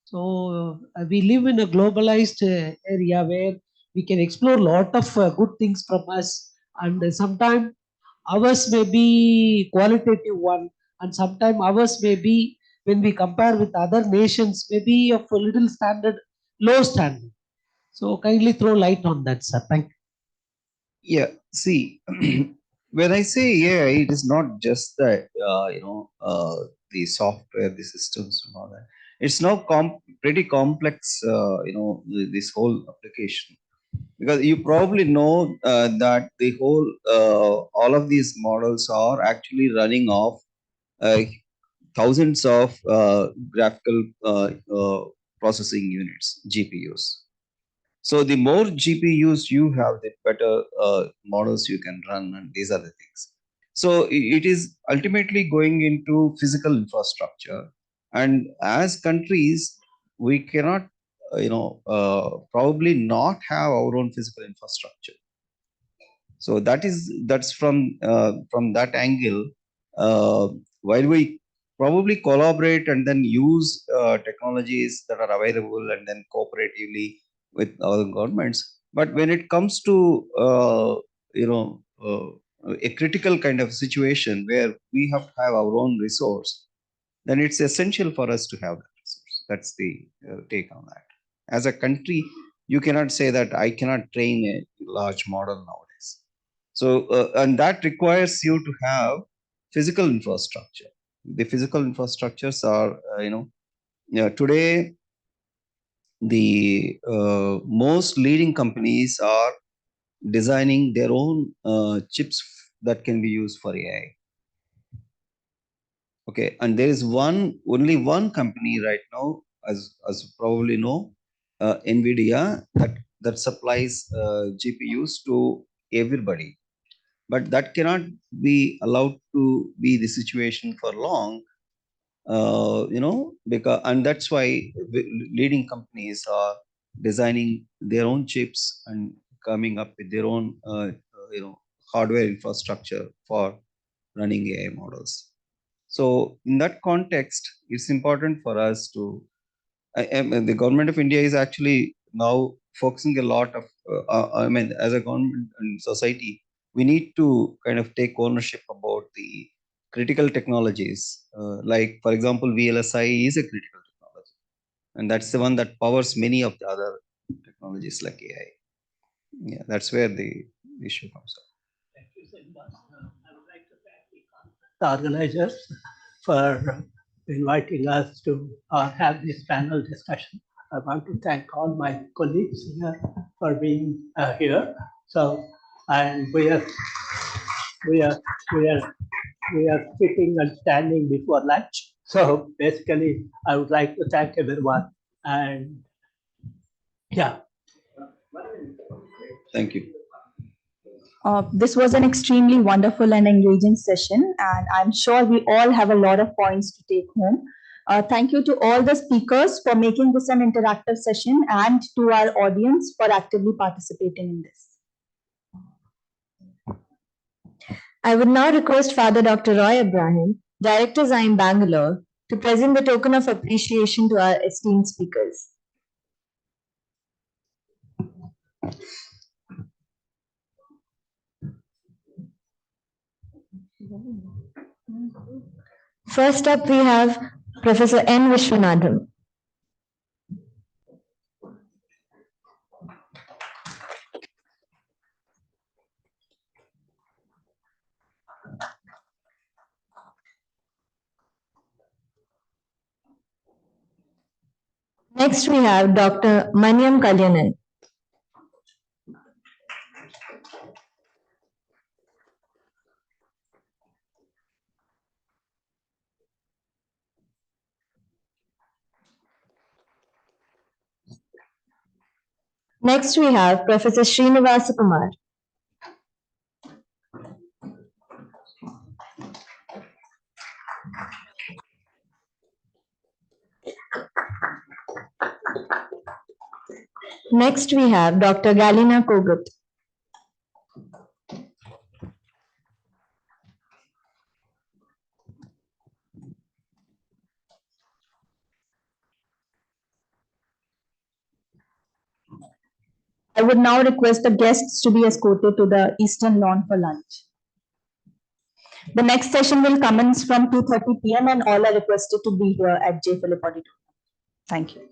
So we live in a globalized area where we can explore a lot of good things from us, and sometimes ours may be qualitative one, and sometimes ours may be, when we compare with other nations, maybe of a little standard, low standard. So kindly throw light on that, sir. Thank you. Yeah, see, when I say AI, it is not just that, the software, the systems and all that. It's now pretty complex, this whole application. Because you probably know that the whole, all of these models are actually running off thousands of graphical processing units, GPUs. So the more GPUs you have, the better models you can run, and these are the things. So it is ultimately going into physical infrastructure, And as countries, we cannot, probably not have our own physical infrastructure. So that's from that angle. While we probably collaborate and then use technologies that are available and then cooperatively with other governments, but when it comes to a critical kind of situation where we have to have our own resource, then it's essential for us to have that resource. That's the take on that. As a country, you cannot say that I cannot train a large model nowadays. So, and that requires you to have physical infrastructure. The physical infrastructures are, today, the most leading companies are designing their own chips that can be used for AI. Okay, and there is only one company right now, as you probably know, NVIDIA, that supplies GPUs to everybody. But that cannot be allowed to be the situation for long, because, and that's why leading companies are designing their own chips and coming up with their own, hardware infrastructure for running AI models. So in that context, it's important for us to, the government of India is actually now focusing a lot of, as a government and society, we need to kind of take ownership about the critical technologies. Like, for example, VLSI is a critical technology, and that's the one that powers many of the other technologies like AI. Yeah, that's where the issue comes up. Thank you so much. I would like to thank the organizers for inviting us to have this panel discussion. I want to thank all my colleagues here for being here. So, and we are sitting and standing before lunch. So basically, I would like to thank everyone. And yeah. Thank you. This was an extremely wonderful and engaging session, and I'm sure we all have a lot of points to take home. Thank you to all the speakers for making this an interactive session, and to our audience for actively participating in this. I would now request Father Dr. Roy Abraham, Director Zyme Bangalore, to present the token of appreciation to our esteemed speakers. First up, we have Professor N. Vishwanathan. Next, we have Dr. Maniam Kalyanan. Next, we have Professor Srinivasa Kumar. Next, we have Dr. Galina Kogut. I would now request the guests to be escorted to the Eastern Lawn for lunch. The next session will commence from 2:30 p.m. and all are requested to be here at J. Philip Auditorium. Thank you.